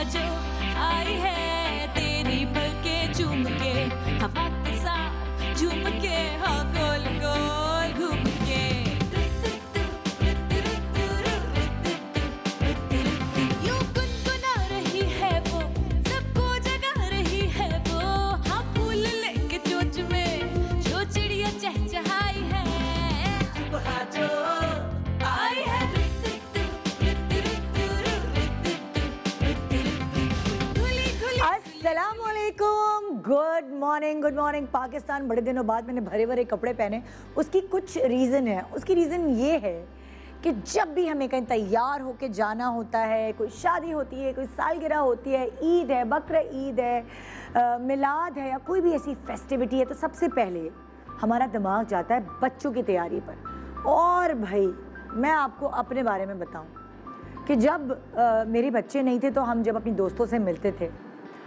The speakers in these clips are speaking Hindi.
जो आई है तेरी पलकें चूम के हवा के साथ झूम के हाँ गोल गोल घूम के यूं गुनगुना रही है वो सबको जगा रही है वो हाँ फूल लेके चोंच में जो चिड़िया चहचहाई है सुबह जो आई है अस्सलामुअलैकुम, गुड मॉर्निंग पाकिस्तान। बड़े दिनों बाद मैंने भरे भरे कपड़े पहने। उसकी कुछ रीज़न है। उसकी रीज़न ये है कि जब भी हमें कहीं तैयार होके जाना होता है, कोई शादी होती है, कोई सालगिरह होती है, ईद है, बकरा ईद है, मिलाद है या कोई भी ऐसी फेस्टिविटी है, तो सबसे पहले हमारा दिमाग जाता है बच्चों की तैयारी पर। और भाई मैं आपको अपने बारे में बताऊं कि जब मेरे बच्चे नहीं थे तो हम जब अपनी दोस्तों से मिलते थे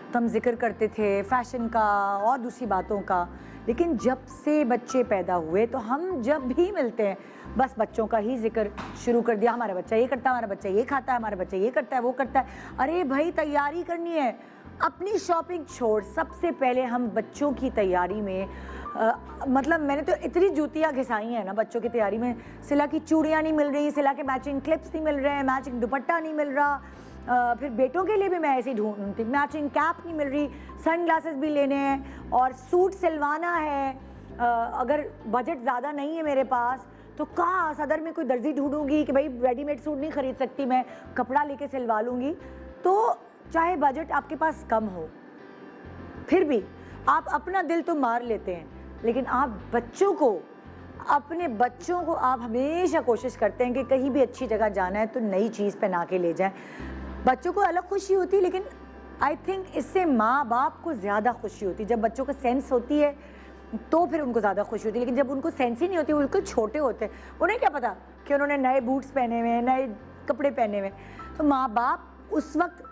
तो हम जिक्र करते थे फ़ैशन का और दूसरी बातों का। लेकिन जब से बच्चे पैदा हुए तो हम जब भी मिलते हैं बस बच्चों का ही जिक्र शुरू कर दिया। हमारा बच्चा ये करता है, हमारा बच्चा ये खाता है, हमारा बच्चा ये करता है, वो करता है। अरे भाई तैयारी करनी है, अपनी शॉपिंग छोड़, सबसे पहले हम बच्चों की तैयारी में मतलब मैंने तो इतनी जूतियाँ घिसाई हैं ना बच्चों की तैयारी में। सिला की चूड़ियाँ नहीं मिल रही, सिला के मैचिंग क्लिप्स नहीं मिल रहे हैं, मैचिंग दुपट्टा नहीं मिल रहा। फिर बेटों के लिए भी मैं ऐसे ही ढूंढती, मैचिंग कैप नहीं मिल रही, सन ग्लासेस भी लेने हैं और सूट सिलवाना है। अगर बजट ज़्यादा नहीं है मेरे पास तो कहाँ सदर में कोई दर्जी ढूंढूंगी कि भाई रेडीमेड सूट नहीं खरीद सकती, मैं कपड़ा लेके सिलवा लूँगी। तो चाहे बजट आपके पास कम हो फिर भी आप अपना दिल तो मार लेते हैं, लेकिन आप अपने बच्चों को आप हमेशा कोशिश करते हैं कि कहीं भी अच्छी जगह जाना है तो नई चीज़ पहना के ले जाएं। बच्चों को अलग खुशी होती है, लेकिन आई थिंक इससे माँ बाप को ज़्यादा खुशी होती है। जब बच्चों को सेंस होती है तो फिर उनको ज़्यादा खुशी होती है, लेकिन जब उनको सेंस ही नहीं होती, वो बिल्कुल छोटे होते हैं, उन्हें क्या पता कि उन्होंने नए बूट्स पहने हुए हैं, नए कपड़े पहने हुए हैं। तो माँ बाप उस वक्त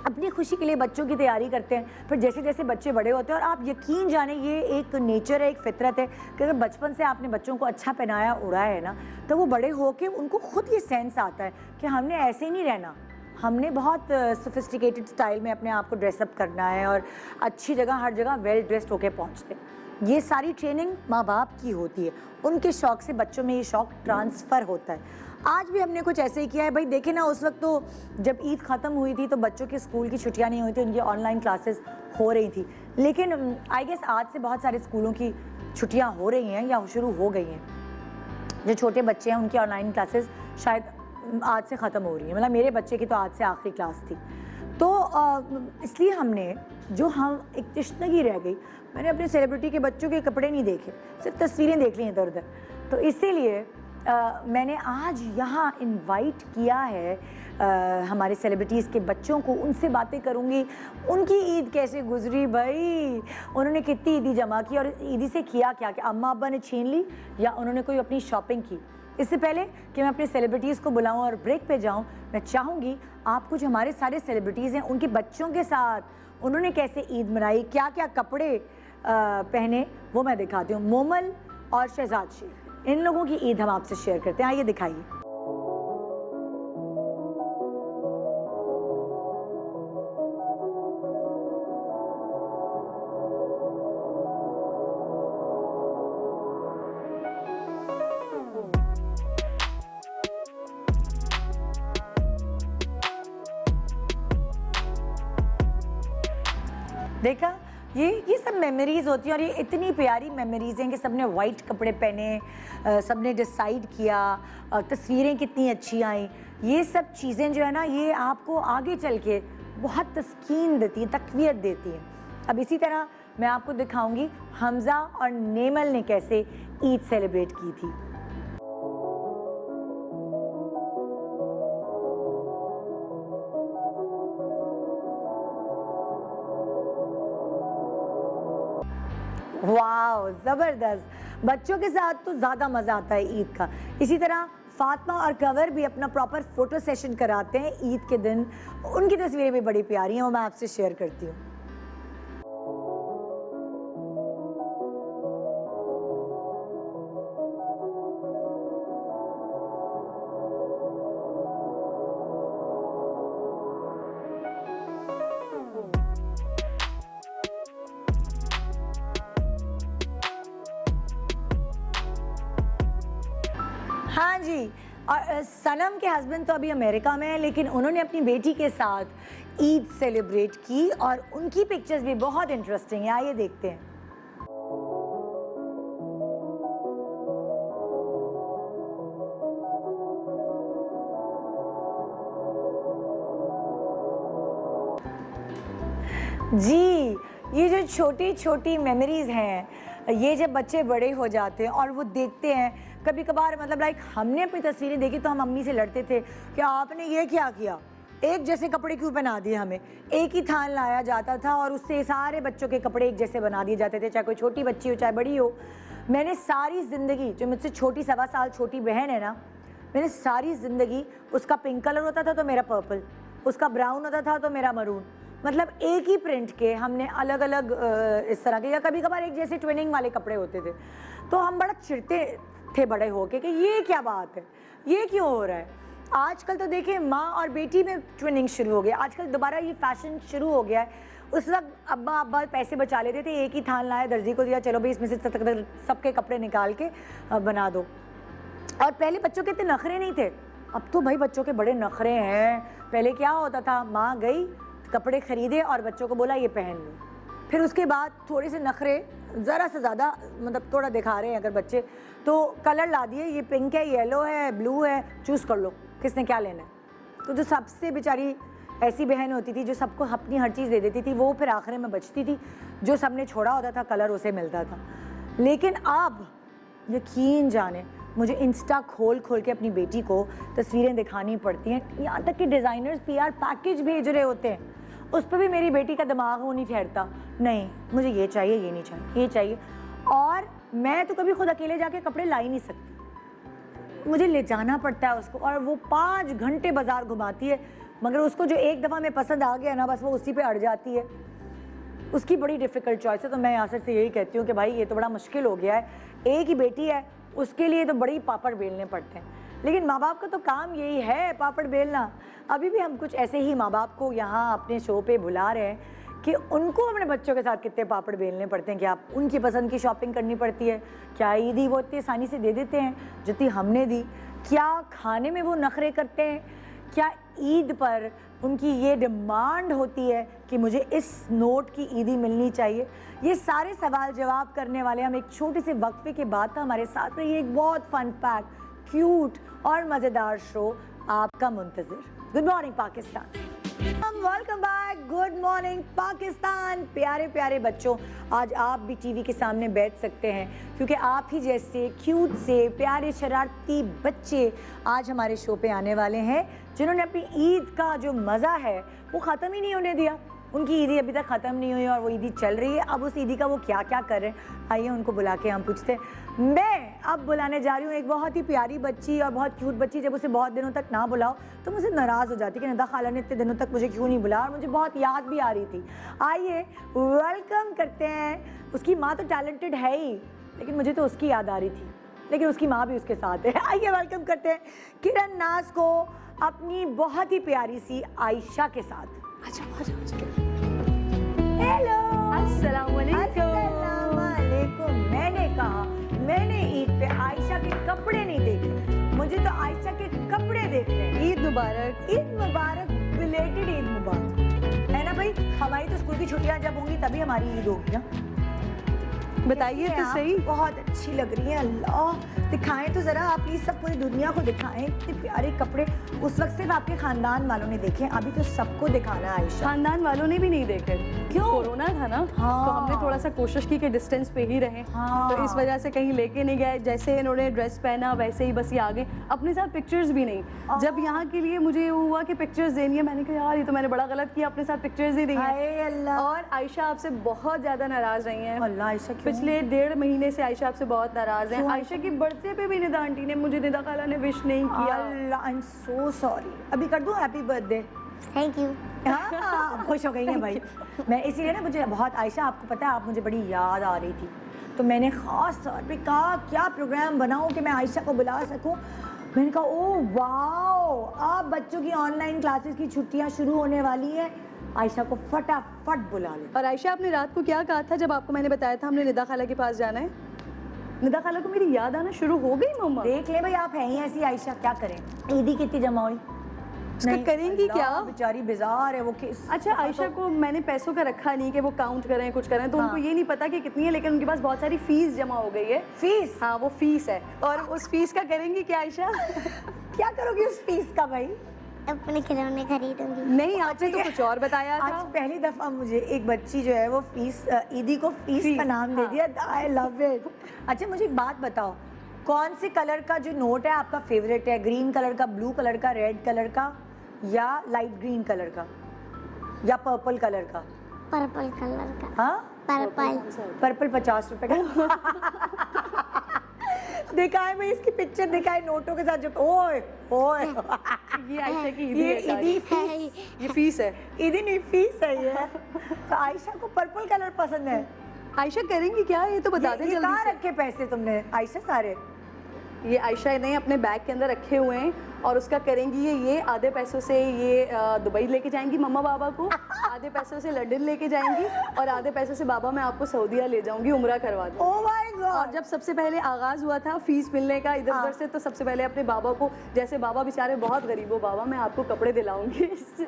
अपनी खुशी के लिए बच्चों की तैयारी करते हैं। फिर जैसे जैसे बच्चे बड़े होते हैं, और आप यकीन जाने ये एक नेचर है, एक फितरत है कि अगर बचपन से आपने बच्चों को अच्छा पहनाया उड़ाया है ना, तो वो बड़े होके उनको खुद ये सेंस आता है कि हमने ऐसे ही नहीं रहना, हमने बहुत सोफिस्टिकेटेड स्टाइल में अपने आप को ड्रेसअप करना है और अच्छी जगह हर जगह वेल ड्रेस्ड होके पहुँचते हैं। ये सारी ट्रेनिंग माँ बाप की होती है, उनके शौक़ से बच्चों में ये शौक़ ट्रांसफ़र होता है। आज भी हमने कुछ ऐसे ही किया है भाई। देखे ना, उस वक्त तो जब ईद ख़त्म हुई थी तो बच्चों की स्कूल की छुट्टियां नहीं हुई थी, उनकी ऑनलाइन क्लासेस हो रही थी। लेकिन आई गेस आज से बहुत सारे स्कूलों की छुट्टियां हो रही हैं या शुरू हो गई हैं। जो छोटे बच्चे हैं उनकी ऑनलाइन क्लासेस शायद आज से ख़त्म हो रही हैं, मतलब मेरे बच्चे की तो आज से आखिरी क्लास थी। तो इसलिए हमने हम एक तशनगी रह गई, मैंने अपने सेलिब्रिटी के बच्चों के कपड़े नहीं देखे, सिर्फ तस्वीरें देख ली इधर उधर। तो इसीलिए मैंने आज यहाँ इनवाइट किया है हमारे सेलिब्रिटीज़ के बच्चों को। उनसे बातें करूँगी, उनकी ईद कैसे गुजरी भाई, उन्होंने कितनी ईदी जमा की और ईदी से किया क्या, कि अम्मा अब्बा ने छीन ली या उन्होंने कोई अपनी शॉपिंग की। इससे पहले कि मैं अपने सेलिब्रिटीज़ को बुलाऊं और ब्रेक पे जाऊं, मैं चाहूँगी आप कुछ हमारे सारे सेलिब्रिटीज़ हैं उनके बच्चों के साथ उन्होंने कैसे ईद मनाई, क्या क्या कपड़े पहने, वो मैं दिखाती हूँ। मोमल और शहजाद शेख, इन लोगों की ईद हम आपसे शेयर करते हैं। आइए दिखाइए। देखा, ये सब मेमोरीज़ होती हैं और ये इतनी प्यारी मेमोरीज़ हैं कि सबने वाइट कपड़े पहने, सबने डिसाइड किया, तस्वीरें कितनी अच्छी आई। ये सब चीज़ें जो है ना, ये आपको आगे चल के बहुत तस्कीन देती हैं, तक़वियत देती हैं। अब इसी तरह मैं आपको दिखाऊंगी हमज़ा और नेमल ने कैसे ईद सेलिब्रेट की थी। वाह, ज़बरदस्त। बच्चों के साथ तो ज़्यादा मज़ा आता है ईद का। इसी तरह फातिमा और कवर भी अपना प्रॉपर फ़ोटो सेशन कराते हैं ईद के दिन। उनकी तस्वीरें भी बड़ी प्यारी हैं, वो मैं आपसे शेयर करती हूँ। जी। और सनम के हस्बैंड तो अभी अमेरिका में है, लेकिन उन्होंने अपनी बेटी के साथ ईद सेलिब्रेट की और उनकी पिक्चर्स भी बहुत इंटरेस्टिंग है। आइए देखते हैं। जी, ये जो छोटी छोटी मेमोरीज हैं, ये जब बच्चे बड़े हो जाते हैं और वो देखते हैं, कभी कभार मतलब लाइक हमने अपनी तस्वीरें देखी तो हम मम्मी से लड़ते थे कि आपने ये क्या किया, एक जैसे कपड़े क्यों पहना दिए हमें। एक ही थान लाया जाता था और उससे सारे बच्चों के कपड़े एक जैसे बना दिए जाते थे, चाहे कोई छोटी बच्ची हो चाहे बड़ी हो। मैंने सारी ज़िंदगी, जो मुझसे छोटी 1.25 साल छोटी बहन है ना, मैंने सारी ज़िंदगी, उसका पिंक कलर होता था तो मेरा पर्पल, उसका ब्राउन होता था तो मेरा मरून, मतलब एक ही प्रिंट के हमने अलग अलग इस तरह के, या कभी कभार एक जैसे ट्विनिंग वाले कपड़े होते थे। तो हम बड़ा चिढ़ते थे बड़े होके कि ये क्या बात है, ये क्यों हो रहा है। आजकल तो देखिए माँ और बेटी में ट्विनिंग शुरू हो गया, आजकल दोबारा ये फैशन शुरू हो गया है। उस वक्त अब्बा अब्बा पैसे बचा लेते थे, एक ही थान लाया, दर्जी को दिया, चलो भाई इसमें से सबके कपड़े निकाल के बना दो। और पहले बच्चों के इतने नखरे नहीं थे, अब तो भाई बच्चों के बड़े नखरे हैं। पहले क्या होता था, माँ गई कपड़े खरीदे और बच्चों को बोला ये पहन लो, फिर उसके बाद थोड़े से नखरे ज़रा से ज़्यादा मतलब थोड़ा दिखा रहे हैं अगर बच्चे, तो कलर ला दिए, ये पिंक है, येलो है, ब्लू है, चूज़ कर लो किसने क्या लेना है। तो जो सबसे बेचारी ऐसी बहन होती थी जो सबको अपनी हर चीज़ दे देती थी, वो फिर आखिर में बचती थी, जो सबने छोड़ा होता था कलर उसे मिलता था। लेकिन अब यकीन जाने मुझे इंस्टा खोल खोल के अपनी बेटी को तस्वीरें दिखानी पड़ती हैं, यहाँ तक कि डिज़ाइनर्स PR पैकेज भेज रहे होते हैं, उस पर भी मेरी बेटी का दिमाग वो नहीं ठहरता, नहीं मुझे ये चाहिए, ये नहीं चाहिए, ये चाहिए। और मैं तो कभी खुद अकेले जाके कपड़े ला ही नहीं सकती, मुझे ले जाना पड़ता है उसको, और वो 5 घंटे बाजार घुमाती है, मगर उसको जो एक दफ़ा में पसंद आ गया ना, बस वो उसी पे अड़ जाती है। उसकी बड़ी डिफ़िकल्ट चॉइस है। तो मैं यासर से यही कहती हूँ कि भाई ये तो बड़ा मुश्किल हो गया है, एक ही बेटी है, उसके लिए तो बड़ी पापड़ बेलने पड़ते हैं, लेकिन माँ बाप का तो काम यही है पापड़ बेलना। अभी भी हम कुछ ऐसे ही माँ बाप को यहाँ अपने शो पे बुला रहे हैं कि उनको अपने बच्चों के साथ कितने पापड़ बेलने पड़ते हैं, कि आप उनकी पसंद की शॉपिंग करनी पड़ती है, क्या ईदी वो इतनी आसानी से दे देते हैं जितनी हमने दी, क्या खाने में वो नखरे करते हैं, क्या ईद पर उनकी ये डिमांड होती है कि मुझे इस नोट की ईदी मिलनी चाहिए। ये सारे सवाल जवाब करने वाले हम एक छोटे से वक्फे के बाद था हमारे साथ रहिए, एक बहुत फन पैक, क्यूट और मज़ेदार शो आपका मुंतज़िर। Good morning Pakistan, welcome back, good morning Pakistan. प्यारे प्यारे बच्चों, आज आप भी टीवी के सामने बैठ सकते हैं, क्योंकि आप ही जैसे क्यूट से प्यारे शरारती बच्चे आज हमारे शो पे आने वाले हैं, जिन्होंने अपनी ईद का जो मज़ा है वो ख़त्म ही नहीं होने दिया। उनकी ईदी अभी तक ख़त्म नहीं हुई और वो ईदी चल रही है। अब उस ईदी का वो क्या क्या कर रहे हैं, आइए उनको बुला के हम पूछते हैं। मैं अब बुलाने जा रही हूँ एक बहुत ही प्यारी बच्ची और बहुत क्यूट बच्ची। जब उसे बहुत दिनों तक ना बुलाओ तो मुझे नाराज़ हो जाती कि निदा खाला ने इतने दिनों तक मुझे क्यों नहीं बुलाया, और मुझे बहुत याद भी आ रही थी। आइए वेलकम करते हैं। उसकी माँ तो टैलेंटेड है ही, लेकिन मुझे तो उसकी याद आ रही थी, लेकिन उसकी माँ भी उसके साथ है। आइए वेलकम करते हैं किरण नाज को अपनी बहुत ही प्यारी सी आयशा के साथ। हेलो, अस्सलाम वालेकुम। मैंने कहा मैंने ईद पे आयशा के कपड़े नहीं देखे, मुझे तो आयशा के कपड़े देखने हैं। ईद मुबारक, ईद मुबारक, बिलेटेड ईद मुबारक, है ना भाई। हमारी तो स्कूल की छुट्टियां जब होंगी तभी हमारी ईद होगी ना। बताइए तो सही। बहुत अच्छी लग रही है, अल्लाह दिखाएं तो ज़रा, आप प्लीज़ सब पूरी दुनिया को दिखाएं इतने प्यारे कपड़े। उस वक्त सिर्फ आपके खानदान वालों ने देखे, अभी तो सबको दिखाना है आयशा। खानदान वालों ने भी नहीं देखे, क्यों? कोरोना था ना। हाँ। तो हमने थोड़ा सा कोशिश की कि डिस्टेंस पे ही रहें। हाँ। तो इस वजह से कहीं लेके नहीं गए, जैसे इन्होंने ड्रेस पहना वैसे ही बस ये आ गए, अपने साथ पिक्चर्स भी नहीं। जब यहाँ के लिए मुझे हुआ कि पिक्चर्स देनी है, मैंने कहा यार ये तो मैंने बड़ा गलत किया, अपने साथ पिक्चर्स ही दी हैं। और आयशा आपसे बहुत ज़्यादा नाराज़ रही हैं। अल्लाह, आयशा क्यों? पिछले 1.5 महीने से आयशा आपसे बहुत नाराज़ हैं। आयशा की बर्थडे पे भी निदा आंटी ने मुझे, निदा खाला ने विश नहीं किया। अल्लाह, आई एम सो सॉरी। अभी कर दूं हैप्पी बर्थडे? Thank you. हाँ, खुश हो गई हैं भाई। मैं इसीलिए ना, मुझे बहुत आयशा, आपको पता है आप मुझे बड़ी याद आ रही थी, तो मैंने ख़ास तौर पे कहा क्या प्रोग्राम बनाऊं कि मैं आयशा को बुला सकूं। मैंने कहा ओह वाओ, अब बच्चों की ऑनलाइन क्लासेस की छुट्टियां शुरू होने वाली हैं, आयशा को फटाफट बुला लो। और आयशा, आपने रात को क्या कहा था जब आपको मैंने बताया था हमने निदा खाला के पास जाना है? निदा खाला को मेरी याद आना शुरू हो गई मम्मा। देख ले भाई, आप हैं ही ऐसी आयशा, क्या करें। ईदी कितनी जमा हुई? उसका करेंगी क्या? बेचारी बेजार है वो। अच्छा, आयशा को मैंने पैसों का रखा नहीं कि वो काउंट करें कुछ करें, तो उनको ये नहीं पता कि कितनी है, लेकिन उनके पास बहुत सारी फीस जमा हो गई है। फीस? हाँ, वो फीस है। और उस फीस का करेंगी क्या आयशा? क्या करोगी उस फीस का भाई? अपने खिलौने खरीदूंगी। नहीं, आपने तो कुछ और बताया था। आज पहली दफा मुझे एक बच्ची जो है वो फीस, ईदी को फीस का नाम दे दिया। I love it. अच्छा मुझे एक बात बताओ, कौन से कलर का जो नोट है आपका फेवरेट है? ग्रीन कलर का, ब्लू कलर का, रेड कलर का, या लाइट ग्रीन कलर का, या पर्पल कलर का? पर्पल कलर का। हाँ, पर्पल 50 रुपए का। दिखाए मैं इसकी पिक्चर दिखाए नोटों के साथ जो, ओए ओए ये आयशा की ईदी ये है सारी। ईदी फीस, ये फीस है। ईदी नहीं फीस है ये। तो आयशा को पर्पल कलर पसंद है। आयशा करेंगी क्या, ये तो बता दें ये जल्दी कहाँ से। रखे पैसे तुमने आयशा सारे? ये आयशा ने अपने बैग के अंदर रखे हुए हैं, और उसका करेंगी ये आधे पैसों से ये दुबई लेके जाएंगी मम्मा बाबा को, आधे पैसों से लंदन लेके जाएंगी, और आधे पैसों से बाबा मैं आपको सऊदीया ले जाऊंगी, उम्रा करवा दूँ। Oh my God. और जब सबसे पहले आगाज हुआ था फीस मिलने का इधर उधर से, तो सबसे पहले अपने बाबा को, जैसे बाबा बेचारे बहुत गरीब हो, बाबा मैं आपको कपड़े दिलाऊंगी इससे।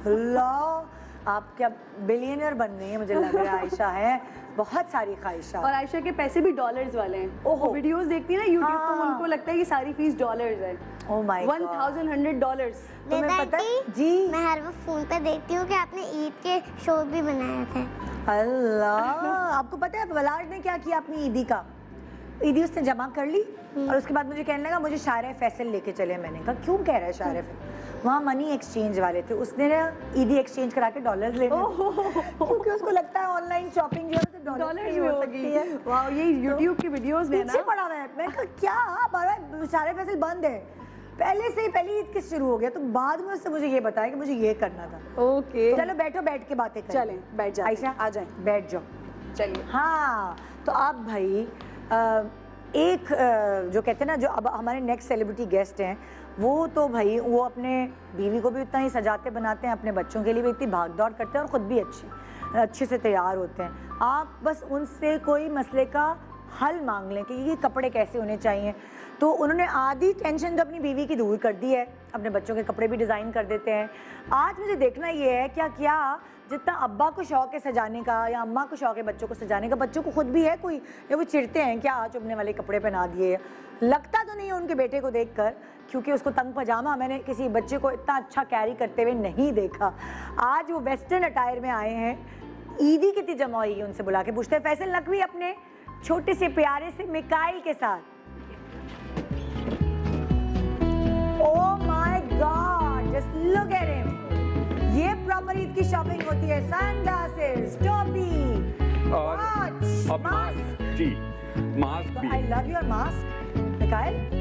अल्लाह, आप क्या बिलियनर बन रही है मुझे लग रहा है। आयशा है बहुत सारी ख्वाहिशा। और आयशा के पैसे भी डॉलर्स वाले हैं। ओहो। वो वीडियोस देखती है ना यूट्यूब, तो हाँ। उनको लगता है कि सारी फीस डॉलर्स है। Oh my God, $1100। तुम्हें पता है? आंटी, जी मैं हर वक्त फोन पे देखती हूँ कि आपने ईद के शो भी बनाया था। अल्लाह, आपको पता है बलाज ने क्या किया अपनी ईदी का? ईदी उसने जमा कर ली और उसके बाद मुझे कहने लगा मुझे शायर फैसल लेके चले। मैंने कहा क्यों कह रहा है शायर फैसल? वहाँ मनी एक्सचेंज वाले थे, उसने ना ईदी एक्सचेंज करा के डॉलर्स ले लिए, क्योंकि उसको लगता है ऑनलाइन शॉपिंग जो है डॉलर्स में हो सकती है। वाह, ये यूट्यूब की वीडियोस में पीछे ना पड़ा हुआ है। मैं कहा क्या बाबा, शायर फैसल बंद है। पहले से ही पहली ईद किस शुरू हो गया, तो बाद में उससे मुझे ये बताया कि मुझे ये करना था। ओके, चलो बैठो, बैठ के बातें करें। चलें बैठ जाए। आयशा आ जाए, बैठ जाओ। चलिए। हाँ, तो आप भाई एक जो कहते हैं ना, जो अब हमारे नेक्स्ट सेलिब्रिटी गेस्ट हैं, वो तो भाई वो अपने बीवी को भी उतना ही सजाते बनाते हैं, अपने बच्चों के लिए भी इतनी भाग दौड़ करते हैं और ख़ुद भी अच्छे से तैयार होते हैं। आप बस उनसे कोई मसले का हल मांग लें कि ये कपड़े कैसे होने चाहिए, तो उन्होंने आधी टेंशन तो अपनी बीवी की दूर कर दी है, अपने बच्चों के कपड़े भी डिज़ाइन कर देते हैं। आज मुझे देखना ये है क्या जितना अब्बा को शौक है सजाने का या अम्मा को शौक है बच्चों को सजाने का, बच्चों को खुद भी है कोई, या वो चिढ़ते हैं क्या चुभने वाले कपड़े पहना दिए? लगता तो नहीं है उनके बेटे को देखकर, क्योंकि उसको तंग पजामा मैंने किसी बच्चे को इतना अच्छा कैरी करते हुए नहीं देखा। आज वो वेस्टर्न अटायर में आए हैं। ईदी कितनी जमा हुई है उनसे बुला के पूछते हैं। फैसल नकवी अपने छोटे से प्यारे से मिकाइल के साथ। Oh my God, just look at him. ये प्रॉपर ईद की शॉपिंग होती है। सनग्लासेस, टोपी, वॉच, मास्क। जी, मास्क भी। I love your mask Mikail,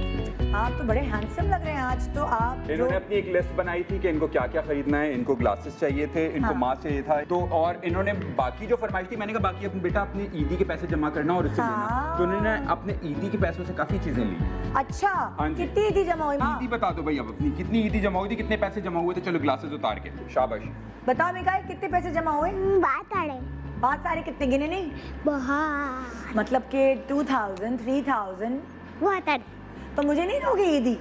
आप तो बड़े हैंडसम लग रहे हैं आज। तो आप इन्होंने अपनी एक लिस्ट बनाई थी कि इनको क्या क्या खरीदना है। इनको ग्लासेस चाहिए थे, इनको हाँ। मास्क चाहिए था, तो और इन्होंने बाकी जो फरमाइश थी, मैंने कहा बाकी अपने बेटा अपनी ईदी के पैसे जमा करना और उससे हाँ। लेना, तो उन्होंने अपने ईदी के पैसों से काफी चीजें ली। अच्छा, हाँ जी। कितनी ईदी जमा हुई? ईदी बता दो भाई, अब अपनी कितनी ईदी जमा हुई थी, कितने पैसे जमा हुए थे? चलो ग्लासेस उतार के, शाबाश। बताओ मिकाइल, कितने पैसे जमा हुए? बात आड़े बहुत सारे। कितने गिने नहीं? बहुत मतलब कि 2000, 3000। बहुत आड़े। तो मुझे नहीं दोगे ईदी?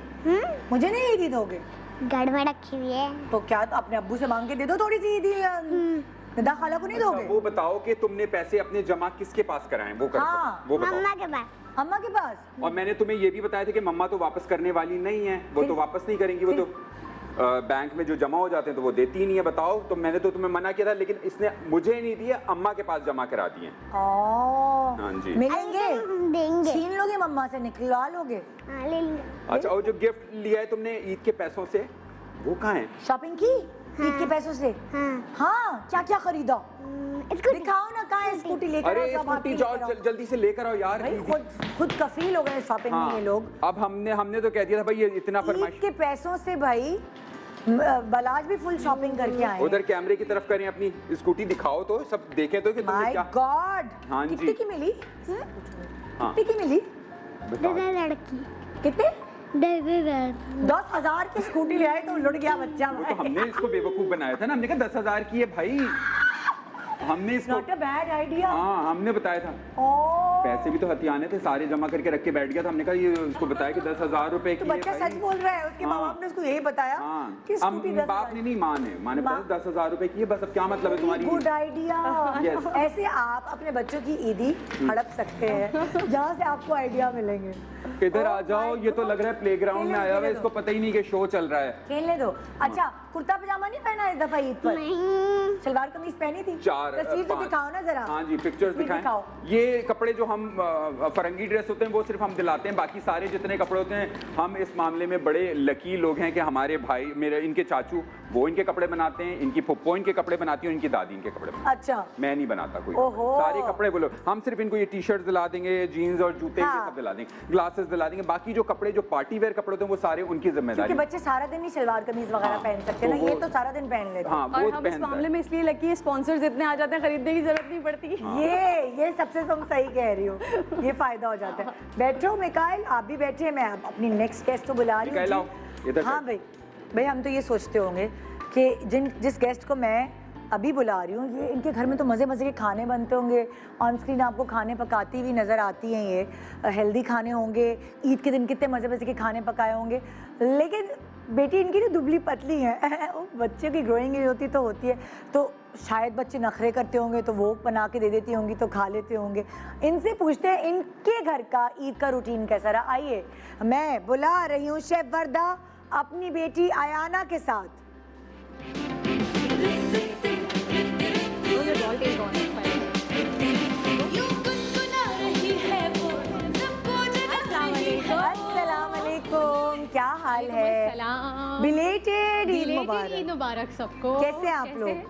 मुझे नहीं ईदी दोगे? गड़बड़ रखी हुई है। तो क्या तो अपने अब्बू से मांग के दे दो थोड़ी सी ईदी। निदा खाला को नहीं दोगे? वो बताओ कि तुमने पैसे अपने जमा किसके पास कराए, वो करो। हाँ। वो बताओ। मम्मा के पास। अम्मा के पास? और मैंने तुम्हें ये भी बताया था कि मम्मा तो वापस करने वाली नहीं है, वो तो वापस नहीं करेंगी, वो तो बैंक में जो जमा हो जाते हैं तो वो देती ही नहीं है। बताओ, तो मैंने तो तुम्हें मना किया था, लेकिन इसने मुझे नहीं दिया, अम्मा के पास जमा करा दिए। हाँ जी। मिलेंगे? देंगे। छीन लोगे मम्मा से, निकलवा लोगे? हाँ, ले लेंगे। अच्छा, और जो गिफ्ट लिया है तुमने ईद के पैसों से, वो कहाँ है? शॉपिंग की ईद के पैसों से? हाँ। हाँ, क्या क्या खरीदा? इसको दिखाओ ना, कहाँ है स्कूटी लेकर? अरे आओ, सब स्कूटी हाथ जाओ, लेकर आओ। जल्दी से लेकर आओ यार। भाई खुद कफील हो गए शॉपिंग में ये लोग। अब हमने तो कह दिया था भाई, ये इतना फरमाइश। ईद के पैसों से भाई बलाज भी फुल शॉपिंग करके आए। उधर कैमरे की तरफ करें, अपनी स्कूटी दिखाओ तो सब देखें तो कि तुमने माय क्या। गॉड, हाँ जी। कितने की मिली? हाँ। कितने की मिली? दे लड़की। कितने? दे 10,000 की स्कूटी ले आए तो लुट गया बच्चा। वो तो हमने इसको बेवकूफ बनाया था ना, हमने कहा 10,000 की है भाई। हमने इसको नॉट अ बैड आइडिया। हाँ हमने बताया था, पैसे भी तो हथियाने थे, सारे जमा करके रख के बैठ गया था। हमने कहा ये उसको बताया कि 10,000 रुपए की तो बच्चा है सच भाई। बोल रहा है, उसके माँ हाँ। बाप ने उसको यही बताया हाँ कि अब स्कूटी 10,000 बाप ने नहीं, माँ ने बताया 10,000 रुपए की है, बस अब क्या मतलब है तुम्हारी। Good idea. Yes. ऐसे आप अपने बच्चों की ईदी हड़प सकते हैं, जहाँ से आपको आइडिया मिलेंगे। इधर आ Oh जाओ, my ये तो God. लग रहा है प्लेग्राउंड में आया हुआ है, खेलने इसको पता ही नहीं कि शो चल रहा है। खेलने दो। अच्छा, कुर्ता पजामा नहीं पहना इस दफा ईद पर? नहीं, सलवार कमीज पहनी थी? चार तस्वीर तो 5 दिखाओ ना जरा। हाँ जी, पिक्चर्स तस्वीर दिखाएं। दिखाओ। ये कपड़े जो हम फरंगी ड्रेस होते हैं वो सिर्फ हम दिलाते हैं, बाकी सारे जितने कपड़े होते हैं हम इस मामले में बड़े लकी लोग हैं कि हमारे भाई, मेरे इनके चाचू वो इनके कपड़े बनाते हैं, इनकी फुप्पो इनके कपड़े बनाती है, इनकी दादी इनके कपड़े बनाती अच्छा, है। मैं नहीं बनाता कोई, ओहो। सारे कपड़े बोलो, हम सिर्फ इनको ये टी शर्ट दिला देंगे, जीन्स और जूते हाँ। ये सब दिला देंगे, ग्लासेस दिला देंगे, बाकी जो कपड़े जो पार्टी वेयर कपड़े होते हैं वो सारे उनकी क्योंकि जिम्मेदारी। बच्चे सारा दिन ही सलवार कमीज वगैरह हाँ, पहन सकते हैं तो ना, ये वो- तो सारा दिन पहन लेते हैं। हाँ और वो हम इस पहनता मामले है। में इसलिए लकी स्पॉन्सर्स इतने आ जाते हैं, खरीदने की जरूरत नहीं पड़ती। ये सबसे तुम सही कह रही हो, ये फायदा हो जाता है। बैठो मिकाइल, आप भी बैठे, मैं अब अपनी नेक्स्ट गेस्ट को बुला रही मिकाइल आओ, हूँ। इधर हाँ बैठ। भाई हम तो ये सोचते होंगे कि जिस गेस्ट को मैं अभी बुला रही हूँ, ये इनके घर में तो मज़े मज़े के खाने बनते होंगे, ऑन स्क्रीन आपको खाने पकाती हुई नज़र आती हैं, ये हेल्दी खाने होंगे, ईद के दिन कितने मज़े मज़े के खाने पकाए होंगे। लेकिन बेटी इनकी तो दुबली पतली है बच्चे की ग्रोइंग एज होती तो होती है, तो शायद बच्चे नखरे करते होंगे तो वो बना के दे देती होंगी तो खा लेते होंगे। इनसे पूछते हैं इनके घर का ईद का रूटीन कैसा रहा। आइए, मैं बुला रही हूँ शेफ वर्दा अपनी बेटी आयाना के साथ। यूं गुनगुना रही है वो, सबको जगा रही है वो। अस्सलाम वालेकुम, क्या हाल है? बिलेटेड ईद ईद मुबारक। मुबारक सबको। कैसे हैं आप लोग?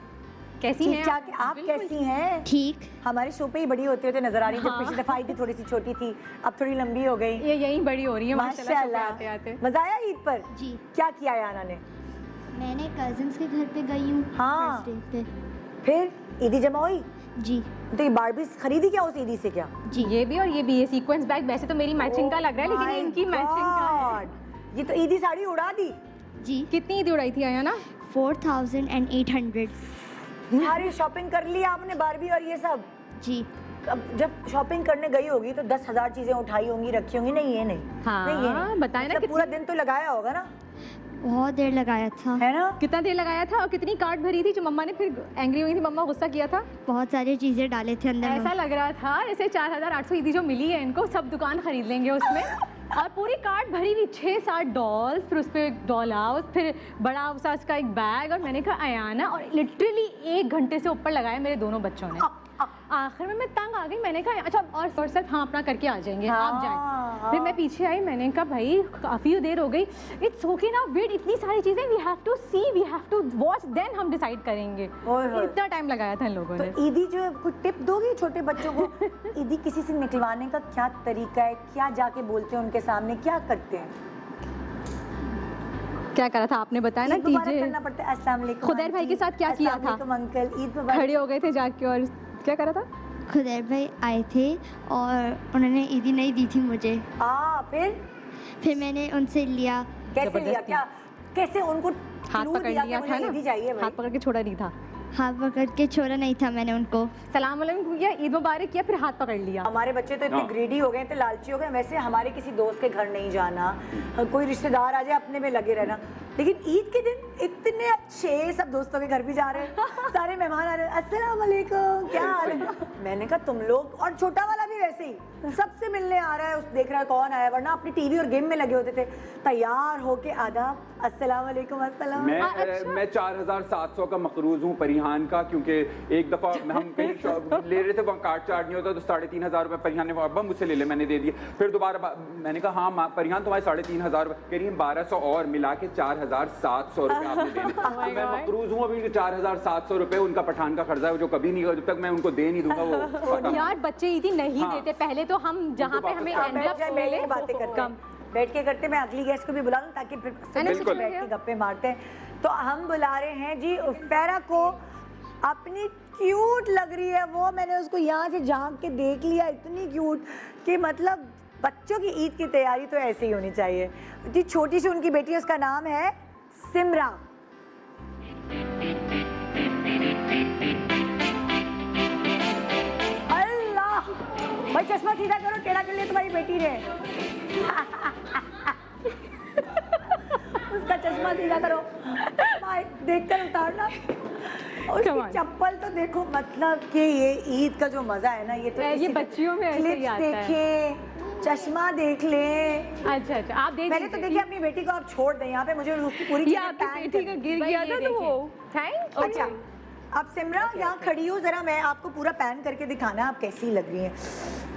कैसी ठीक हैं ठाक, आप कैसी हैं? ठीक। हमारे शो पे ही बड़ी होते होते नजर आ रही है। जब हाँ। पिछली दफा आई थी थोड़ी सी छोटी थी, अब थोड़ी लंबी हो गई। ये यही बड़ी हो रही है माशाल्लाह शो पे आते माशाल्लाह, आते। मजा आया ईद पर? जी, क्या किया आयाना ने? मैंने कजिन्स के घर पे गई हूँ हाँ। फर्स्ट डे पे। फिर ईदी जमा हुई? जी तो ये बारबीज खरीदी क्या उस ईदी से क्या? जी। ये भी और ये भी, ये सीक्वेंस बैग वैसे तो मेरी मैचिंग का लग रहा है, लेकिन Oh ये my इनकी मैचिंग का है। God! ये तो ईदी साड़ी उड़ा दी। जी कितनी ईद उड़ाई थी आया ना? 4800। सारी शॉपिंग कर ली आपने, बारबी और ये सब? जी अब जब शॉपिंग करने गई होगी तो 10,000 चीजें उठाई होंगी, रखी होंगी। नहीं ये नहीं, हाँ, नहीं ये नहीं। बताएं ना मतलब पूरा दिन तो लगाया होगा ना, बहुत देर लगाया था। है ना? कितना देर लगाया था और कितनी कार्ड भरी थी जो मम्मा ने फिर एंग्री हुई थी, मम्मा गुस्सा किया था। बहुत सारी चीज़ें डाले थे अंदर। ऐसा लग रहा था जैसे 4,800 ईदी जो मिली है इनको, सब दुकान खरीद लेंगे उसमें। और पूरी कार्ड भरी हुई 6-7 डॉल्स, फिर उस पर एक डॉल हाउस, फिर बड़ा सा उसका एक बैग। और मैंने कहा आयाना, और लिटरली 1 घंटे से ऊपर लगाया मेरे दोनों बच्चों ने। आखिर में मैं तंग आ गई, मैंने कहा अच्छा और सिर्फ हम अपना करके आ जाएंगे, आप जाएं। फिर मैं पीछे आई, मैंने कहा भाई काफ़ी देर हो गई, इट्स ओके ना वेट, इतनी सारी चीज़ें we have to see, we have to watch, then हम डिसाइड करेंगे। ओए होए। इतना टाइम लगाया था इन लोगों ने। तो ईदी जो है कुछ टिप दोगी छोटे बच्चों को? ईदी किसी से निकलवाने का क्या तरीका है, क्या जाके बोलते हैं उनके सामने, क्या करते हैं? क्या करा था आपने बताया ना, ईद मुबारक कीजिए। करना पड़ता है। अस्सलाम वालेकुम खुदैर भाई आंटी, के साथ क्या किया अस्सलाम था? वालेकुम अंकल, ईद मुबारक। खड़े हो गए थे जाके और क्या करा था? खुदैर भाई आए थे और उन्होंने ईदी नहीं दी थी मुझे। फिर मैंने उनसे लिया। कैसे लिया? जबरदस्ती। क्या कैसे उनको हाथ क्लू पकड़ दिया लिया कि था मुझे ना, ईदी चाहिए भाई? हाथ पकड़ के छोड़ा नहीं था। हाथ पकड़ के छोड़ा नहीं था मैंने उनको। सलाम वालेकुम किया, ईद मुबारक किया, फिर हाथ पकड़ लिया। हमारे बच्चे तो इतने हाँ। ग्रीडी हो गए, इतने लालची हो गए। वैसे हमारे किसी दोस्त के घर नहीं जाना, कोई रिश्तेदार आ जाए अपने में लगे रहना। लेकिन ईद के दिन इतने अच्छे, सब दोस्तों के घर भी जा रहे हैं, सारे मेहमान आ रहे हैं, अस्सलाम वालेकुम, क्या हाल है? मैंने कहा तुम लोग, और छोटा वाला भी वैसे ही सबसे मिलने आ रहा है, उस देख रहा है कौन आया, वरना अपनी टीवी और गेम में लगे होते थे। तैयार होके आदाब, अस्सलाम वालेकुम, अस्सलाम। मैं 4,700 का मकरूज हूँ परिहान का, क्योंकि एक दफ़ा हम कहीं ले रहे थे, वहाँ कार्ड चार्ज नहीं होता, तो 3,500 रुपये परिहान ने अब्बा मुझसे ले ले, मैंने दे दिए। फिर दोबारा मैंने कहा हाँ परिहान तुम्हारे 3,500 रुपये, कह रही है 1,200 और मिला के 4,700 रुपये आपने देने। तो मैं मकरूज हूँ अभी 4,700 रुपये, उनका पठान का खर्चा है जो कभी नहीं, जब तक मैं उनको दे नहीं दूंगा वो यार बच्चे ईदी नहीं हाँ। देते, पहले तो हम जहाँ पे हमें आप बैठ एनवलप्स जाए, मिले बैठ के बातें करते हैं, बैठ के करते। मैं अगली गेस्ट को भी बुला लूं ताकि फिर सब बिल्कुल। बैठ के गप्पे मारते हैं। तो हम बुला रहे हैं जी उफेरा को, अपनी क्यूट लग रही है वो, मैंने उसको यहाँ से झांक के देख लिया, इतनी क्यूट कि मतलब बच्चों की ईद की तैयारी तो ऐसे ही होनी चाहिए। जी छोटी सी उनकी बेटी है, उसका नाम है सिमरा। चश्मा सीधा करो, टेढ़ा कर लिया तुम्हारी बेटी ने। उसका चश्मा सीधा करो, भाई देखकर उतारना। उसकी चप्पल तो देखो, मतलब कि ये ईद का जो मजा है ना, ये तो ये बच्चियों में ऐसे ही आता है। देखें, चश्मा देख ले। अच्छा अच्छा, आप देख पहले तो देखिए अपनी बेटी को आप छोड़ दें यहाँ पे, मुझे उसकी पूरी ये चीजें आपकी पैन बेटी का गिर गया था तो वो थैंक अच्छा, अब सिमरा यहाँ खड़ी हो, जरा मैं आपको पूरा पैन करके दिखाना आप कैसी लग रही हैं।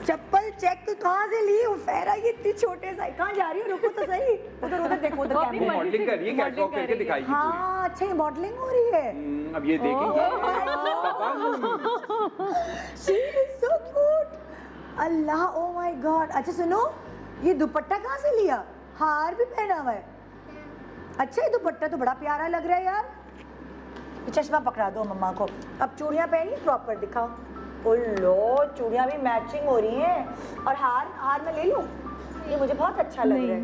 चप्पल चेक कहाँ से ली फहरा, ये इतनी छोटे साइज, कहाँ जा रही हो, रुको तो सही। उधर उधर देखो, उधर वो कैमरा। मॉडलिंग कर रही है, कैटवॉक करके दिखाएगी पूरी। हाँ अच्छा, ये मॉडलिंग हो रही है। अब ये देखेंगे। She is so good. Allah, oh my God. अच्छा सुनो, ये दुपट्टा कहाँ से लिया, हार भी पहना हुआ है। अच्छा, ये दुपट्टा तो बड़ा प्यारा लग रहा है यार। ये चश्मा पकड़ा दो मम्मा को। अब चूड़ियाँ पहनी, प्रॉपर दिखाओ। ओ लो, चूड़ियाँ भी मैचिंग हो रही हैं। और हार मैं ले लूँ, ये मुझे बहुत अच्छा लग रहा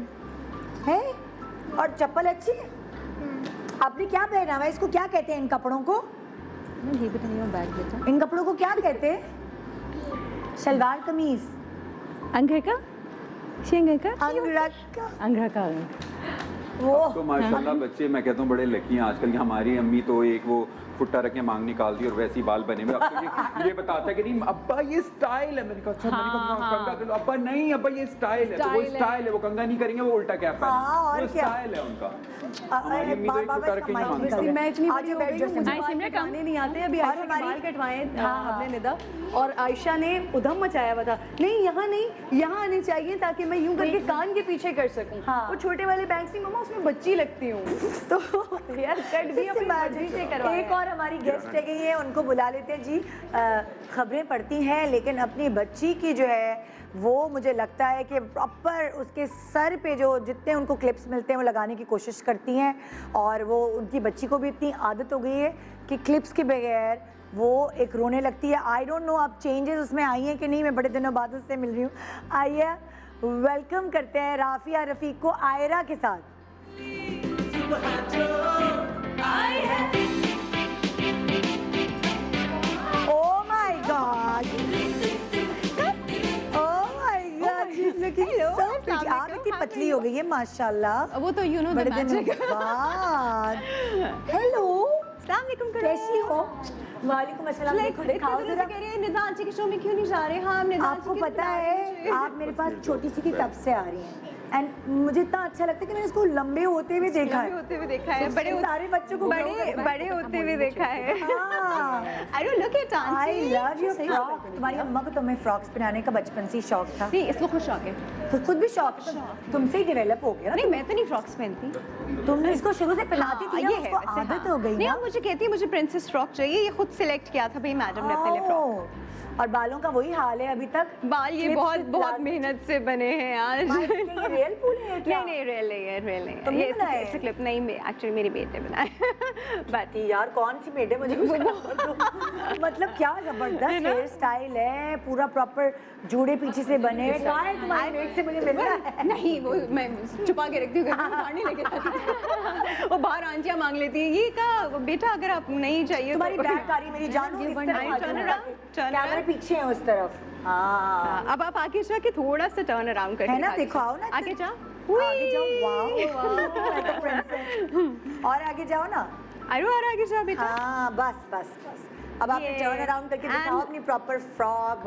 है। और चप्पल अच्छी है। आपने क्या पहना हुआ है, इसको क्या कहते हैं इन कपड़ों को? ये बताइए बैग बेटा। इन कपड़ों को क्या कहते हैं? शलवार कमीज, अंगरखा, अंगरखा। वो तो माशाल्लाह बच्चे, मैं कहता हूँ बड़े लकी हैं आजकल। हमारी अम्मी तो एक वो फुट्टा रख के मांग निकालती और वैसी बाल बने हुए। अब तो ये बताता है कि नहीं अब्बा ये स्टाइल है। मैंने कहा अच्छा, मैंने कहा कंगा कर लो। अब्बा नहीं, अब्बा ये स्टाइल है। तो वो स्टाइल है, वो कंगा नहीं करेंगे, वो उल्टा कैप है, वो स्टाइल है उनका। हमारी अम्मी तो एक फुट्टा रख के नहीं मांगती। मैं इतनी बड़ी हो गई हूँ, मुझे आई बाल सिमरन कटवाने नहीं आते। अभी आयशा के बाल कटवाए हमने निदा, और आयशा ने उधम मचाया हुआ था, नहीं यहाँ नहीं, यहाँ आने चाहिए ताकि मैं यूं करके कान के पीछे कर सकूं। वो छोटे वाले बैंग्स नहीं मम्मा, उसमें बच्ची लगती हूँ। तो हेयर कट भी अपनी मर्जी से करवाया। एक और हमारी गेस्ट है, ये उनको बुला लेते हैं जी। खबरें पढ़ती हैं, लेकिन अपनी बच्ची की जो है वो मुझे लगता है कि प्रॉपर उसके सर पे जो जितने उनको क्लिप्स मिलते हैं वो लगाने की कोशिश करती हैं। और वो उनकी बच्ची को भी इतनी आदत हो गई है कि क्लिप्स के बगैर वो एक रोने लगती है। आई डोंट नो अब चेंजेस उसमें आई हैं कि नहीं, मैं बड़े दिनों बाद उससे मिल रही हूँ। आइए वेलकम करते हैं राफिया रफ़ीक को आयरा के साथ। Oh my God! Oh my God! She's looking so pretty. आप इतनी पतली हो गई है माशाल्लाह। वो तो यू नो बड़े दिनों बाद। हेलो, अस्सलाम वालेकुम। कैसी हो? वालेकुम अस्सलाम। देखो दिखाओ जरा। कह रही है निदा आंटी के शो में क्यों नहीं जा रहे? हाँ, निदा आपको पता है आप मेरे पास छोटी सी थी तब से आ रही हैं, एंड मुझे इतना अच्छा लगता है कि मैंने इसको लंबे होते हुए देखा है। होते हुए देखा है, बड़े सारे बच्चों को बड़े होते हुए देखा है। I don't look at aunty. I love your frock. तुम्हारी अम्मा को तुम्हें फ्रॉक्स पहनाने का बचपन से ही शौक था। नहीं, इसको खुद शौक है। तो खुद भी शौक है, तो तुमसे ही डेवलप हो गया। नहीं, मैं तो नहीं फ्रॉक्स पहनती। तुम इसको शुरू से पहनाती थी ना, उसको वैसे आदत हो गई नहीं, ना। अब मुझे कहती है मुझे प्रिंसेस फ्रॉक चाहिए, ये खुद सिलेक्ट किया था भाई मैडम ने अपने लिए फ्रॉक। और बालों का वही हाल है अभी तक। बाल ये बहुत मेहनत से बने हैं यार। ये रियल फूल है क्या? नहीं रियल नहीं है, रियल नहीं है। तुमने ये बनाए? ऐसे क्लिप नहीं, एक्चुअली मेरी बेटे बनाए। बट यार कौन सी मेड है मुझे मतलब क्या जबरदस्त हेयर स्टाइल है, पूरा प्रॉपर जूड़े पीछे से बने। तुम्हारी मेड से मुझे मिलना है। नहीं, वो मैं छुपा के रखती हूँ, नहीं लेके जाती। वो बाहर आंटियाँ मांग लेती है, ये का बेटा अगर आप नहीं चाहिए तुम्हारी बैककारी मेरी जानू इस तरफ कैमरे पीछे है उस तरफ। हाँ, अब आप आगे जाके थोड़ा सा टर्न अराउंड करके है ना, देखो आओ ना, आगे जाओ, आगे जाओ। Wow like a princess। और आगे जाओ ना। और आगे जाओ बेटा। हाँ बस बस बस। अब आप टर्न अराउंड करके दिखाओ अपनी प्रॉपर फ्रॉक।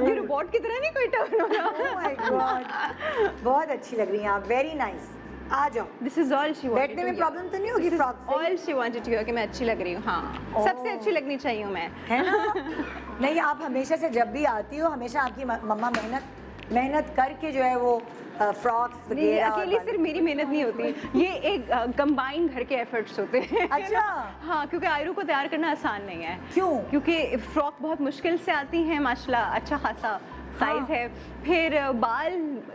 ये रोबोट की तरह नहीं कोई टर्न हो रहा। Oh my God, बहुत अच्छी लग रही हैं आप, वेरी नाइस। आ जाओ। This is all she wanted बैठने में प्रॉब्लम तो नहीं होगी फ्रॉक से? All she wanted to hear कि मैं अच्छी लग रही हूँ। हाँ, सबसे अच्छी लगनी चाहिए हूँ मैं, है ना? नहीं, आप हमेशा से जब भी आती हो हमेशा आपकी मम्मा मेहनत करके जो है वो फ्रॉक्स वगैरह। अकेली सिर्फ मेरी मेहनत नहीं होती, ये एक कंबाइंड घर के एफर्ट्स होते हैं। अच्छा। हाँ, क्योंकि आयरू को तैयार करना आसान नहीं है। क्यों? क्योंकि फ्रॉक बहुत मुश्किल से आती है, माशाल्लाह अच्छा खासा साइज है। फिर बाल,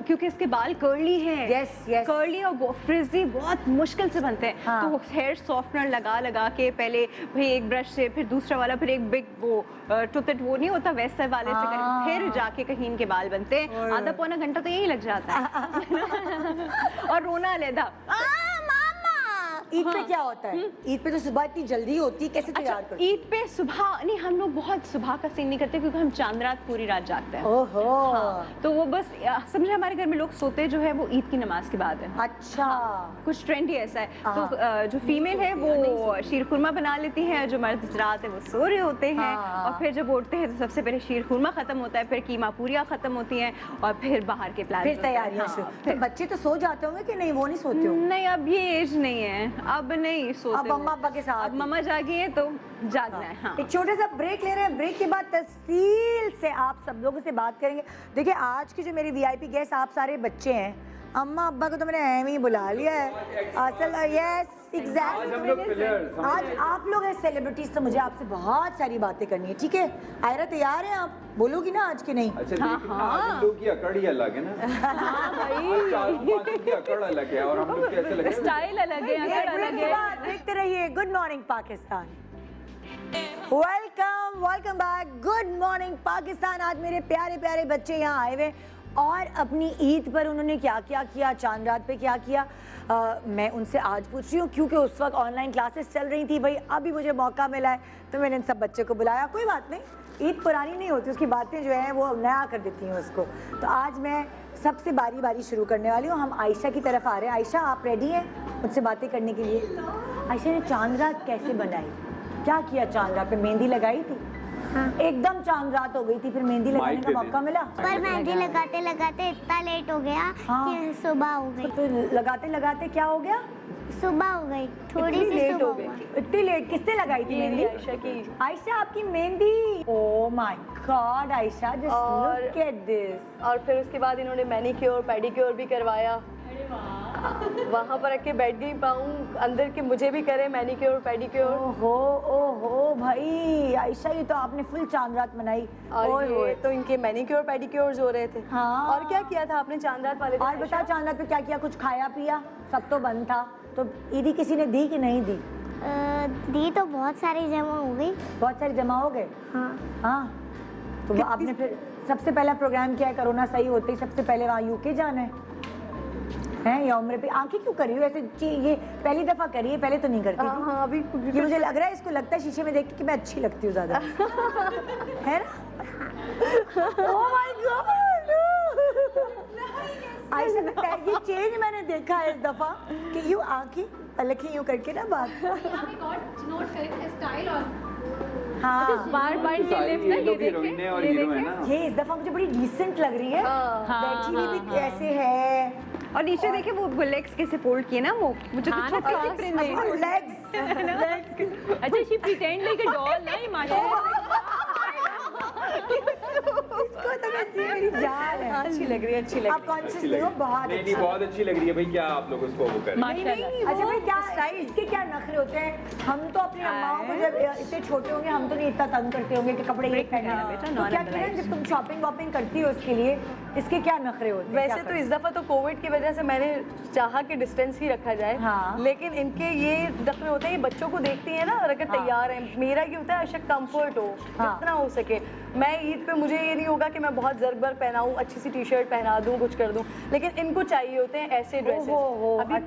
क्योंकि इसके बाल कर्ली हैं। Yes, yes. कर्ली और फ्रिजी बहुत मुश्किल से बनते हैं। हाँ। तो हेयर सॉफ्टनर लगा के पहले भाई एक ब्रश से, फिर दूसरा वाला, फिर एक बिग वो टुथट वो नहीं होता वैसे वाले से हाँ। फिर जाके कहीं इनके बाल बनते हैं। आधा पौना घंटा तो यही लग जाता है। और रोना अलहदा, ईद पे क्या होता है? ईद पे तो सुबह इतनी जल्दी होती है, कैसे तैयार करते ईद पे सुबह नहीं, हम लोग बहुत सुबह का सीन नहीं करते क्योंकि हम चांद रात पूरी रात जागते हैं। ओहो तो वो बस समझे हमारे घर में लोग सोते जो है वो ईद की नमाज के बाद है। अच्छा कुछ ट्रेंड ही ऐसा है। तो जो फीमेल है वो शीर खुरमा बना लेती है, जो मर्द रात है वो सो रहे होते हैं और फिर जब उठते हैं तो सबसे पहले शीर खुरमा खत्म होता है, फिर कीमा पूरियाँ खत्म होती हैं और फिर बाहर के प्लान, फिर तैयारियां शुरू। तो बच्चे तो सो जाते होंगे कि नहीं? वो नहीं सोते हो? नहीं, अब ये एज नहीं है, अब नहीं सोते। अब मम्मा पापा के साथ अब मम्मा जागी है तो जागना है। हाँ। एक छोटा सा ब्रेक ले रहे हैं, ब्रेक के बाद तफसील से आप सब लोगों से बात करेंगे। देखिए आज की जो मेरी वीआईपी गेस्ट आप सारे बच्चे हैं, अम्मा अब्बा को तो मैंने एम ही बुला लिया है असल। यस एग्जैक्टली, आज आप लोग हैं सेलिब्रिटीज, तो मुझे आपसे बहुत सारी बातें करनी है, ठीक है? आयरा तैयार हैं आप? बोलोगी ना आज के नहीं? अच्छा लेकिन आज हम लोग की अकड़ ही अलग है ना। आज चारों पांचों की अकड़ अलग है और हम लोग कैसे लगे? स्टाइल अलग है, अकड़ अलग है। देखते रहिए good morning Pakistan. Welcome back, good morning Pakistan. आज मेरे प्यारे प्यारे बच्चे यहाँ आए हुए और अपनी ईद पर उन्होंने क्या क्या किया, चांद रात पे क्या किया, मैं उनसे आज पूछ रही हूँ क्योंकि उस वक्त ऑनलाइन क्लासेस चल रही थी। भाई अभी मुझे मौका मिला है तो मैंने इन सब बच्चों को बुलाया। कोई बात नहीं, ईद पुरानी नहीं होती, उसकी बातें जो हैं वो नया कर देती हैं उसको। तो आज मैं सबसे बारी बारी शुरू करने वाली हूँ। हम आयशा की तरफ आ रहे हैं। आयशा आप रेडी हैं मुझसे बातें करने के लिए? आयशा ने चांद रात कैसे बनाई, क्या किया चांद रात पे? मेहंदी लगाई थी? हाँ। एकदम चांद रात हो गई थी, फिर मेहंदी लगाने का मौका मिला? पर मेहंदी लगाते लगाते इतना लेट हो गया कि सुबह हो गई। तो फिर लगाते लगाते क्या हो गया? सुबह हो गई, थोड़ी सी लेट सुबह हो गई। इतनी लेट किसने लगाई थी मेहंदी? आयशा की। आयशा आपकी mehndi? Oh my God Ayesha, just look at this. और फिर उसके बाद इन्होंने मैनीक्योर पेडिक्योर भी करवाया। वहाँ पर रख के बैठ गई, पाऊँ अंदर के मुझे भी करे मैनीक्योर पेडिक्योर। ओहो भाई आयशा, ये तो आपने फुल चांद रात मनाई। और ये तो इनके मैनीक्योर पेडिक्योर्स हो रहे थे। हाँ। और क्या किया था आपने चांद रात वाले दिन? और बताओ चांद रात पे क्या किया? कुछ खाया पिया? सब तो बंद था, तो ईदी किसी ने दी कि नहीं दी? दी तो बहुत सारी जमा हो गई। बहुत सारे जमा हो गए? हाँ। हाँ, तो वो आपने फिर सबसे पहला प्रोग्राम किया है कोरोना सही होते ही, सबसे पहले वहाँ यूके जाना है या उम्र पे? आंखें क्यों करी हो ऐसे? ये पहली दफा करी है, पहले तो नहीं करती थी। हाँ, अभी ये मुझे लग रहा है, इसको लगता है शीशे में देख के कि मैं अच्छी लगती हूँ ज्यादा, है ना? ओह माय गॉड, आयशा लगता है ये चेंज मैंने देखा है इस दफा कि यूं आंखें पलकें यूं करके ना बात। हाँ, बार बार ये लिफ्ट ना, ये देखें, और ये हीरो है देखें। ना। ये इस दफा मुझे बड़ी डिसेंट लग रही है। बैठी हुई भी कैसे है, और नीचे देखिए वो लेग्स कैसे फोल्ड किए ना, वो मुझे हाँ ना, छोटी सी cross प्रिंट में। लेग्स। अच्छा she pretend like a doll ना, ये माशाल्लाह। इसको तो मैं मेरी जान है। अच्छी लग रही है, अच्छी लग आप कॉन्शियस नहीं हो, बहुत नहीं अच्छा। बहुत अच्छी लग रही है भाई, क्या आप लोग उसको वो करें? नहीं, अच्छा भाई क्या इसके क्या नखरे होते हैं? हम तो अपनी अम्माओं को जब इतने छोटे होंगे हम तो नहीं इतना तंग करते होंगे कि कपड़े ये पहने हैं। बेटा, तो क्या किरण, जब तुम शॉपिंग वॉपिंग करती हो उसके लिए, इसके क्या नखरे होते हैं? वैसे तो इस दफा तो कोविड की वजह से मैंने चाहा कि डिस्टेंस ही रखा जाए। हाँ। लेकिन इनके ये नखरे होते हैं, ये बच्चों को देखती है ना, और अगर तैयार है, मेरा ये होता है अच्छा कंफर्ट हो जितना हो सके। मैं ईद पे मुझे ये नहीं होगा कि मैं बहुत ज़रबर पहनाऊँ, अच्छी सी टी शर्ट पहना दूँ, कुछ कर दूँ, लेकिन इनको चाहिए होते हैं ऐसे ड्रेसेस। अभी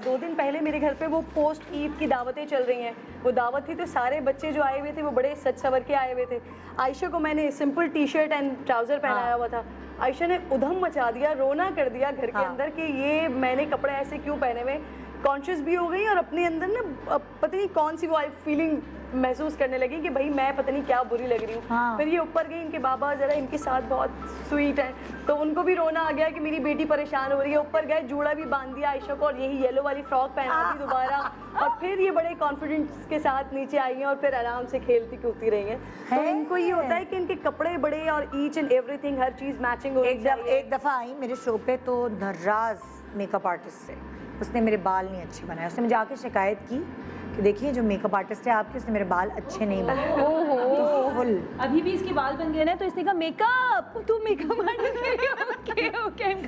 2 दिन पहले मेरे घर पे वो पोस्ट ईद की दावतें चल रही हैं, वो दावत थी तो सारे बच्चे जो आए हुए थे वो बड़े सच सवर के आए हुए थे। आयशा को मैंने simple T shirt and trouser पहनाया हुआ था। आयशा ने उधम मचा दिया, रोना कर दिया घर के अंदर कि ये मैंने कपड़े ऐसे क्यों पहने हुए। कॉन्शियस भी हो गई और अपने अंदर ना पता नहीं कौन सी वो फीलिंग महसूस करने लगी कि भाई मैं पता नहीं क्या बुरी लग रही हूँ। हाँ। फिर ये ऊपर गई, इनके बाबा ज़रा इनके साथ बहुत स्वीट है तो उनको भी रोना आ गया कि मेरी बेटी परेशान हो रही है। ऊपर गए, जूड़ा भी बांध दिया आयशा को और यही येलो वाली फ्रॉक पहना दी दोबारा, और फिर ये बड़े कॉन्फिडेंस के साथ नीचे आई हैं और फिर आराम से खेलती कूदती रही हैं। तो इनको ये होता है कि इनके कपड़े बड़े और each and everything her cheese matching हो। एक दफ़ा आई मेरे शो पे तो धर्राज मेकअप आर्टिस्ट से, उसने मेरे बाल नहीं अच्छे बनाए। उसने मुझे आके शिकायत की कि देखिए जो मेकअप आर्टिस्ट है आपके, उसने मेरे बाल अच्छे नहीं बनाए। ओहो, फुल अभी भी इसके बाल बन गए ना, तो इसने कहा मेकअप, तू मेकअप आर्टिस्ट।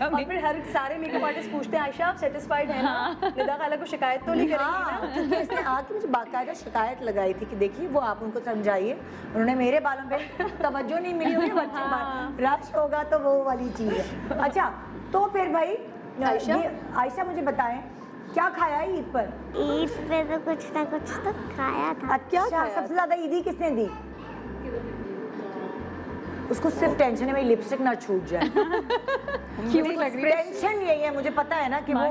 और फिर हर सारे मेकअप आर्टिस्ट पूछते हैं आयशा आप सेटिस्फाइड हैं ना? निदा खाला को शिकायत तो नहीं करेंगी हाँ, ना? क्योंकि इसने आके मुझे बाकायदा शिकायत लगाई थी कि देखिए वो आप उनको समझाइए, उन्होंने मेरे बालों पे तवज्जो नहीं मिली होगी, बच्चे बाल रश होगा तो वो वाली चीज़ है। अच्छा तो फिर भाई आयशा मुझे बताएं क्या खाया ईद पर? ईद पे तो कुछ ना कुछ तो खाया था। अच्छा, सबसे ज्यादा ईदी किसने दी? उसको सिर्फ टेंशन है मेरी लिपस्टिक ना छूट जाए। टेंशन यही है, मुझे पता है ना कि वो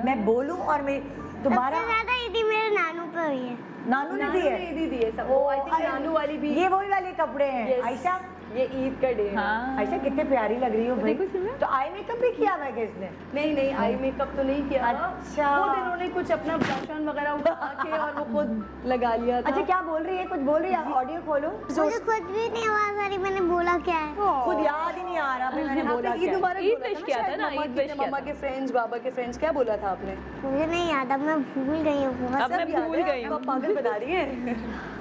मैं बोलूं और मैं दोबारा। सबसे ज्यादा ईदी मेरे नानू पे हुई है। नानू ने दी है? ईदी दी है सब। वो आई थिंक नानू वाली भी। ये वही वाले कपड़े हैं। आयशा, ये ईद का डे है। आयशा कितने प्यारी लग रही हो भाई। तो आई मेकअप भी किया हुआ है इसने? नहीं आई मेकअप तो नहीं किया। अच्छा। वो इन्होंने कुछ अपना ब्लश ऑन वगैरह उठा के और वो खुद लगा लिया था। अच्छा, क्या बोल रही है? कुछ बोल रही है? ऑडियो खोलो। मुझे खुद भी नहीं आवाज आ रही, मैंने बोला क्या है? खुद याद ही नहीं आ रहा मैंने बोला ईद क्या। मुबारक ईद विश किया था ना, ईद विश किया मम्मा के फ्रेंड्स, बाबा के फ्रेंड्स, क्या बोला था आपने? मुझे नहीं याद, अब मैं भूल गई हूँ बहुत। अब मैं भूल गई हूँ। पागल बना रही है।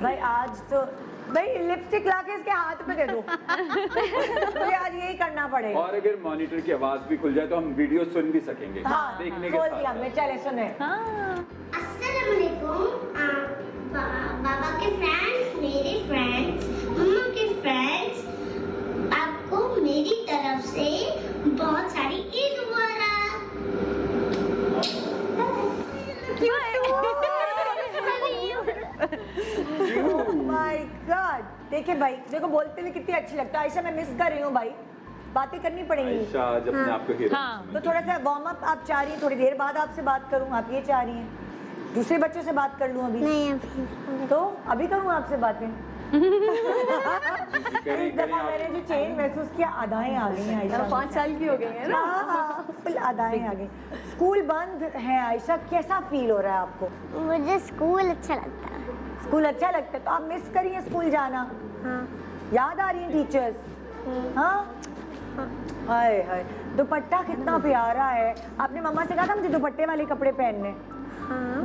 भाई आज तो भाई लिपस्टिक लाके इसके हाथ पे दे दो। मुझे आज यही करना पड़ेगा। और अगर मॉनिटर की आवाज भी खुल जाए तो हम वीडियो सुन भी सकेंगे। हाँ, देखने के खोल साथ दिया हमने, चले सुने। अस्सलाम वालेकुम। बाबा के फ्रेंड्स, मेरे फ्रेंड्स, मम्मा के फ्रेंड्स, आपको मेरी तरफ से बहुत सारी ईद मुबारक। माय गॉड, देखिए भाई, देखो बोलते हुए कितनी अच्छी लगता है। आयशा मैं मिस कर रही हूँ भाई, बातें करनी पड़ेंगी। आयशा आज अपने आप को हीरो तो थोड़ा सा वार्म अप आप चाह रही हैं, थोड़ी देर बाद आपसे बात करूँ, आप ये चाह रही हैं? दूसरे बच्चों से बात कर लूँ अभी? नहीं अभी। तो अभी करूँ आपसे बातें? इस दफा मैंने जो चेंज महसूस किया, अदाएं आ गई हैं आयशा। 5 साल की हो गई है ना। हाँ, फुल अदाएं आ गई। स्कूल बंद है आयशा, कैसा फील हो रहा है आपको? मुझे स्कूल अच्छा लगता है। स्कूल अच्छा लगता है तो आप मिस करिए स्कूल जाना? हाँ। याद आ रही हैं टीचर्स? हाँ। हाय हाय, दुपट्टा कितना प्यारा है। आपने मम्मा से कहा था मुझे दुपट्टे वाले कपड़े पहनने? हाँ।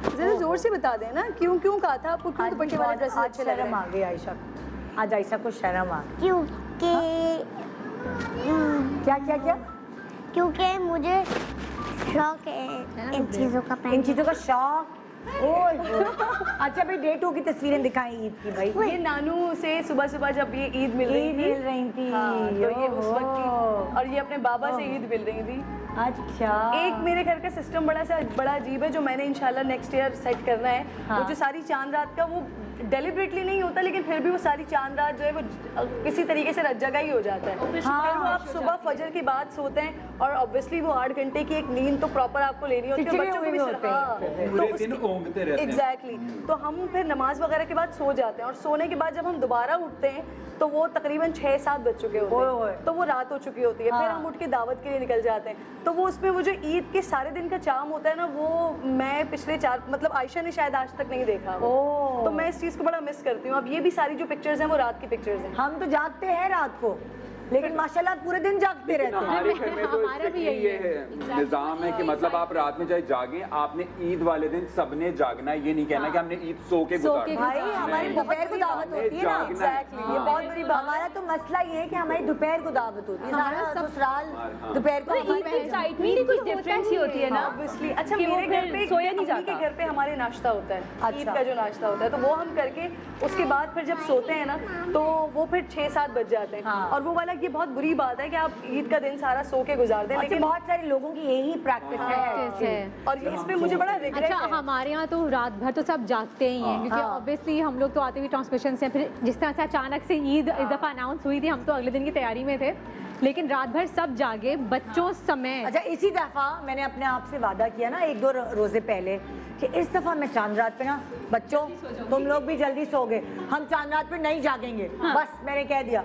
जरा जोर से बता देना, क्यों कहा था आपको? क्यों दुपट्टे वाले ड्रेसेस अच्छे लग रहे शर्म आ हैं? गई आयशा, आज आयशा को शर्म आ गई। क्योंकि क्या क्या क्या? क्योंकि मुझे शौक है इन चीज़ों का इन पहनने। चीजों का शौक। ओए होए। अच्छा भाई, डे 2 की तस्वीरें दिखाई ईद की भाई। ये नानू से सुबह जब ये ईद मिल रही थी, हाँ, तो ये उस वक्त की, और ये अपने बाबा से ईद मिल रही थी। अच्छा। एक मेरे घर का सिस्टम बड़ा अजीब है जो मैंने इंशाल्लाह नेक्स्ट ईयर सेट करना है। हाँ। वो जो सारी चांद रात का, वो डेलिबरेटली नहीं होता, लेकिन फिर भी वो सारी चांद रात जो है वो किसी तरीके से रज जगह ही हो जाता है। फिर वो आप सुबह फजर के बाद सोते हैं और ऑब्वियसली वो 8 घंटे की एक नींद तो प्रॉपर आपको लेनी होती है। चिड़चिड़े बच्चों को भी हुए होते हैं। पूरे दिन ऊँघते रहते हैं। एग्जैक्टली। तो हम फिर नमाज वगैरह के बाद सो जाते हैं और सोने के बाद जब हम दोबारा उठते हैं तो वो तकरीबन 6-7 बज चुके होते हैं, तो वो रात हो चुकी होती है। फिर हम उठ के दावत के लिए निकल जाते हैं। तो वो उसमें वो जो ईद के सारे दिन का चाम होता है ना, वो मैं पिछले 4 मतलब आयशा ने शायद आज तक नहीं देखा। तो मैं इस चीज़ को बड़ा मिस करती हूँ। अब ये भी सारी जो पिक्चर्स हैं वो रात की पिक्चर्स हैं। हम तो जागते हैं रात को, लेकिन माशाल्लाह पूरे दिन जागते रहते हैं। हमारे घर में तो strictly ये है निजाम है कि मतलब आप रात में चाहे जागें, आपने ईद वाले दिन सबने जागना है। ये नहीं कहना कि हमने ईद सो के गुजारना। भाई हमारी दोपहर को दावत होती है ना। एग्जैक्टली, ये बहुत बड़ी बात। हमारा तो मसला ये है कि हमारी दोपहर को दावत होती है। सारा ससुराल दोपहर को ईद की एक्साइटमेंट कुछ डिफरेंस ही होती है ना। ऑब्वियसली। अच्छा, कि वो मेरे घर फिर पे सोया नहीं अम्मी जाता। के घर पे हमारे नाश्ता होता है। अच्छा। ईद का जो नाश्ता होता है तो वो हम करके उसके बाद फिर जब सोते हैं ना तो वो फिर 6-7 बज जाते हैं। हाँ। और वो वाला ये बहुत बुरी बात है कि आप ईद का दिन सारा सो के गुजार दें, लेकिन लेकिन बहुत सारे लोगों की यही प्रैक्टिस है। और ये इसमें मुझे बड़ा रिग्रेट अच्छा, है। हमारे यहाँ तो रात भर तो सब जागते ही हैं, क्योंकि ऑब्वियसली हम लोग तो आते हुए ट्रांसमिशन से, फिर जिस तरह से अचानक से ईद इस दफ़ा अनाउंस हुई थी, हम तो अगले दिन की तैयारी में थे, लेकिन रात भर सब जागे बच्चों समेत। अच्छा, इसी दफा मैंने अपने आप से वादा किया ना 1-2 रोजे पहले कि इस दफा मैं चांद रात पे ना, बच्चों तुम लोग भी जल्दी सोगे, हम चांद रात पे नहीं जागेंगे। बस मैंने कह दिया,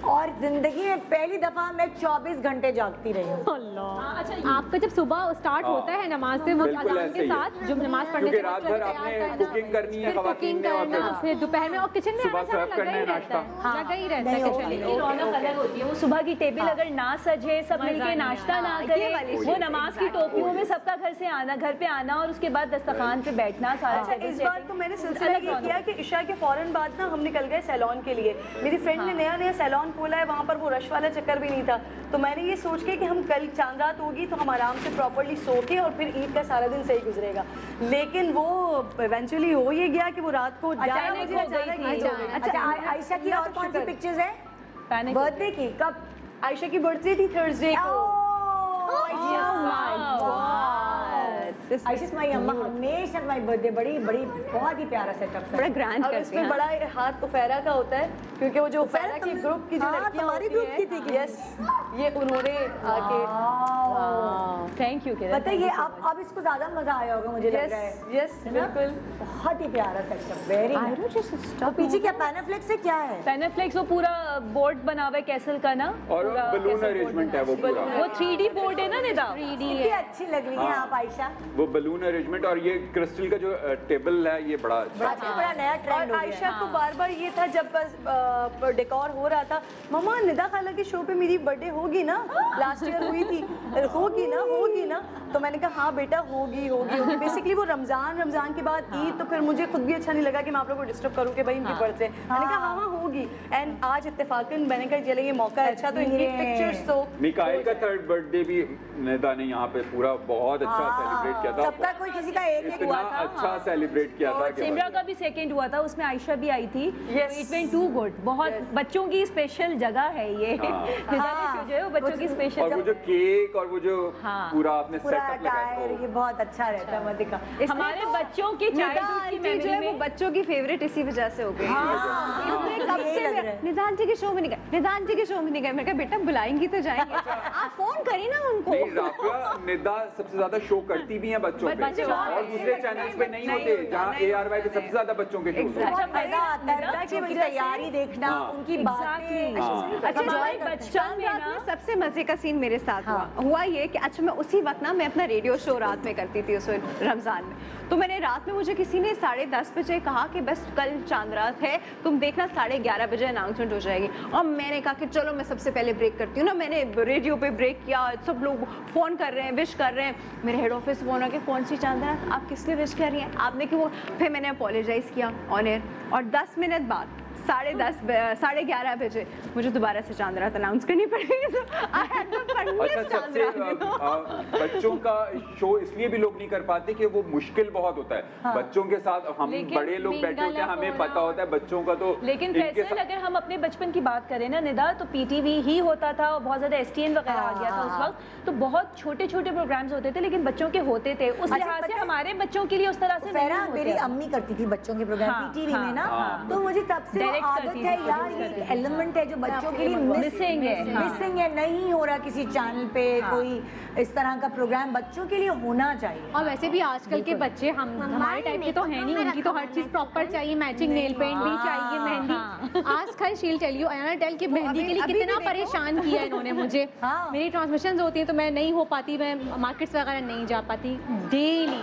और जिंदगी में पहली दफा मैं 24 घंटे जागती रही हूँ। अच्छा, आपका जब सुबह स्टार्ट होता है नमाज से, वो बिल्कुल अजान ऐसे के ही है। साथ जो नमाज पढ़ने क्योंकि के रात बाद भर तैयार आपने करना, कुकिंग करनी है, फिर खवातीन कुकिंग ने, और करना, फिर दोपहर में और किचन में सुबह आना सर्व जाना करना लगा ही है रहता है। हाँ। लगा ही रहता नहीं, है ओके, किचन में। रौनक अलग होती है। वो सुबह की टेबल अगर ना सजे, सब मिलके नाश्ता ना करे, वो नमाज की टोपियों में सबका घर से आना, घर पे आना और उसके बाद दस्तरखान पे बैठना सारा। अच्छा, इस बार तो मैंने सिलसिला ये किया कि इशा के फौरन बाद ना हम निकल गए सैलून के लिए। मेरी फ्रेंड ने नया सैलून खोला है, वहाँ पर वो रश वाला चक्कर भी नहीं था। तो मैंने ये सोच के कि हम कल चांद रात होगी तो हम आराम से प्रॉपर्ली सो के और फिर ईद का सारा दिन सही गुजरेगा, लेकिन वो इवेंचुअली हो ये गया कि वो रात को अचानक हो गई थी। अच्छा, आयशा की और कौन सी पिक्चर्स है बर्थडे की? कब? आयशा की बर्थडे थी थर्सडे को। This आयशा माई अम्मा हमेशा माई बर्थडे बड़ी बड़ी बहुत ही प्यारा सेटअप बड़ा ग्रैंड और करते इसमें हैं। बड़ा हाथ उफेरा का होता है क्योंकि वो जो उफेरा की ग्रुप की जो हाँ, लड़कियां तुम्हारी होती ग्रुप हैं, की थी कि- यस ये उन्होंने आके थैंक यू किरण। पता है ये अब इसको ज्यादा मजा आया होगा मुझे लग यस रहा है यस बिल्कुल बहुत ही प्यारा सेटअप वेरी और पीछे क्या पैनाफ्लेक्स से क्या है पेनाफ्लेक्स वो पूरा बोर्ड बना हुआ है कैसल का ना, और पूरा बलून कैसल अरेंजमेंट है board। वो पूरा। वो 3D बोर्ड है ना निदा, कितनी अच्छी लग रही है आप आयशा वो बलून अरेंजमेंट और ये क्रिस्टल का जो टेबल है ये बड़ा अच्छा आजकल बड़ा नया ट्रेंड और हो आयशा गया को बार बार ये था जब बस डेकोर हो रहा था, मम्मा निदा खाला के शो पे मेरी बर्थडे होगी ना, लास्ट ईयर हुई थी, होगी ना, तो मैंने कहा हाँ बेटा होगी बेसिकली वो रमजान के बाद ईद, तो फिर मुझे खुद भी अच्छा नहीं लगा कि मैं आप लोगों को डिस्टर्ब करूँ कि भाई इनकी बर्थडे, मैंने कहा हाँ होगी, एंड आज इत्तेफाकन मैंने कहा चले ये मौका है अच्छा, तो इनकी पिक्चर्स तो मिकाइल का 3rd बर्थडे भी निदा ने यहाँ पे पूरा बहुत अच्छा सेलिब्रेट किया था। सबका कोई किसी का एक इतना हुआ था, अच्छा सेलिब्रेट किया था कि सिमरा का भी सेकंड हुआ था, उसमें आयशा भी आई थी। Yes. It went to good, बहुत बच्चों की स्पेशल जगह है ये। निदा ने जो है वो बच्चों की और स्पेशल वो जो केक और वो जो हाँ। पूरा आपने पूरा सेटअप लगाया टायर ये बहुत अच्छा रहता है मदिका हमारे बच्चों की निदा चाइल्डहुड की आंटी जो मेमोरी है वो में बच्चों की फेवरेट इसी वजह से हो गई इसने कब यही से लग रहा है। निदान जी के शो में नहीं गए, निदान जी के शो में नहीं गए, मैंने कहा बेटा बुलाएंगी तो जाएंगे, आप फोन करिए ना उनको। नहीं राफिया निदा सबसे ज्यादा शो करती भी हैं बच्चों पे बच्चों और दूसरे चैनल्स पे नहीं होते जहाँ ARY के सबसे ज्यादा बच्चों के शो होते हैं। अच्छा मजा आता है निदा कि उनकी तैयारी देखना हाँ। उनकी बातें हाँ। अच्छा हमारे हमारे बचपन में रात ना में सबसे मजे का सीन मेरे साथ हुआ ये कि अच्छा मैं उसी वक्त ना मैं अपना रेडियो शो रात में करती थी उस वक्त रमजान में, तो मैंने रात में मुझे किसी ने 10:30 बजे कहा कि बस कल चांद रात है तुम देखना 11:30 बजे अनाउंसमेंट हो जाएगी, और मैंने कहा कि चलो मैं सबसे पहले ब्रेक करती हूँ ना, मैंने रेडियो पे ब्रेक किया, सब लोग फोन कर रहे हैं विश कर रहे हैं, मेरे हेड ऑफिस फोन आके कौन सी चांद रात आप किस लिए विश कर रही हैं आपने क्यों, फिर मैंने अपोलोजाइज किया ऑन एयर, और 10 मिनट बाद 11:30 बजे मुझे दोबारा से चांद रात अनाउंस करनी पड़ेगी, so I had to convince अच्छा चांद सबसे रात। बच्चों का शो इसलिए भी लोग नहीं कर पाते कि वो मुश्किल बहुत होता है बच्चों के साथ, हम लेकिन बड़े लोग बैठे होते हैं हमें पता होता है, बच्चों का तो लेकिन इनके फैसल साथ- अगर हम अपने बचपन की बात करें ना निदा, तो PTV ही होता था और बहुत ज्यादा STN वगैरह आ गया था उस वक्त, तो बहुत छोटे छोटे प्रोग्राम्स होते थे लेकिन बच्चों के होते थे, उस लिहाज से हमारे बच्चों के लिए उस तरह से नहीं फेरा होते। मेरी अम्मी करती थी बच्चों के प्रोग्राम हाँ, PTV में ना, हाँ। तो मुझे तब से वो Direct आदत करती है थी, यार produce ये करती एक एलिमेंट है जो बच्चों के लिए Missing है, हाँ। मिसिंग है, नहीं हो रहा किसी चैनल पे कोई इस तरह का प्रोग्राम बच्चों के लिए होना चाहिए। और वैसे भी आजकल के बच्चे हमारे टाइप के तो हैं नहीं, उनकी तो हर चीज प्रॉपर चाहिए, मैचिंग नेल पेंट भी चाहिए, मेहंदी। आज खैर शील टेल यू अयाना टेल कि मेहंदी के लिए अभी भी कितना देखो। परेशान किया इन्होंने मुझे। हाँ। मेरी ट्रांसमिशन होती है तो मैं नहीं हो पाती, मैं मार्केट्स वगैरह नहीं जा पाती, डेली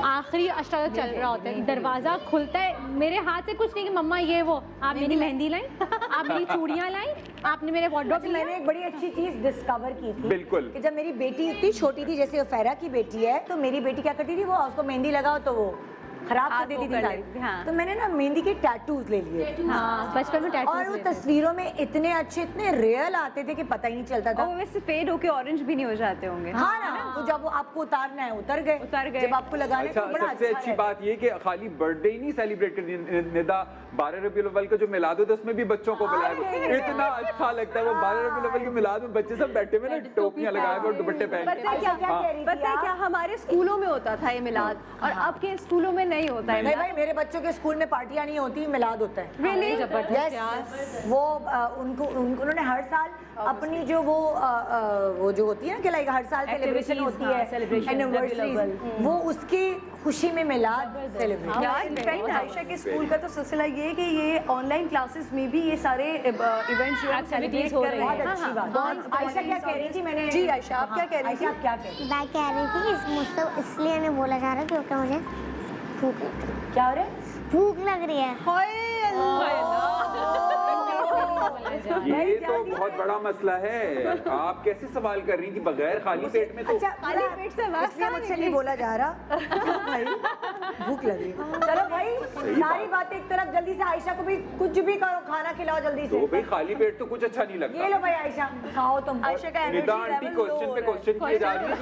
आखिरी अष्टा चल रहा होता है, दरवाजा खुलता है, मेरे हाथ से कुछ नहीं कि मम्मा ये वो आप मेरी मेहंदी लाई, आप मेरी चूड़ियाँ लाई, आपने मेरे वार्डरोब अच्छा, मैंने एक बड़ी अच्छी चीज डिस्कवर की थी बिल्कुल। कि जब मेरी बेटी इतनी छोटी थी, जैसे फेरा की बेटी है, तो मेरी बेटी क्या करती थी, वो उसको मेहंदी लगाओ तो वो खराब कर हाथ देती वो थी कर सारी, लेती, हाँ। तो मैंने ना मेहंदी के टैटूज ले लिए हाँ, बचपन में और वो टैटूज तस्वीरों में इतने अच्छे इतने रियल आते थे कि पता ही नहीं चलता और था। वो वैसे फेड होके ऑरेंज भी नहीं हो जाते होंगे। हाँ ना, वो जब वो आपको उतारना है उतर गए, जब आपको लगाने अच्छा तो बड़ा सबसे अच्छा अच्छी रहता बात ये कि खाली बर्थडे ही नहीं सेलिब्रेट करती निदा, 12 रबीउल अव्वल का जो मिलाद होता है उसमें भी बच्चों को बुलाया, इतना अच्छा लगता है वो 12 रबीउल अव्वल के मिलाद में बच्चे सब बैठे हुए ना टोपियां लगाए हुए और दुपट्टे पहन पता है के। क्या क्या कह रही थी पता है आप? क्या हमारे स्कूलों में होता था ये मिलाद, और अब के स्कूलों में नहीं होता है नहीं मिलाद। भाई, मेरे बच्चों के स्कूल में पार्टियां नहीं होती, मिलाद होता है। Really? Yes, वो उन्होंने हर साल अपनी जो वो जो होती है ना कि लाइक हर साल सेलिब्रेशन Activities, होती हाँ, है, celebration, एनिवर्सरीज, Rabiul वो उसकी खुशी में मिलाद सेलिब्रेट। यार इनफैक्ट आयशा के स्कूल का तो सिलसिला ये है कि ये ऑनलाइन क्लासेस में भी ये सारे इवेंट्स जो Activities हो रही बहुत हैं। अच्छी बात। बहुत आयशा क्या कह रही थी, मैंने जी आयशा आप क्या कह रही आयशा थी? आप क्या कह रही मैं कह रही थी इस मुझसे इसलिए नहीं बोला जा रहा क्योंकि मुझे भूख लग रही थी? क्या हो रहा है? भूख लग रही है। ये तो बहुत बड़ा मसला है, आप कैसे सवाल कर रही थी बगैर खाली पेट में? तो अच्छा, खाली पेट से बात इसलिए मुझसे नहीं बोला जा रहा भाई, भूख लगी। चलो भाई, सारी बातें एक तरफ, जल्दी से आयशा को भी कुछ भी करो, खाना खिलाओ जल्दी तो से। भाई खाली पेट तो कुछ अच्छा नहीं ये लगता। लो भाई आयशा, खाओ तुम। आयशा का Nida energy aunty level question पे क्वेश्चन किए जा रही है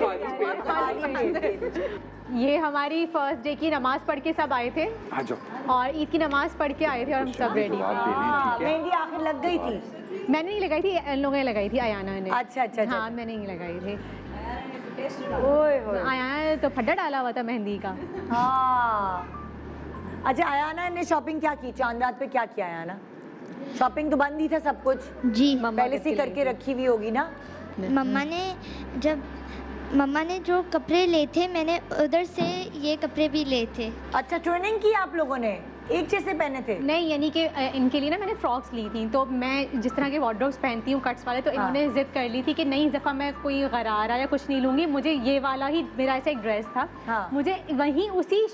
खाली पेट। ये हमारी फर्स्ट डे की नमाज पढ़ के सब आए थे आ जाओ। और ईद की नमाज पढ़ के आए थे और हम सब रेडी। जवाब दे रही हैं, ठीक है? मेहंदी आखिर लग गई थी। मैंने नहीं लगाई थी, इन लोगों ने लगाई थी, अयाना ने। अच्छा अच्छा अच्छा। हाँ, मैंने नहीं लगाई थी। ओए होए। आया तो फड्डा डाला हुआ था मेहंदी का। हाँ। अच्छा आयाना ने शॉपिंग क्या की? चांद रात पे क्या किया आयाना? शॉपिंग तो बंद ही था सब कुछ, जी पहले से करके रखी हुई होगी ना? मम्मा ने जो कपड़े लिए थे मैंने उधर से ये कपड़े भी लिए थे। अच्छा ट्रेनिंग की आप लोगों ने, एक जैसे पहने थे? नहीं, यानी कि इनके लिए ना मैंने फ्रॉक्स ली थी, तो मैं जिस तरह के वार्डरोब्स पहनती हूँ कट्स वाले, तो इन्होंने जिद कर ली थी कि नहीं इस दफ़ा मैं कोई गरारा या कुछ नहीं लूँगी, मुझे ये वाला ही मेरा ऐसा एक ड्रेस था। हाँ। मुझे वहीं उसी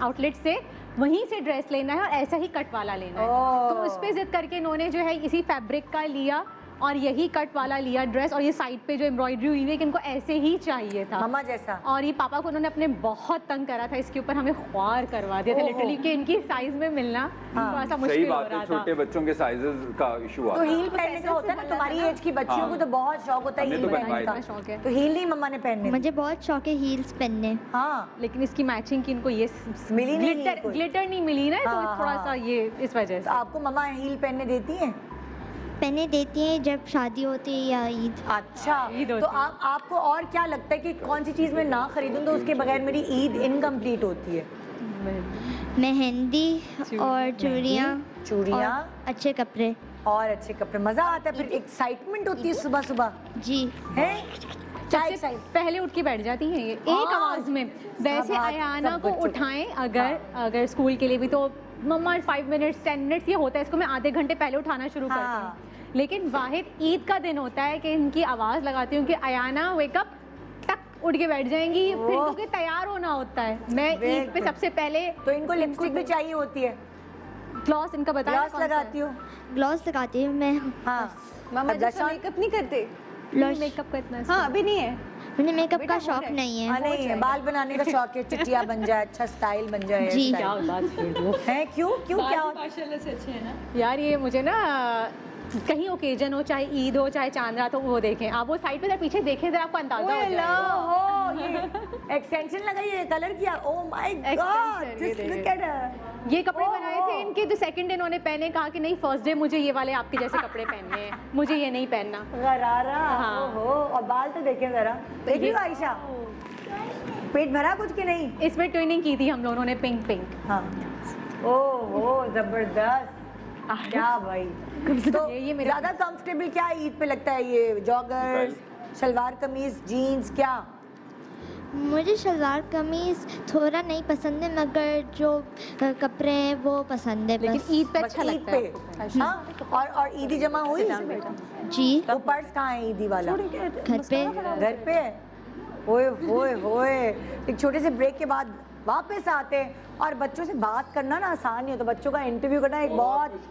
आउटलेट से वहीं से ड्रेस लेना है और ऐसा ही कट वाला लेना है। तो उस पर जिद करके इन्होंने जो है इसी फैब्रिक का लिया और यही कट वाला लिया ड्रेस, और ये साइड पे जो एम्ब्रॉयडरी हुई है कि इनको ऐसे ही चाहिए था मम्मा जैसा। और ये पापा को उन्होंने अपने बहुत तंग करा था इसके ऊपर, हमें ख्वार करवा दिया था लिटरली कि इनकी साइज में मिलना थोड़ा सा सही मुश्किल हो बात रहा है, था। छोटे बच्चों के साइजेस का इशू तो आता है। हील पहनने का होता है ना, तुम्हारी एज की बच्चियों को तो बहुत शौक होता है हमने हील तो पहनने बनवाए का। थे। शौक है। तो हील नहीं मम्मा ने पहनने? मुझे बहुत शौक है हील्स पहनने। हाँ लेकिन इसकी मैचिंग की इनको ये मिली नहीं हील कोई। ग्लिटर नहीं मिली ना, हाँ, तो थोड़ा हाँ। सा ये इस वजह तो से। आपको मम्मा हील पहनने देती हैं? पहने देती हैं जब शादी होती है या ईद। अच्छा ईद होती तो है। आपको और क्या लगता है कि कौन सी चीज़ मैं ना खरीदूं तो उसके बगैर मेरी ईद इनकम्प्लीट होती है? मेहंदी और चूड़ियाँ चूड़ियाँ और अच्छे कपड़े। और अच्छे कपड़े, मज़ा आता है, फिर एक्साइटमेंट होती है सुबह सुबह जी है। क्या सबसे एक्साइट? पहले उठ के बैठ जाती हैं ये एक आवाज में। वैसे सब आयाना को बच्चों- उठाएं अगर स्कूल के लिए भी, तो मम्मा 5 मिनट्स 10 मिनट्स ये होता है, इसको मैं आधे घंटे पहले उठाना शुरू करती हाँ। हूँ। लेकिन वाहिद ईद का दिन होता है कि इनकी आवाज़ लगाती हूँ कि आयाना वेकअप, टक उठ के बैठ जाएंगी, फिर ओह। क्योंकि तैयार होना होता है। मैं ईद पे बिल्कुल। सबसे पहले तो इनको लिपस्टिक भी चाहिए होती है? ग्लॉस इनका बताया ग्लॉस लगाती हो? ग्लॉस लगाती हूँ मैं। हाँ मम्मा ब्लश जैसा ऑन? मेकअप नहीं करते? मेकअप का इतना हाँ अभी नहीं है। मुझे मेकअप बेटा का हो शौक जाए। नहीं है। हाँ नहीं है, बाल बनाने का शौक है, चिटिया बन जाए, अच्छा स्टाइल बन जाए। जी। है क्यों क्या यार ये मुझे ना कहीं ओकेजन हो, चाहे ईद हो चाहे चांद रात हो, वो देखें आप, वो साइड पे जरा पीछे देखें जरा, आपको अंदाजा हो जाएगा। ये एक्सटेंशन लगाई है, कलर किया, ओह माय गॉड, Extension, ये जस्ट लुक देखें। एट ये कपड़े बनाए थे इनके, जो सेकंड इन्होंने पहने, कहा कि नहीं फर्स्ट डे मुझे ये वाले आपके जैसे कपड़े पहनने हैं, मुझे ये नहीं पहनना। गरारा। हाँ। ओहो, और बाल तो देखें जरा, देख लियो आयशा, पेट भरा कुछ कि नहीं? इसमें ट्विनिंग की थी हम लोगों ने, पिंक पिंक। हाँ ओहो जबरदस्त, क्या भाई। तो ये मेरा- ज्यादा कंफर्टेबल क्या ईद पे लगता है? ये जॉगर्स, शलवार कमीज, जीन्स, क्या? मुझे शलवार कमीज थोड़ा नहीं पसंद है, मगर जो कपड़े हैं वो पसंद है लेकिन बस। ईद पे बस अच्छा ईद लगता पे है। हाँ। और ईदी जमा हुई? जी वो पर्स कहाँ है ईदी वाला? घर पे। घर पे है। ओए होए होए, एक छोटे से ब्रेक के बाद वापस आते हैं, और बच्चों से बात करना ना आसान नहीं होता, बच्चों का इंटरव्यू करना एक बहुत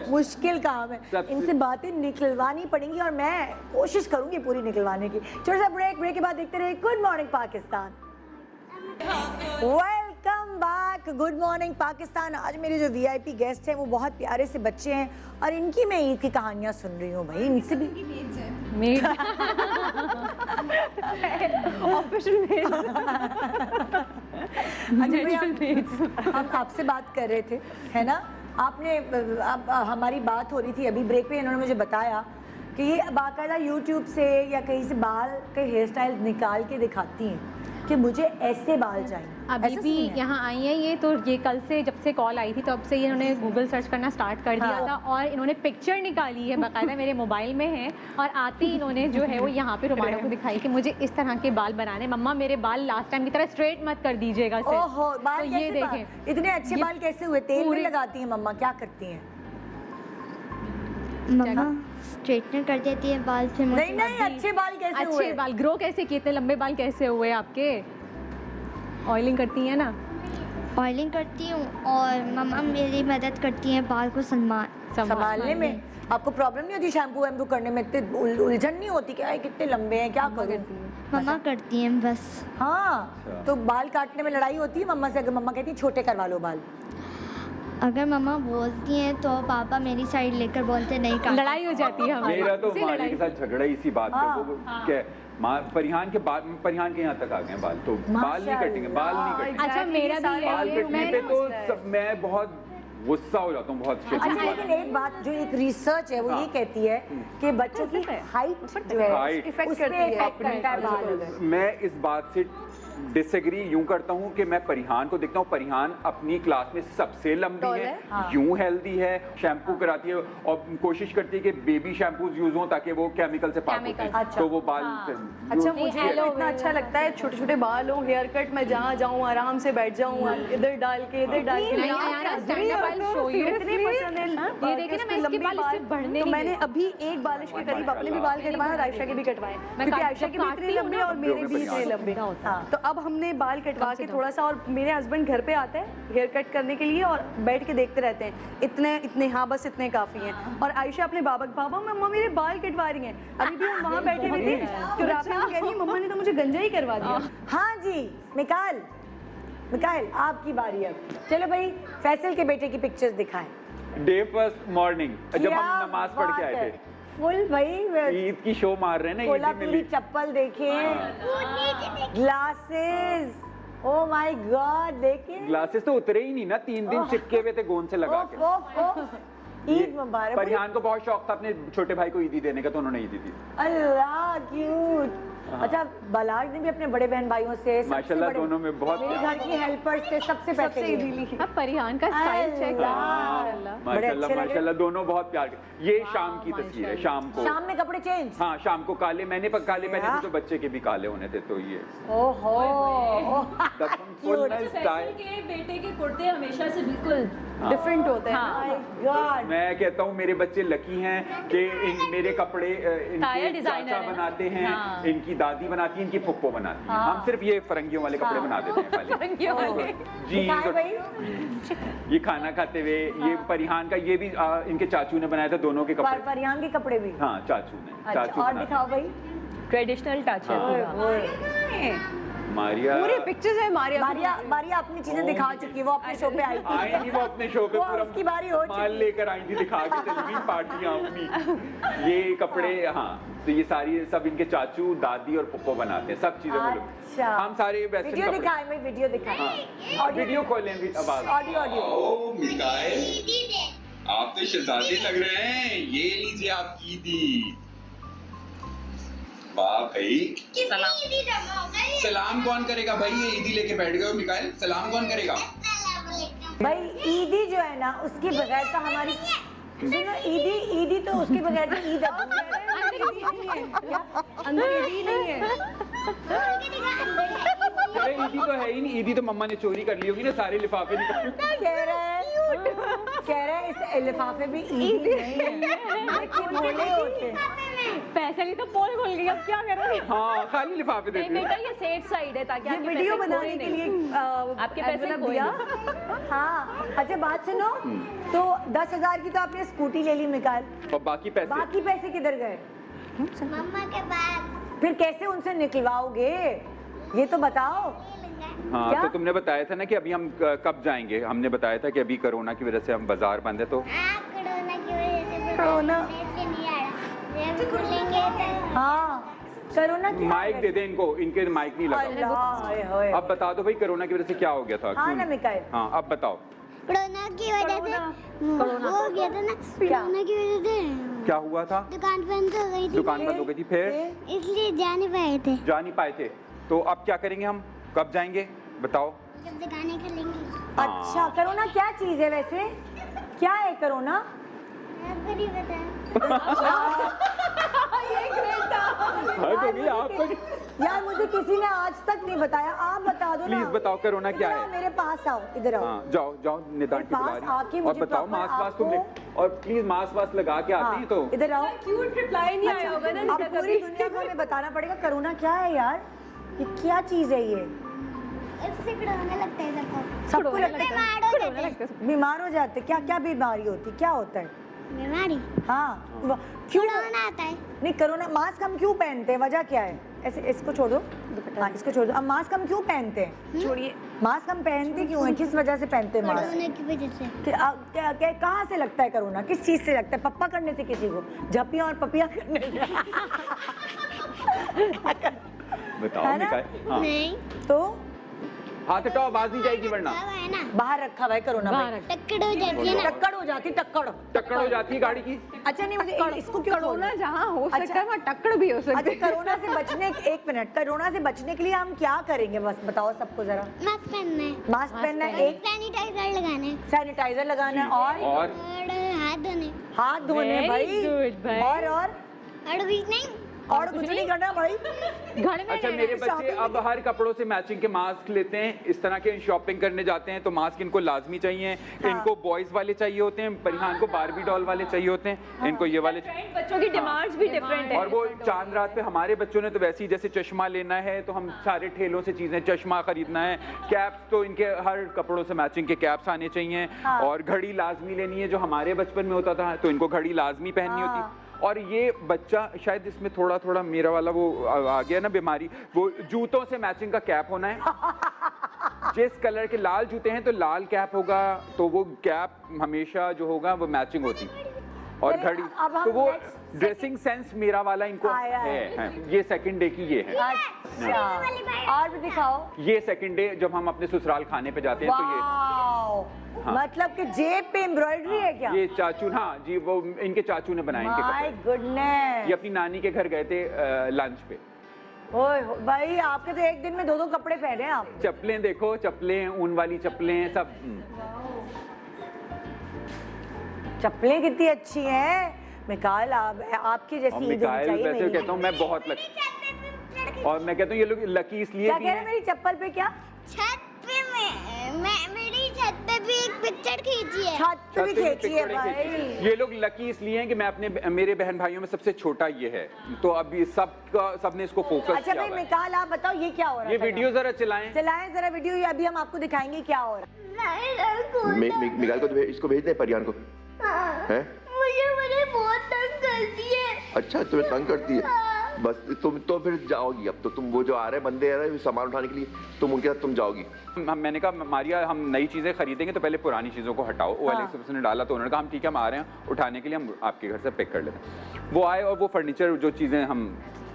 मुश्किल काम है। सबसे- इनसे बातें निकलवानी पड़ेंगी और मैं कोशिश करूंगी पूरी निकलवाने की। छोटा सा ब्रेक के बाद देखते रहे good morning Pakistan. Welcome back, good morning Pakistan. आज मेरे जो वीआईपी गेस्ट हैं वो बहुत प्यारे से बच्चे हैं, और इनकी मैं ईद की कहानियां सुन रही हूँ भाई, इनसे भी मेड अच्छा भैया, हम आपसे बात कर रहे थे, है ना? आपने अब हमारी बात हो रही थी अभी ब्रेक पे, इन्होंने मुझे बताया कि ये बाकायदा यूट्यूब से या कहीं से बाल के हेयर स्टाइल्स निकाल के दिखाती हैं कि मुझे ऐसे बाल चाहिए। अभी ऐसा भी सीन है? यहाँ आई हैं ये, तो ये कल से जब से कॉल आई थी तब से इन्होंने गूगल सर्च करना स्टार्ट कर दिया हाँ। था, और इन्होंने पिक्चर निकाली है बाकायदा, मेरे मोबाइल में है, और आते ही इन्होंने जो है वो यहाँ पे रुमाना को दिखाई कि मुझे इस तरह के बाल बनाने, मम्मा मेरे बाल लास्ट टाइम की तरह स्ट्रेट मत कर दीजिएगा सिर्फ। ओहो, बाल तो ये कैसे देखें, इतने अच्छे ये बाल कैसे हुए? तेल में पूरे- लगाती हैं मम्मा, क्या करती हैं? मम्मा स्ट्रेटनर कर देती है बाल, फिर मुझे नहीं नहीं, अच्छे बाल कैसे हुए? अच्छे बाल ग्रो कैसे किए, इतने लंबे बाल कैसे हुए आपके? ऑयलिंग करती हैं ना? ऑयलिंग करती हूँ, और मम्मा मेरी मदद करती हैं बाल को संभालने में। आपको प्रॉब्लम नहीं होती शैम्पू वैम्पू करने में? इतने उलझन नहीं होती कि यार कितने लंबे हैं, क्या करूँ? मम्मा करती हैं बस। हाँ, तो बाल काटने में लड़ाई होती है मम्मा से? अगर मम्मा कहती है छोटे करवा लो बाल, अगर मम्मा बोलती हैं तो पापा मेरी साइड लेकर बोलते नहीं काट। लड़ाई हो जाती है हमारी। मेरा तो इसी माली लड़ाई के साथ झगड़ा ही इसी बात पे। वो क्या परिहान के बाद, परिहान के यहाँ तक आ गए हैं बाल, तो बाल नहीं कटेंगे, बाल नहीं कटेंगे। अच्छा मेरा भी बाल है, कटने मैं पे तो मैं बहुत गुस्सा हो जाता हूँ बहुत। अच्छा, लेकिन एक बात जो एक रिसर्च है वो ये कहती है कि बच्चों की हाइट जो है Height। उस पे इफेक्ट करता है बाल। मैं इस बात से डिसएग्री यूं करता हूं कि मैं परिहान को देखता हूं, परिहान अपनी क्लास में सबसे लंबी है, यूं हेल्दी है, शैम्पू कराती है और कोशिश करती है कि बेबी शैम्पूज यूज हों ताकि वो केमिकल से पाक होते हैं, तो वो बाल अच्छा, मुझे तो इतना अच्छा लगता है छोटे छोटे बाल हो, हेयर कट, मैं जहाँ जाऊँ आराम से बैठ जाऊँ, इधर डाल के इधर डाल के। ये देखिए ना, मैं इसके बाल इससे बढ़ने तो नहीं मैंने अभी एक बालिश के करीब अपने भी बाल कटवाए और आयशा के भी कटवाए, क्योंकि आयशा के भी इतने लंबे और मेरे भी इतने लंबे। तो अब हमने बाल कटवा के थोड़ा सा, और मेरे हस्बैंड घर पे आते हैं हेयर कट करने के लिए और बैठ के देखते रहते हैं, इतने इतने, हाँ बस इतने काफी हैं। और आयशा अपने बाबा मम्मा मेरे बाल कटवा रही हैं। अभी भी हम वहाँ बैठे हुए थे तो राफिया कह रही है मम्मा ने तो मुझे गंजा ही करवा दिया। हाँ जी, मिकाइल आपकी बारी अब। चलो भाई, फैसल के बेटे की पिक्चर्स दिखाएं। डे फर्स्ट मॉर्निंग जब हम नमाज पढ़ के आए थे, फुल भाई ईद की शो मार रहे हैं ना, ईद कोल्हापुरी चप्पल देखिए, ग्लासेस, ओ माय गॉड देखिए, ग्लासेस तो उतरे ही नहीं ना, 3 दिन चिपके हुए थे गोंद से लगा के। ईद मुबारक। परिहान को बहुत शौक था अपने छोटे भाई को ईदी देने का, तो उन्होंने ईदी दी। अल्लाह क्यूट। अच्छा, बलाज ने भी अपने बड़े बहन भाइयों से माशाल्लाह दोनों में बहुत मेरे घर की हेल्पर्स से सबसे पैसे लिए। अब परिहान का स्टाइल चेक माशाल्लाह दोनों बहुत प्यार के। ये शाम की तस्वीर है, शाम को, शाम में कपड़े चेंज। हाँ शाम को काले, मैंने काले पहने थे तो बच्चे के भी काले होने थे, तो ये ओहो के बेटे के कुर्ते हमेशा से बिल्कुल डिफरेंट होते हैं। मैं कहता हूँ मेरे बच्चे लकी हैं कि मेरे कपड़े इनके चाचा बनाते हैं, इनकी दादी बनाती है, इनकी फुप्पो बनाती है, हम सिर्फ ये फरंगियों वाले कपड़े बना देते हैं खाली। जी, ये खाना खाते हुए, ये परिहान का, ये भी इनके चाचू ने बनाया था, दोनों के कपड़े। परिहान के कपड़े भी? हाँ चाचू ने। चाचू और दिखाओ भाई, ट्रेडिशनल टच है। मारिया पूरी पिक्चर्स है। मारिया अपनी चीजें दिखा चुकी है, वो अपने शो पे आई थी, वो अपने शो पे पूरा उसकी बारी हो माल लेकर आई थी, दिखा के चली गई पार्टियां अपनी। ये कपड़े, हाँ तो ये सारी सब इनके चाचू, दादी और पप्पो बनाते हैं, सब चीजें वो लोग। हम सारे वेस्टर्न वीडियो दिखाएं भाई, वीडियो दिखाएं। और वीडियो खोलें भी, आवाज ऑडियो। मिकाइल आप तो शहजादे लग रहे हैं, ये लीजिए आपकी ईदी। वाह भाई, सलाम कौन करेगा भाई, ये ईदी लेके बैठ गए हो मिकाइल, सलाम कौन करेगा भाई? ईदी जो है ना, उसके बगैर तो हमारी, सुनो, ईदी तो उसके बगैर तो ईद अंदर ईदी नहीं है। अरे ईदी तो है ही नहीं, ईदी तो मम्मा ने चोरी कर ली होगी ना, सारे लिफाफे निकल। कह रहे इस लिफाफे भी ईदी नहीं है, भोले होते हैं। पैसे नहीं तो पोल खोल गई, अब क्या करोगे? हाँ खाली लिफाफे देते हैं। बेटा ये सेफ साइड है ताकि आपके वीडियो पैसे बनाने खोए के नहीं। लिए आपके पैसे खोए दिया। नहीं। हाँ, अच्छा बात सुनो, तो 10,000 की तो आपने स्कूटी ले ली मिकाइल, और बाकी पैसे किधर गए? मम्मा के बाद फिर कैसे उनसे निकलवाओगे, ये तो बताओ। हाँ क्या? तो तुमने बताया था ना कि अभी हम कब जाएंगे, हमने बताया था कि अभी कोरोना की वजह से हम बाजार बंद है, तो कोरोना की वजह से कोरोना नहीं आ रहा, जब खुलेंगे तो हाँ, कोरोना की माइक दे दे इनको, इनके माइक नहीं लगा। अब बता दो भाई कोरोना की वजह से क्या हो गया था? हाँ ना मिकाइल, हाँ अब बताओ। कोरोना की वजह से वो हो गया था ना, कोरोना की वजह से क्या हुआ था? दुकान बंद हो गई थी, दुकान बंद हो गई थी, फिर इसलिए जा नहीं पाए थे। जा नहीं पाए थे, तो अब क्या करेंगे हम, कब जाएंगे बताओ? जब दुकानें खुलेंगी। अच्छा, कोरोना क्या चीज है वैसे, क्या है कोरोना? आपको नहीं पता? यार मुझे किसी ने आज तक नहीं बताया, आप बता दो ना। प्लीज बताओ कोरोना क्या है? मेरे पास आओ, इधर आओ। हाँ, जाओ जाओ, निदान की बुला रही है। और बताओ मास्क वास्क तुम ले, और प्लीज मास्क वास्क लगा के आते हैं तो। इधर आओ। क्यूट रिप्लाई नहीं आया होगा ना। अब पूरी दुनिया को हमें बताना पड़ेगा कोरोना क्या है यार, ये क्या चीज है ये? इससे कोरोना लगता है सबको। सबको लगता है? बीमार हो जाते हैं। बीमार हो जाते, क्या क्या बीमारी होती, क्या होता है? बीमारी? हाँ, क्यों कोरोना आता है? नहीं, कोरोना, मास्क हम क्यों पहनते हैं, वजह क्या है? ऐसे इसको छोड़ दो, हाँ इसको छोड़ दो। अब मास्क हम क्यों पहनते हैं? छोड़िए, मास्क हम पहनते क्यों हैं, किस वजह से पहनते हैं मास्क? कोरोना की वजह से। कहाँ से लगता है कोरोना, किस चीज से लगता है? पप्पा करने से किसी को, झपिया और पपिया करने से बताओ है ना? निकाय। हाँ। नहीं तो हाथ हटाओ, आवाज नहीं जाएगी वरना। है ना, बाहर रखा भाई करोना बाहर भाई। रख। टक्कर हो जाती है ना। टक्कड़ हो जाती, टक्कड़। टक्कर हो जाती है गाड़ी की। अच्छा नहीं मुझे इसको क्यों कोरोना बोलना? जहाँ हो अच्छा। सकता है वहाँ टक्कर भी हो सकती अच्छा है। कोरोना से बचने, एक मिनट, कोरोना से बचने के लिए हम क्या करेंगे बस बताओ सबको जरा। मास्क पहनना है, मास्क पहनना है, एक सैनिटाइजर लगाना है सैनिटाइजर लगाना है और और और हाथ धोने, हाथ धोने Very भाई। good, भाई। और और कुछ नहीं। और कुछ नहीं करना भाई। घर में अच्छा मेरे बच्चे अब हर कपड़ों से मैचिंग के मास्क लेते हैं। इस तरह के शॉपिंग करने जाते हैं तो मास्क इनको लाजमी चाहिए। इनको बॉयज वाले चाहिए होते हैं, परिहान को बारबी डॉल वाले चाहिए होते हैं, इनको ये वाले। बच्चों की डिमांड्स भी डिफरेंट है। और वो चांद रात पे हमारे बच्चों ने तो वैसे ही, जैसे चश्मा लेना है तो हम सारे ठेलों से चीजें, चश्मा खरीदना है, कैप्स तो इनके हर कपड़ों से मैचिंग के कैप्स आने चाहिए। और घड़ी लाजमी लेनी है, जो हमारे बचपन में होता था तो इनको घड़ी लाजमी पहननी होती। और ये बच्चा शायद इसमें थोड़ा थोड़ा मेरा वाला वो आ गया ना बीमारी, वो जूतों से मैचिंग का कैप होना है। जिस कलर के लाल जूते हैं तो लाल कैप होगा, तो वो कैप हमेशा जो होगा वो मैचिंग होती। और चलिए, घड़ी अब हम तो वो next ड्रेसिंग सेंस मेरा वाला इनको आया है। ये सेकंड डे की ये है। अच्छा और भी दिखाओ। ये सेकंड डे जब हम अपने ससुराल खाने पे जाते हैं तो ये वाओ, मतलब कि जेब पे एम्ब्रॉयडरी है क्या? ये चाचू, हाँ जी, वो इनके चाचू ने बनाए इनके माय कपड़े। गुडनेस। ये अपनी नानी के घर गए थे लंच पे। ओए भाई आपके तो एक दिन में 2-2 कपड़े पहने हैं आप। चप्पलें देखो, चप्पलें, ऊन वाली चप्पलें सब। चप्पलें कितनी अच्छी हैं। मिकाल आपकी जैसी ईद होनी मिकाइल चाहिए वैसे मेरी। कहता हूँ मैं बहुत लकी, और मैं कहता हूँ ये लोग लकी इसलिए क्या भी कह रहे हैं। हैं मेरी चप्पल पे क्या? छत पे मेरी छत पे भी एक पिक्चर खींची है। छत पे भी छत पे भी खींची है पिक्चरें भाई। खींची। ये लोग लकी इसलिए हैं कि मैं अपने मेरे बहन भाइयों में सबसे छोटा ये है, तो अभी सबने इसको फोकस अच्छा किया भाई हुआ है। मिकाल आप बताओ ये क्या हो रहा है? ये वीडियो जरा चलाएं। चलाएं जरा वीडियो, ये अभी हम आपको दिखाएंगे क्या हो रहा है। मिकाल को इसको भेज दे, परियान को हैं? मुझे बहुत तंग करती है। अच्छा तुम्हें तंग करती है, बस तुम तो फिर जाओगी। अब तो तुम वो जो आ रहे बंदे आ रहे सामान उठाने के लिए, तुम उनके साथ तुम जाओगी। मैंने कहा मारिया हम नई चीजें खरीदेंगे तो पहले पुरानी चीजों को हटाओ। वो एलेक्स ने डाला तो उन्होंने कहा हम ठीक है हम आ रहे हैं उठाने के लिए, हम आपके घर से पिक कर लेते हैं। वो आए और वो फर्नीचर जो चीजें हम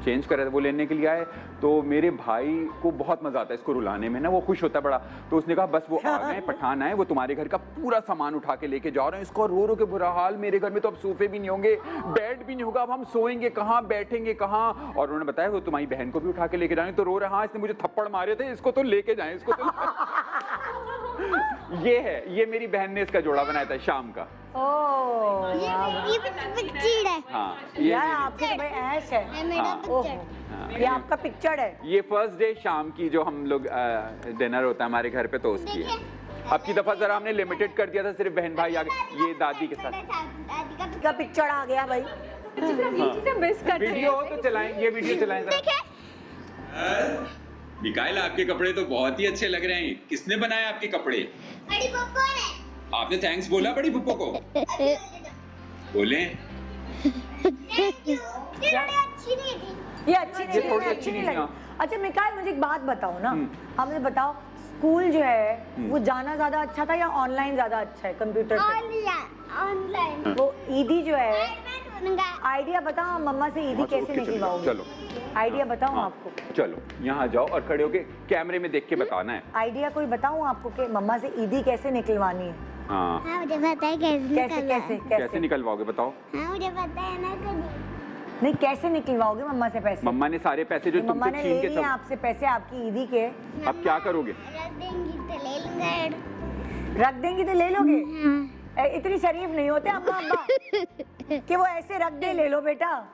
चेंज कर रहे थे वो लेने के लिए आए। तो मेरे भाई को बहुत मजा आता है इसको रुलाने में ना, वो खुश होता है बड़ा। तो उसने कहा बस वो आ गए, पठान आए, वो तुम्हारे घर का पूरा सामान उठा के लेके जा रहे हैं। इसको रो रो के बुरा हाल, मेरे घर में तो अब सोफे भी नहीं होंगे, बेड भी नहीं होगा, अब हम सोएंगे कहाँ, बैठेंगे कहाँ। और उन्होंने बताया वो तुम्हारी बहन को भी उठा के लेके जाएंगे। तो रो रहा, हाँ इसने मुझे थप्पड़ मारे थे, इसको तो लेके जाए, इसको तो ये है, ये मेरी बहन ने इसका जोड़ा बनाया था शाम का। ये पिक्चर है। हाँ ये यार मेरी- आपके तो भाई ऐश है। ये मेरा हाँ। पिक्चर। ये आपका पिक्चर है। ये फर्स्ट डे शाम की जो हम लोग डिनर होता है हमारे घर पे तो उसकी है। अब की दफा जरा हमने लिमिटेड कर दिया था, सिर्फ बहन भाई आ गए। ये दादी के साथ दादी का पिक्चर आ गया भाई। ये चीजें मिस करते हैं। वीडियो हो तो चलाएं, ये वीडियो चलाएं जरा। मिकाइल आपके कपड़े तो बहुत ही अच्छे लग रहे हैं। किसने बनाए आपके कपड़े? बड़ी पप्पू ने। आपने थैंक्स बोला बड़ी पप्पो को? बोले। ये अच्छी नहीं थी। ये अच्छी नहीं ये थोड़ी लगी, अच्छी नहीं थी, लगी। हाँ। अच्छा मिकाल मुझे एक बात बताओ ना, हमें बताओ स्कूल जो है वो जाना ज्यादा अच्छा था या ऑनलाइन ज्यादा अच्छा है कंप्यूटर पे? ऑनलाइन। वो ईदी जो है, उनका आइडिया बताओ मम्मा से ईदी कैसे निकलवाओगे? चलो आइडिया बताऊं हाँ, आपको? चलो यहाँ जाओ और खड़े होके कैमरे में देख के बताना है। आइडिया कोई बताऊं आपको कि मम्मा से ईदी कैसे निकलवानी है? हाँ हाँ मुझे पता है कैसे कैसे निकलना कैसे है। कैसे निकलवाओगे बताओ? हाँ मुझे पता है ना कभी। नहीं कैसे निकलवाओगे मम्मा से पैसे? मम्मा ने सारे पैसे जो मम्मा तुमसे ने छीन ले के लिए सब, आपसे पैसे आपकी ईदी के, अब क्या करोगे? रख देंगी तो ले लूंगा। रख देंगी तो ले लोगे? हाँ। इतनी शरीफ नहीं होते अम्मा अब्बा कि वो ऐसे रख दे, ले लो बेटा।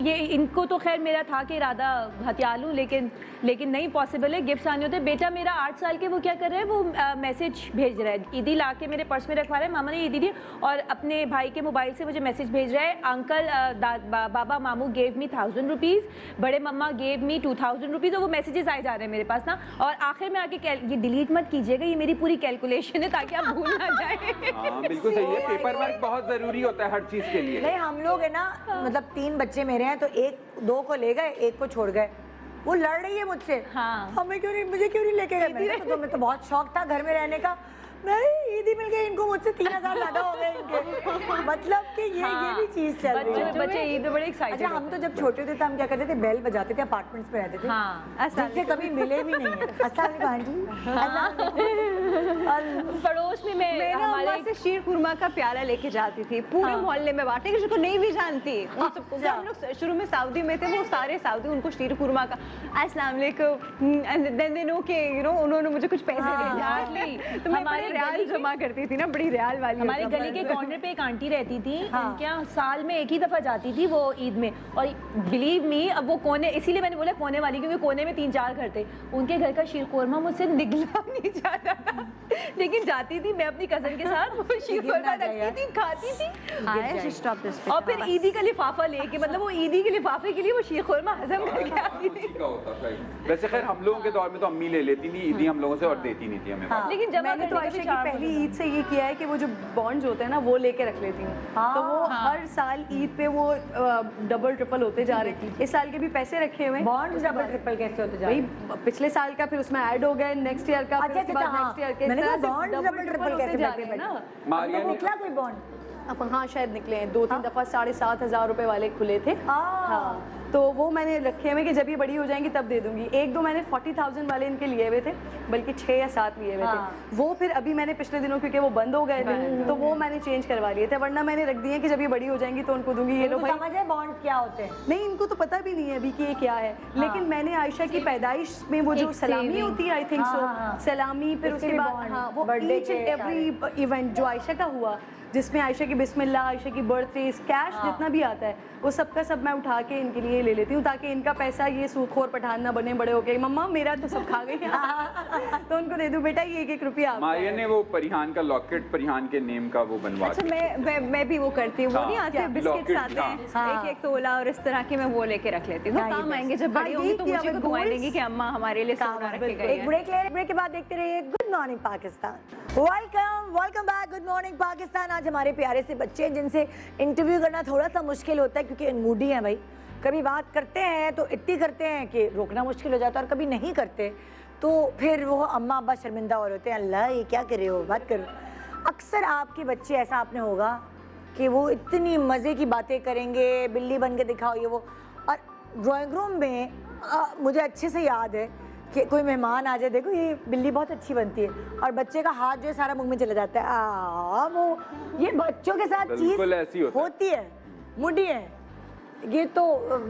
ये इनको तो खैर मेरा था कि इरादा हथियार लूं, लेकिन नहीं पॉसिबल है। गिफ्ट्स आने होते। बेटा मेरा 8 साल के, वो क्या कर रहे हैं, वो मैसेज भेज रहा है। ईदी ला के मेरे पर्स में रखवा रहे हैं, मामा ने ईदी दी, और अपने भाई के मोबाइल से मुझे मैसेज भेज रहा है, अंकल बाबा मामू गेव मी 1000 रुपीज़, बड़े मम्मा गेव मी 2000 रुपीज़। और वो मैसेजेस आए जा रहे हैं मेरे पास ना। और आखिर में आके ये डिलीट मत कीजिएगा, ये मेरी पूरी कैलकुलेशन है ताकि आप भूल ना जाए। हाँ बिल्कुल सही है, पेपर वर्क बहुत जरूरी होता है हर चीज के लिए। नहीं हम लोग है ना, मतलब 3 बच्चे मेरे हैं तो 1-2 को ले गए, 1 को छोड़ गए। वो लड़ रही है मुझसे, हाँ। हमें क्यों नहीं, मुझे क्यों नहीं लेके गए? मैंने कहा तुम्हें तो बहुत शौक था घर में रहने का। नहीं ईदी मिल गई इनको, मुझसे 3000 ज्यादा हो गए इनके। मतलब कि ये भी चीज चल रही है। बच्चे ईद में बड़े एक्साइटेड। अच्छा, हम तो जब छोटे थे तो हम क्या करते थे, बेल बजाते थे, अपार्टमेंट्स में रहते थे, जिनसे कभी मिले भी नहीं है। अस्सलाम वालेकुम। पड़ोस में मैं हमारे से शीर खुरमा का प्याला लेके जाती थी, पूरे मोहल्ले में बांटे, किसी को नहीं भी जानती। हम लोग शुरू में सऊदी में थे, वो सारे सऊदी उनको शीर खुरमा का अस्सलाम वालेकुम, देन दे नो के यू नो उन्होंने मुझे कुछ पैसे दिए, तो मैं बड़े रियाल जमा करती थी ना, बड़ी रियाल वाली। हमारे गली के कॉर्नर पे एक आंटी रहती थी, उनके यहाँ साल में एक ही दफा जाती थी वो ईद में, और बिलीव मी अब वो कोने, इसीलिए मैंने बोला कोने वाली, क्योंकि कोने में 3-4 घर थे। उनके घर का शीर खुरमा मुझसे निगला नहीं जाता था, लेकिन जाती थी मैं अपनी कजन के साथ, वो शीर खुरमा रखती थी, खाती थी, और फिर ईदी का लिफाफा लेके, मतलब वो ईदी के लिफाफे के लिए वो शीर खुरमा हजम करके आती थी। वैसे खैर हम लोगों के दौर में तो अम्मी ले लेती थी ईदी हम लोगों से, और देती नहीं थी हमें। लेकिन जब मैंने तो आयशा की पहली ईद से ये किया है कि वो जो बॉन्ड्स होते हैं ना वो लेके रख लेती हूँ, तो वो हर साल ईद पे वो डबल ट्रिपल होते जा रहे थे। इस साल के भी पैसे रखे हुए। बॉन्ड्स डबल ट्रिपल कैसे होते जा रहे हैं? पिछले साल का फिर उसमें ऐड हो गए, नेक्स्ट ईयर का, फिर उसके बाद नेक्स्ट ईयर के, मैंने कहा बॉन्ड्स डबल ट्रिपल कैसे जा रहे हैं ना। मारिया ने निकला कोई बॉन्ड? अब हाँ शायद निकले हैं, 2-3 दफा 7,500 रुपए वाले खुले थे। हाँ, तो वो मैंने रखे हुए कि जब ये बड़ी हो जाएंगी तब दे दूंगी। 1-2 मैंने 40,000 वाले इनके लिए हुए थे, बल्कि 6 या 7 लिए हुए थे। वो फिर अभी मैंने पिछले दिनों, क्योंकि वो बंद हो गए थे, तो वो मैंने चेंज करवा लिए थे, वरना मैंने रख दिए कि जब ये बड़ी हो जाएंगी तो उनको दूंगी। ये लो भाई, समझ है बॉन्ड क्या होते हैं? नहीं, इनको तो पता भी नहीं है अभी कि ये क्या है, लेकिन मैंने आयशा की पैदाइश में वो जो सलामी होती है, आई थिंक सो, सलामी, फिर उसके बाद हाँ वो ईच एंड एवरी इवेंट जो आयशा का हुआ, जिसमें आयशा की बिस्मिल्लाह, आयशा की बर्थडे, कैश जितना भी आता है वो सब का सब मैं उठा के इनके लिए ले लेती हूँ, ताकि इनका पैसा ये सूखोर पठान ना बने बड़े हो गए, मम्मा मेरा तो सब खा गई तो उनको दे दूँ, बेटा ये 1-1 रुपया। मारिया ने वो परिहान का लॉकेट, परिहान के नेम का वो बनवा अच्छा, मैं भी वो करती हूँ, वो नहीं आते बिस्किट्स आते हैं 1-1 तोला, और इस तरह के मैं वो लेके रख लेती हूँ, काम आएंगे जब बड़ी होंगी तो मुझे को दुआएं देंगी कि अम्मा हमारे लिए सोना रख के गई है। एक ब्रेक ले, ब्रेक के बाद देखते रहिए good morning Pakistan. Welcome back, good morning Pakistan. आज हमारे प्यारे से बच्चे जिनसे इंटरव्यू करना थोड़ा सा मुश्किल होता है, क्योंकि मूडी हैं भाई, कभी बात करते हैं तो इतनी करते हैं कि रोकना मुश्किल हो जाता है, और कभी नहीं करते तो फिर वो अम्मा अब्बा शर्मिंदा हो रहे होते हैं, अल्लाह ये क्या कर रहे हो, बात करो। अक्सर आपके बच्चे ऐसा आपने होगा कि वो इतनी मज़े की बातें करेंगे, बिल्ली बन के दिखाओ ये वो, और ड्राइंग रूम में मुझे अच्छे से याद है कि कोई मेहमान आ जाए, देखो ये बिल्ली बहुत अच्छी बनती है, और बच्चे का हाथ जो है सारा मुंह में चला जाता है। वो ये बच्चों के साथ चीज होती है, मुडी है ये तो।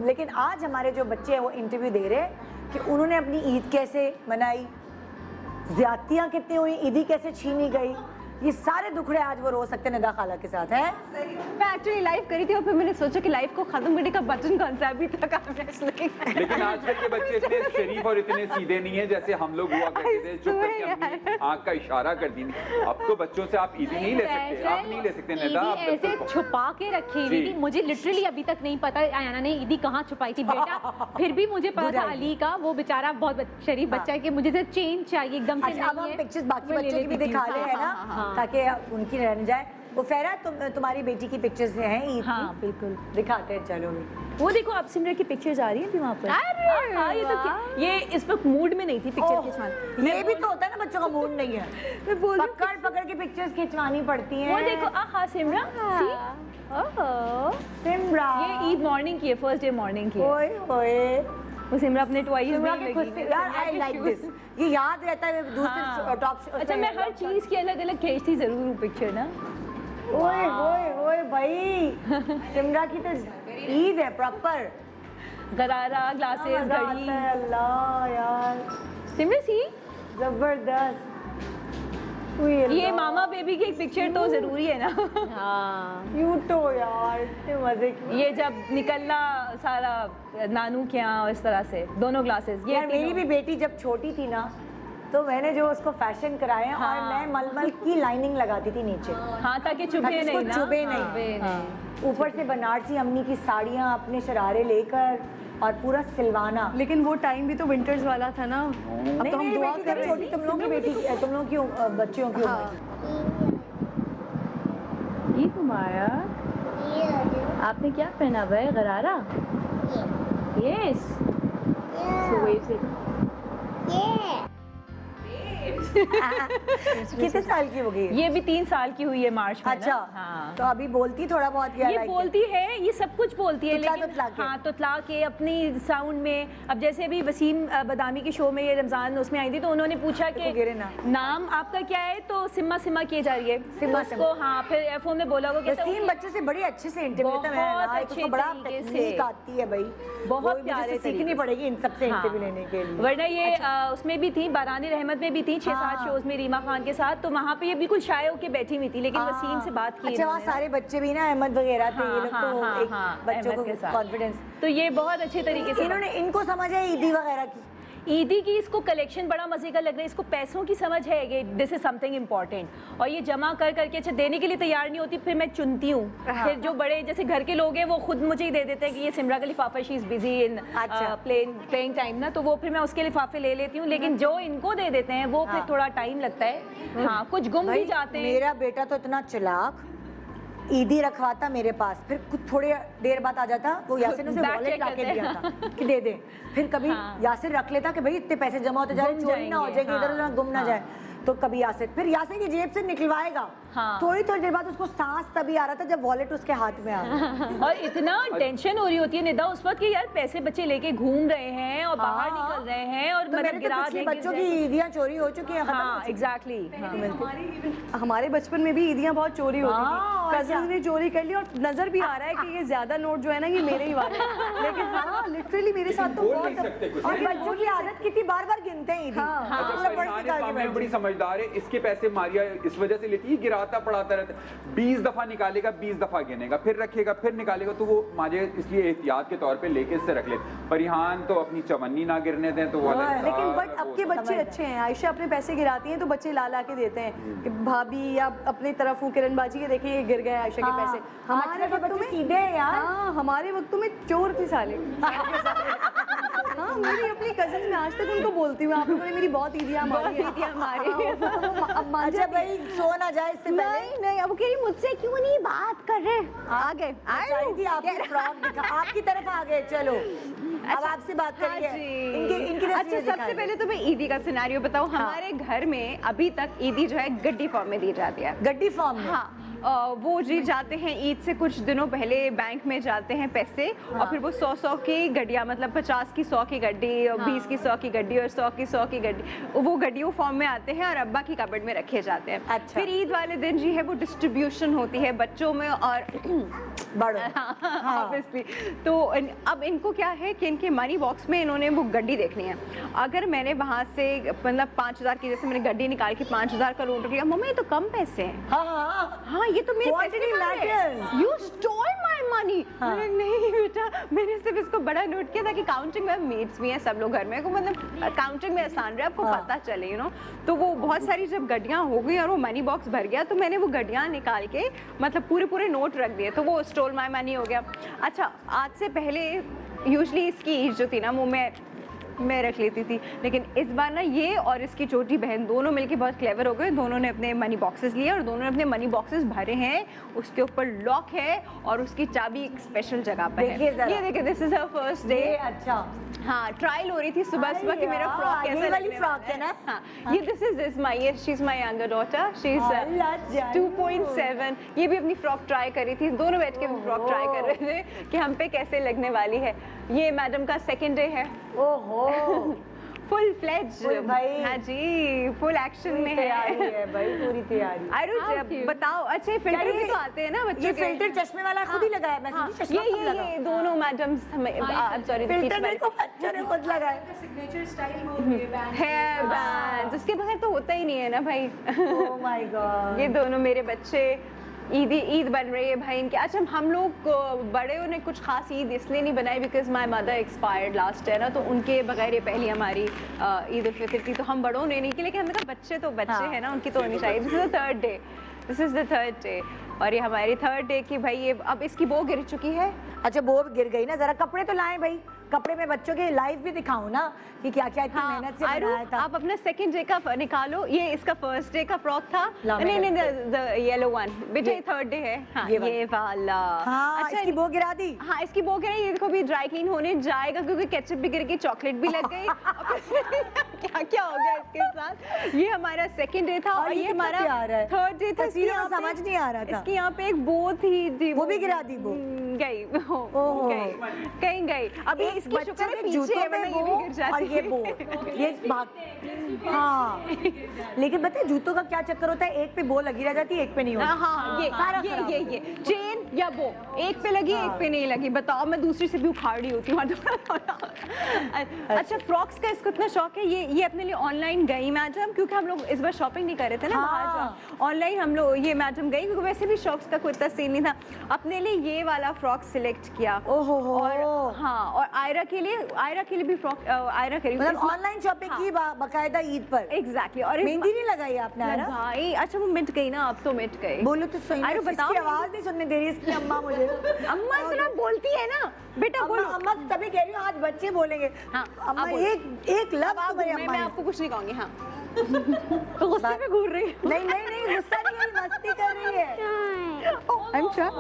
लेकिन आज हमारे जो बच्चे हैं वो इंटरव्यू दे रहे हैं कि उन्होंने अपनी ईद कैसे मनाई, ज्यादतियाँ कितनी हुई, ईदी कैसे छीनी गई, ये सारे दुखड़े आज वो रो सकते हैं निदा खाला के साथ है। मैं एक्चुअली लाइव करी थी, और फिर मैंने सोचा कि लाइव को खत्म करने का बटन कौन सा अभी तक आपने लेकिन आजकल के बच्चे इतने शरीफ और इतने सीधे नहीं है जैसे हम लोग हुआ करते थे, चुप करके आंख का इशारा कर दी। अब तो बच्चों से आप ईदी नहीं ले सकते, आप नहीं ले सकते निदा, ऐसे छुपा के रखी हुई थी। मुझे लिटरली अभी तक नहीं पता आयाना ने ईदी कहाँ छुपाई थी बेटा, फिर भी मुझे पता था अली का, वो बेचारा बहुत शरीफ बच्चा है कि मुझे सिर्फ चेन चाहिए एकदम से। अब हम पिक्चर्स बाकी बच्चों की भी दिखा रहे हैं ना, ताकि उनकी रह जाए। वो फेरा तुम्हारी बेटी की पिक्चर्स हैं ईद की? हाँ बिल्कुल दिखाते हैं, चलो। वो देखो आप सिमरन की पिक्चर्स आ रही हैं थी वहाँ पर। अरे ये तो ये इस वक्त मूड में नहीं थी पिक्चर खिंचवाने। ये भी तो होता है ना, बच्चों का मूड नहीं है, मैं बोल पकड़ पकड़ के पिक्चर्स खिंचवानी पड़ती हैं। वो देखो हाँ सिमरन, सिमरन ये ईद मॉर्निंग की है, फर्स्ट डे मॉर्निंग की है। ओए ओए, वो सिमरन अपने टॉयज में यार आई लाइक दिस, ये याद रहता है दूसरे टॉप। अच्छा मैं हर चीज की अलग अलग खींचती जरूर हूँ पिक्चर ना। ओए ओए ओए भाई, सिमरन की तो ईद है प्रॉपर, गरारा, ग्लासेस, घड़ी। अल्लाह यार सिमरन सी जबरदस्त। ये मामा बेबी की एक पिक्चर तो जरूरी है ना। हाँ क्यूट तो यार, इतने मजे की। ये जब निकलना सारा नानू के यहाँ इस तरह से दोनों ग्लासेस। ये मेरी भी बेटी जब छोटी थी ना, तो मैंने जो उसको फैशन कराए, और मैं मलमल की लाइनिंग लगाती थी नीचे, हाँ ताकि चुभे नहीं ना, चुभे नहीं। ऊपर से बनारसी अम्मी की साड़ियाँ, अपने शरारे लेकर, और पूरा सिलवाना। लेकिन वो टाइम भी तो विंटर्स वाला था ना। अब तो हम दुआ कर रहे हैं। तुम लोगों की बेटी, तुम लोगों की बच्चियों की ये कुमाया, आपने क्या पहना हुआ है? गरारा। यस। कितने साल की हो गई है? ये भी 3 साल की हुई है मार्च में। अच्छा, हाँ। तो अभी बोलती थोड़ा बहुत या ये like बोलती है, ये सब कुछ बोलती है, तुतला लेकिन तुतला के। हाँ तुतला के अपनी साउंड में। अब जैसे अभी वसीम बदामी के शो में ये रमजान उसमें आई थी, तो उन्होंने पूछा कि गिरे ना। नाम आपका क्या है, तो सिम्मा सिम्मा किए जा रही है सिम्मा तो उसको। हाँ, फिर एयरफोन में बोला होगा वसीम बच्चों से बड़ी अच्छे से इंटरव्यू लेता है, बहुत लाइक अच्छे उसको बड़ा तरीके से। टेक्निक आती है भाई, बहुत वो मुझे प्यारे से सीखनी तरीके से। पड़ेगी इन सब से हाँ। इंटरव्यू लेने के लिए। वरना ये उसमें भी थी, बारानी रहमत में भी थी 6-7 हाँ। शोज में रीमा खान के साथ, तो वहाँ पे ये बिल्कुल शाय होके बैठी हुई थी, लेकिन वसीम से बात की अच्छा, वहाँ इन्होंने। सारे बच्चे भी ना अहमद वगैरह थे, ये लोग तो एक बच्चों अहमद के को साथ। कॉन्फिडेंस। तो ये बहुत अच्छे तरीके से इन्होंने इनको समझ है ईदी वगैरह की, ईदी की इसको कलेक्शन बड़ा मजे का लग रहा है, इसको पैसों की समझ है कि दिस इज समथिंग इम्पोर्टेंट, और ये जमा कर करके अच्छा देने के लिए तैयार नहीं होती, फिर मैं चुनती हूँ। फिर जो बड़े जैसे घर के लोग हैं वो खुद मुझे ही दे देते हैं कि ये सिमरा का लिफाफा, she is busy in playing time ना, तो वो फिर मैं उसके लिफाफे ले लेती हूँ, लेकिन जो इनको दे देते हैं वो फिर थोड़ा टाइम लगता है। हाँ, कुछ गुम भी जाते हैं। मेरा बेटा तो इतना चालाक, ईदी रखवाता मेरे पास, फिर कुछ थोड़ी देर बाद आ जाता, वो यासिर ने उसे Back वॉलेट check लाके करते दिया हैं। था कि दे दे, फिर कभी यासिर रख लेता कि भाई इतने पैसे जमा होते जा रहे, गुम चोरी ना हो जाएंगे, जाएगी, इधर उधर गुम ना जाए, तो कभी यासिर, फिर यासिर की जेब से निकलवाएगा। हाँ। थोड़ी देर बाद उसको सांस तभी आ रहा था जब वॉलेट उसके हाथ में आ गया। और इतना टेंशन हो रही होती है निदा उस वक्त कि यार पैसे बच्चे लेके घूम रहे हैं और बाहर हाँ। निकल रहे हैं, और तो मेरे तो पिछले बच्चों की ईदियां चोरी हो चुकी हैं, हाँ एग्जैक्टली। हमारे बचपन में भी ईदियां बहुत चोरी होती हाँ, थी, कजिन ने चोरी कर ली, और नजर भी आ रहा है कि ये ज्यादा नोट जो है ना ये मेरे ही वाले हैं। लेकिन हाँ लिटरली मेरे साथ तो बोल नहीं बहुत। सकते कुछ। और बच्चों की आदत कितनी बार बार गिनते हैं ईदी। हाँ। अच्छा, फरहान इस मामले में बड़ी समझदार है, इसके पैसे मारिया इस वजह से लेती है, गिराता पड़ाता रहता है, 20 दफा निकालेगा, 20 दफा गिनेगा, फिर रखेगा, फिर निकालेगा, तो वो माजे इसलिए एहतियात के तौर पे लेके इससे रख लेते। परिहान तो अपनी चवन्नी ना गिरने दें, तो वो लेकिन बट अब के बच्चे अच्छे हैं, आयशा अपने पैसे गिराती हैं तो बच्चे ला ला के देते हैं कि भाभी या अपने तरफ हूँ किरण बाजी के, देखिए ये गिर गए आयशा के पैसे। हमारे वक्तों में सीधे हैं यार। हाँ, हमारे वक्तों में चोर थे साले। हाँ, मेरी अपनी कजिन में आज तक उनको बोलती हूँ, आप लोगों ने मेरी बहुत ईदियां मारी हैं। अब मान अच्छा भाई, सो ना जाए इससे पहले। नहीं, अब कह रही मुझसे क्यों नहीं बात कर रहे, आ गए आपकी फ्रॉक दिखा, आपकी तरफ आ गए, चलो अब आपसे बात करेंगे। इनकी अच्छा, सबसे पहले तो मैं ईदी का सिनेरियो बताऊं। हमारे घर में अभी तक ईदी जो है गड्डी फॉर्म में दी जाती है। गड्डी फॉर्म में? हाँ, वो जी जाते हैं ईद से कुछ दिनों पहले बैंक में जाते हैं पैसे, और फिर वो 100 की गड्डियाँ, मतलब 50 की 100 की गड्डी, 20 की 100 की गड्डी और 100 की 100 की गड्डी, वो गड्डियों फॉर्म में आते हैं और अब्बा की कबर्ड में रखे जाते हैं। अच्छा। फिर ईद वाले दिन जी है वो डिस्ट्रीब्यूशन होती है बच्चों में और बड़ों। ऑब्वियसली। तो अब इनको क्या है कि इनके मनी बॉक्स में इन्होंने वो गड्डी देखनी है। अगर मैंने वहाँ से मतलब 5000 की, जैसे मैंने गड्डी निकाल के 5000 का नोट लिया, मम्मी ये तो कम पैसे हैं। हाँ, ये तो मेरे पैसे नहीं, यू स्टोल माय मनी। नहीं बेटा, मैंने सिर्फ इसको बड़ा नोट किया था कि काउंटिंग में मेट्स भी हैं सब लोग घर में, को मतलब काउंटिंग में आसान रहे, आपको पता चले, यू नो। तो वो बहुत सारी जब गड्डियाँ हो गई और वो मनी बॉक्स भर गया, तो मैंने वो गड्डियाँ निकाल के मतलब पूरे नोट रख दिए, तो वो स्टोल माय मनी हो गया। अच्छा, आज से पहले यूजली इसकी ईद जो थी ना वो मैं रख लेती थी, लेकिन इस बार ना ये और इसकी छोटी बहन दोनों मिलके बहुत क्लेवर हो गए। दोनों ने अपने मनी बॉक्सेस लिए और दोनों ने अपने मनी बॉक्सेस भरे हैं, उसके ऊपर लॉक है और उसकी चाबी एक स्पेशल जगह पर है। ये देखिए, this is her first day. अच्छा, हाँ, ट्रायल हो रही थी सुबह सुबह कि मेरा फ्रॉक कैसा लगने फ्रॉक है ना। हाँ, ये this is my, she is my younger daughter, she is 2.7। ये भी अपनी फ्रॉक ट्राई कर रही थी, दोनों बैठ के फ्रॉक ट्राई कर रहे थे कि हम पे कैसे लगने वाली है। ये मैडम का सेकंड डे है। ओहो, फुल फ्लेज भाई। हाँ जी, फुल एक्शन में है भाई, पूरी तैयारी। आरुष बताओ, अच्छे फिल्टर भी तो आते हैं ना बच्चों के। फिल्टर चश्मे वाला खुद ही लगाया, मैं हाँ, चश्मा कब लगा? ये दोनों मैडम्स सॉरी फिल्टर मेरे को बच्चों ने खुद लगाया। हेयर बैंड, उसके बगैर तो होता ही नहीं है ना भाई। Oh my God. ये दोनों मेरे बच्चे ईद बन रही है भाई इनके। अच्छा, हम लोग बड़े ने कुछ खास ईद इसलिए नहीं बनाई because my mother expired last है ना, तो उनके बगैर ये पहली हमारी ईद उल फितर थी, तो हम बड़ों ने नहीं की, लेकिन हमने कहा बच्चे तो बच्चे हैं ना, उनकी तो होनी चाहिए। This is the third day और ये हमारी थर्ड डे की भाई, ये अब इसकी बो गिर चुकी है। अच्छा, बो गिर गई ना, जरा कपड़े तो लाएं भाई, कपड़े में बच्चों के लाइव भी दिखाऊं ना कि क्या क्या इतनी मेहनत से बनाया था। आप अपना सेकंड डे का निकालो, ये इसका फर्स्ट डे का फ्रॉक था। नहीं, द येलो वन बेटा, ये थर्ड डे है। हाँ, ये वाला। हाँ, अच्छा, इसकी बो गिरा दी। हाँ, इसकी बो गिराई, ये देखो भी ड्राई क्लीन होने जाएगा क्योंकि केचप भी गिर गई, चॉकलेट भी लग गई। क्या क्या हो गया इसके साथ। ये हमारा सेकंड डे था और ये हमारा थर्ड डे था। तस्वीर में समझ नहीं आ रहा था। इसकी यहाँ पे एक बो थी जी, वो भी गिरा दी। वो गई कहीं गई। अभी इसकी शुक्र है जूतों पीछे में ये भी गिर जाती और ये बो, ये भाग। हाँ, लेकिन पता है जूतों का क्या चक्कर होता है, एक पे बो लगी रह जाती है, एक पे नहीं होती। हाँ, ये चेन या बो एक पे लगी एक पे नहीं लगी। बताओ मैं दूसरी से भी उखाड़ रही होती हूँ। अच्छा, फ्रॉक्स का इसको इतना शौक है। ये अपने लिए ऑनलाइन गई मैडम, क्योंकि हम लोग इस बार शॉपिंग नहीं कर रहे थे ना बाहर, ऑनलाइन हम लोग ये मैडम गई, क्योंकि वैसे भी शॉक्स का कोई इतना सीन नहीं था। अपने लिए ये वाला फ्रॉक सिलेक्ट किया। ओहो, और हाँ, और आयरा के लिए भी फ्रॉक, आयरा के लिए मतलब ऑनलाइन शॉपिंग की बकायदा ईद पर। एग्जैक्टली। और मेहंदी नहीं लगाई आपने आयरा? भाई अच्छा, वो मिट गई ना, अब तो मिट गई। बोलो तो सही। आयरा बताओ, आवाज नहीं सुनने दे रही इसकी अम्मा मुझे। अम्मा इतना बोलती है ना बेटा, बोलो। अम्मा तभी कह रही हूँ आज बच्चे बोलेंगे। हाँ, अम्मा एक लफ्ज़ मेरी अम्मा मैं आपको कुछ नहीं कहूंगी। हाँ, तो गुस्से में घूर रही है। नहीं गुस्सा नहीं, मस्ती कर रही है। I'm sure।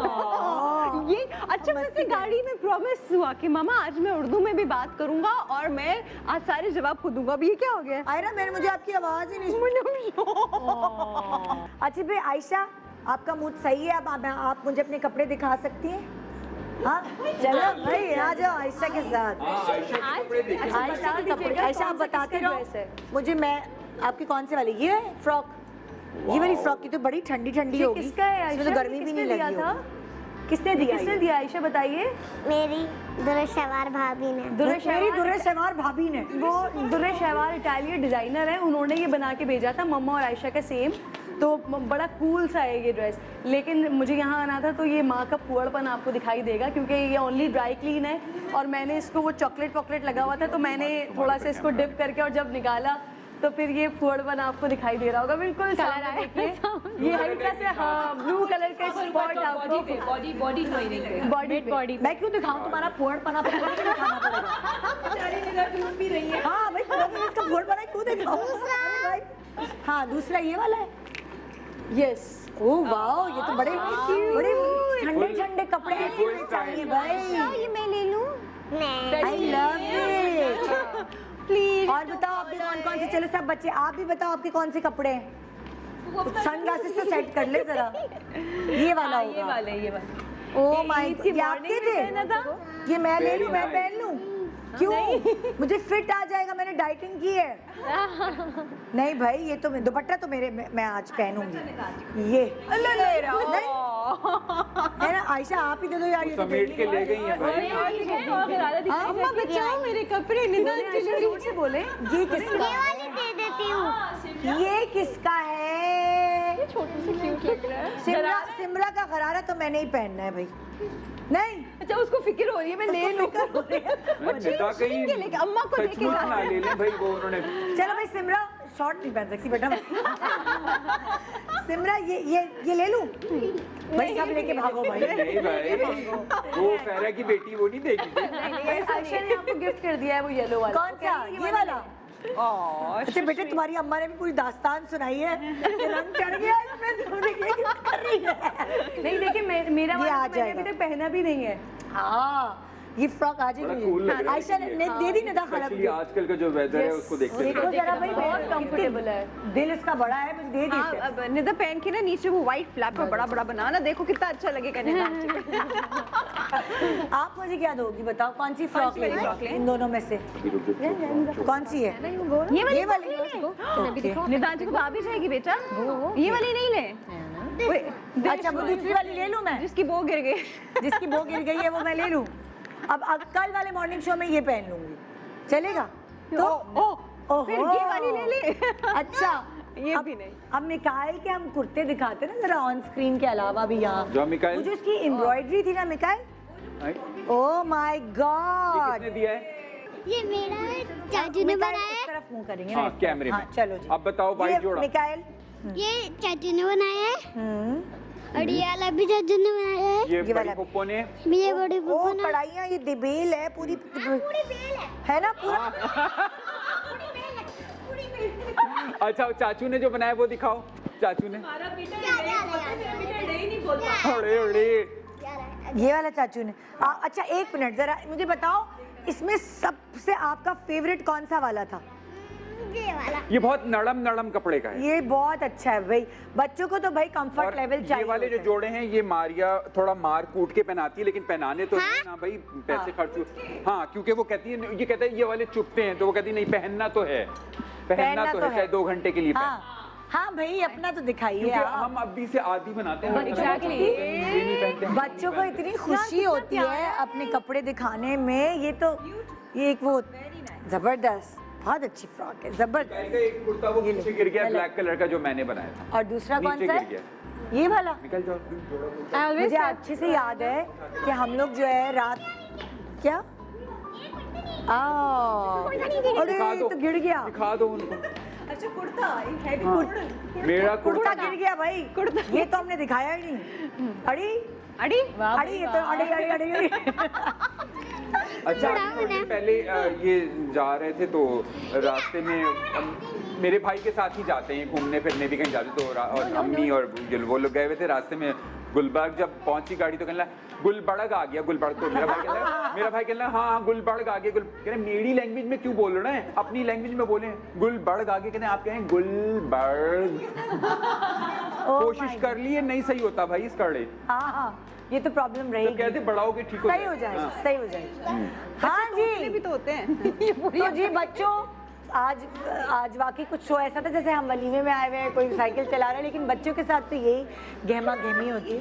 ये अच्छा, मुझसे गाड़ी में प्रॉमिस हुआ कि मामा आज मैं उर्दू में भी बात करूंगा और मैं आज सारे जवाब खुद दूंगा। अभी ये क्या हो गया? आयरा, मुझे आपकी आवाज ही नहीं सुनी। अच्छा भाई, आयशा आपका मूड सही है, अब आप मुझे अपने कपड़े दिखा सकती हैं? हाँ चलो भाई, आ जाओ आयशा के साथ। आयशा आप बताते रहो मुझे, मैं आपकी कौन से वाली, ये फ्रॉक, ये वाली फ्रॉक की तो बड़ी ठंडी ठंडी होगी। किसका है आयशा? तो गर्मी भी नहीं लगी था। किसने दिया आयशा बताइए? मेरी दुर्शवार भाभी ने। मेरी दुर्शवार भाभी ने। वो दुर्शवार इटालियन डिजाइनर है, उन्होंने ये बना के भेजा था मम्मा और आयशा का सेम। तो बड़ा कूल सा है ये ड्रेस, लेकिन मुझे यहाँ आना था तो ये माँ का फुअड़पन आपको दिखाई देगा, क्योंकि ये ओनली ड्राई क्लीन है और मैंने इसको, वो चॉकलेट लगा हुआ था तो मैंने थोड़ा सा इसको डिप करके और जब निकाला तो फिर ये फुअड़पन आपको दिखाई दे रहा होगा। बिल्कुल कलर देखिए, ये हल्का से हाँ ब्लू कलर का स्पॉट आपको बॉडी। मैं क्यों दिखाऊं तुम्हारा फुअड़पन? आपको दिखाना पड़ेगा। हाँ भाई, इसका फुअड़पन क्यों दिखाऊं? हाँ, दूसरा ये वाला है। यस, ओह वाओ, ये तो बड़े ठंडे कपड़े ऐसे चाहिए भाई। ये मैं ले लूं? नहीं, आई लव इट। प्लीज। और बताओ आपके कौन से, चलो सब बच्चे आप भी बताओ आपके कौन से कपड़े हैं। सनग्लासेस तो सेट कर ले जरा। ये वाला होगा। ये वाला। ओह माय गॉड, ये आपके थे? ये मैं ले लूं, मैं पहन लूं? क्यों? मुझे फिट आ जाएगा, मैंने डाइटिंग की है। नहीं भाई, ये तो दुपट्टा तो मैं आज पहनूंगी। ये नहीं है ना आयशा, आप ही दे दो यार। ये समेट के ले गई हैं भाई। अम्मा बचाओ मेरे कपड़े। जोर से बोले। ये किसका? ये वाली दे देती हूँ। ये किसका है? छोटी सी क्यूट लग रहा है। सिमरा का गरारा तो मैंने ही पहनना है भाई। नहीं, अच्छा उसको फिक्र हो रही है, मैं ले लूं। अम्मा को लेके ना ले लें भाई, वो उन्होंने। चलो भाई, सिमरा शॉर्ट नहीं पहन सकती बेटा। सिमरा ये ले लूं भाई? सब लेके भागो भाई। नहीं भाई, वो फहरा की बेटी वो नहीं देगी। आयशा ने आपको गिफ्ट कर दिया है वो येलो वाला। कौन सा? ये वाला? अच्छा बेटे, तुम्हारी अम्मा ने भी पूरी दास्तान सुनाई है। रंग चढ़ गया इसमें, तुमने ये गिफ्ट कर रही है। नहीं देखिए, मेरा वाला मैंने अभी तक पहना भी नहीं है। हाँ, ये फ्रॉक आज ही आयशा ने दे दी। निदा खराब एक्चुअली आजकल का जो वेदर है उसको देखते देखो जरा भाई, बहुत कंफर्टेबल है। दिल इसका बड़ा है, मुझे दे दी। अब निदा पहन के ना नीचे वो व्हाइट फ्लैप में बड़ा बनाना, देखो कितना अच्छा लगेगा। आप मुझे क्या दोगी बताओ? कौन सी फ्रॉक ले इन दोनों में से? कौन सी है? ये वाली। निदान को भाभी जाएगी बेटा, ये वाली नहीं ले। अच्छा, वो दूसरी वाली ले लूं मैं? जिसकी बो गिर गई। जिसकी बो गिर गई है वो मैं ले लूं? अब कल वाले मॉर्निंग शो में ये पहन लूंगी, चलेगा? तो फिर ये वाली ले ले। अच्छा, ये भी नहीं। अब मिकाइल के हम कुर्ते दिखाते ना जरा ऑन स्क्रीन के अलावा भी यहाँ। जो मिकाइल, मुझे उसकी एम्ब्रॉयडरी थी ना मिकाइल। ओह माय गॉड, किसने दिया है? ये मेरा है, चाचू ने बनाया है। इस तरफ मुंह करेंगे हाँ, ना कैमरे में। हाँ, चलो जी। अब बताओ वाइट जोड़ा। मिकाइल, ये चाचू ने बनाया है और ये वाला भी चाचू ने बनाया है। ये बड़ी पप्पो ने। ये बड़ी ओ पप्पू ने। कढ़ाइयाँ, ये दिबेल है पूरी। पूरी बेल है ना पूरा? पूरी बेल है, पूरी बेल। अच्छा, चाचू ने जो बनाया वो दिखाओ। चाचू ने ये वाला चाचू ने। अच्छा एक मिनट, जरा मुझे बताओ, इसमें सबसे आपका फेवरेट कौन सा वाला था? मुझे ये वाला। ये बहुत नरम नरम कपड़े का है। ये बहुत अच्छा है भाई, बच्चों को तो भाई कंफर्ट और लेवल ये चाहिए वाले जो होता है। जोड़े हैं ये मारिया थोड़ा मार कूट के पहनाती है, लेकिन पहनाने तो नहीं ना भाई, पैसे खर्च। हाँ, क्योंकि वो कहती है, ये कहता है ये वाले चुभते हैं, तो वो कहती है नहीं पहनना तो है, पहनना तो है, चाहे 2 घंटे के लिए हाँ हाँ भाई अपना तो दिखाइए क्योंकि आप। हम अभी से आदी बनाते हैं। Exactly. ये नहीं पहनते हैं। बच्चों को इतनी खुशी होती है अपने कपड़े दिखाने में, ये तो ये एक वो जबरदस्त, बहुत अच्छी फ्रॉक है, जबरदस्त। का एक कुर्ता वो पीछे गिर गया ब्लैक कलर का, जो मैंने बनाया था। और दूसरा कौन नीचे सा गिर है? गया। ये वाला। निकल जाओ। मुझे अच्छे से याद है कि हम लोग जो है रात क्या अरे दिखा दो, तो गिर गया, दिखा दो उनको। अच्छा कुर्ता, हैवी मेरा कुर्ता गिर गया भाई, ये तो हमने दिखाया ही नहीं। अड़ी अड़ी अड़ी ये तो अड़ी अड़ी अड़ी अड़ी। अच्छा, थोड़ी देर पहले ये जा रहे थे तो रास्ते में मेरे भाई के साथ ही जाते हैं घूमने फिरने भी, कहीं जाते तो और अम्मी और वो लोग गए हुए थे। रास्ते में गुलबर्ग जब पहुंची गाड़ी तो कहना गुलबर्ग आ गया, गुलबर्ग। तो मेरा भाई कहना हाँ गुलबर्ग आ गया। कह रहे मेरी लैंग्वेज में क्यों बोल रहे हैं, अपनी लैंग्वेज में बोले। गुलबर्ग आ गया, कहते आप कहें गुलबर्ग। कोशिश कर लिए, नहीं सही होता भाई इस कड़े। हाँ ये तो प्रॉब्लम रहेगी। तो कहते बढ़ाओगे ठीक हो सही हो जाएगा, सही हो जाएगा। हाँ जी भी तो होते हैं। तो जी बच्चों आज वाकई कुछ शो ऐसा था जैसे हम वलीमे में आए हुए हैं, कोई साइकिल चला रहा है, लेकिन बच्चों के साथ तो यही गहमा गहमी होती है।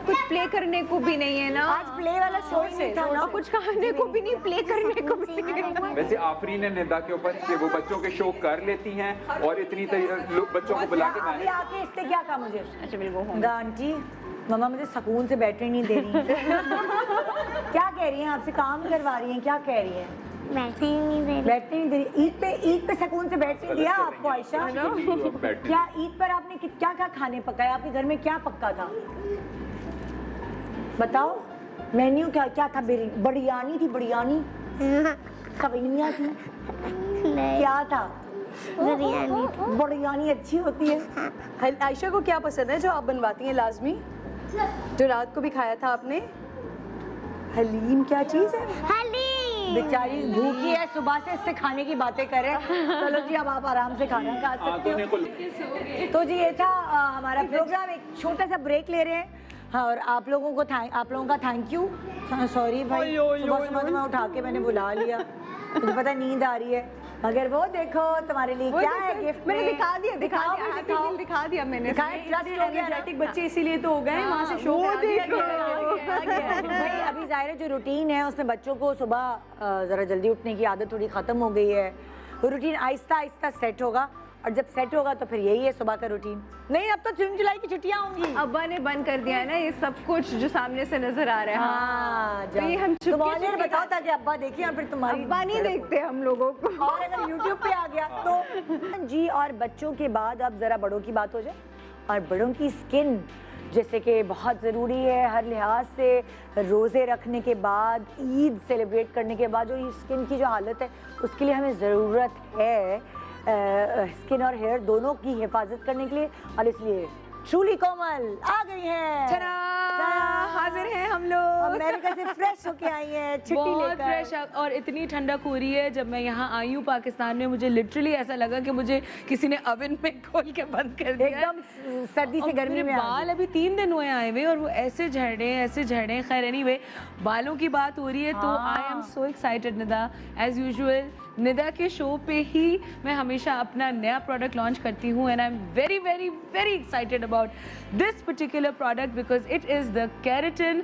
कुछ प्ले करने को भी नहीं है ना, आज प्ले वाला शो ही नहीं था ना, कुछ खाने को भी नहीं, प्ले करने को भी नहीं। वैसे आफरीन है निदा के ऊपर कि वो बच्चों के शो कर लेती हैं और इतनी लोग बच्चों को बुला के अभी आके इससे क्या कहा मुझे? अच्छा बिल्कुल आंटी मम्मा मुझे सुकून से बैठने नहीं दे रही क्या कह रही हैं आपसे? काम करवा रही हैं, क्या कह रही हैं? बैठने नहीं दे रही। बैठने नहीं दे रही। ईद पे सुकून से बैठने दिया आपको आयशा? क्या ईद पर आपने क्या क्या खाने पकाए? आपके घर में क्या पक्का था बताओ? मेन्यू क्या क्या था? बिरयानी थी, बिरयानी कवैनियाँ थी, क्या था? बिरयानी थी। बिरयानी अच्छी होती है। आयशा को क्या पसंद है जो आप बनवाती हैं लाजमी, जो रात को भी खाया था आपने? हलीम क्या चीज़ है? हलीम। बेचारी भूखी है, सुबह से इससे खाने की बातें करें। चलो जी अब आप आराम से खाना खा सकते हो। तो जी ये था हमारा प्रोग्राम, एक छोटा सा ब्रेक ले रहे हैं। हाँ, और आप लोगों का थैंक यू। सॉरी भाई, सुबह सुबह तो मैं उठा के मैंने बुला लिया, मुझे पता नींद आ रही है, मगर वो देखो तुम्हारे लिए क्या है गिफ्ट। मैंने दिखा दिया मैंने। एनर्जेटिक बच्चे इसीलिए तो हो गए, वहाँ से शो भाई अभी ज़ाहिर है जो रूटीन है उसमें बच्चों को सुबह ज़रा जल्दी उठने की आदत थोड़ी ख़त्म हो गई है। रूटीन आहिस्ता आहिस्ता सेट होगा, और जब सेट होगा तो फिर यही है सुबह का रूटीन। नहीं, अब तो जून जुलाई की छुट्टियां होंगी। अब्बा ने बंद कर दिया है ना ये सब कुछ जो सामने से नजर आ रहा है। हाँ, तो ये हम तुम ऑनलाइन बताओ ताकि अब्बा देखें, और फिर तुम्हारी अब्बा नहीं देखते हम लोगों को। और अगर यूट्यूब पे आ गया तो जी। और बच्चों के बाद अब जरा बड़ों की बात हो जाए, और बड़ों की स्किन जैसे कि बहुत ज़रूरी है हर लिहाज से। रोज़े रखने के बाद, ईद सेलिब्रेट करने के बाद जो स्किन की जो हालत है उसके लिए हमें ज़रूरत है स्किन और हेयर दोनों की हिफाजत करने के लिए, और इसलिए ट्रूली कोमल आ गई है। हाजिर हैं हम लोग, अमेरिका से फ्रेश होके आई है, छुट्टी बहुत लेकर। फ्रेश, और इतनी ठंडक हो रही है। जब मैं यहाँ आई हूँ पाकिस्तान में, मुझे लिटरली ऐसा लगा कि मुझे किसी ने ओवन में खोल के बंद कर दिया। एकदम सर्दी से गर्मी में बाल अभी 3 दिन हुए आए हुए और वो ऐसे झड़ रहे। खैर एनीवे, बालों की बात हो रही है तो I am so excited Nida. As usual Nida के शो पे ही मैं हमेशा अपना नया प्रोडक्ट लॉन्च करती हूँ, and I am very very very excited about this particular product because it is the keratin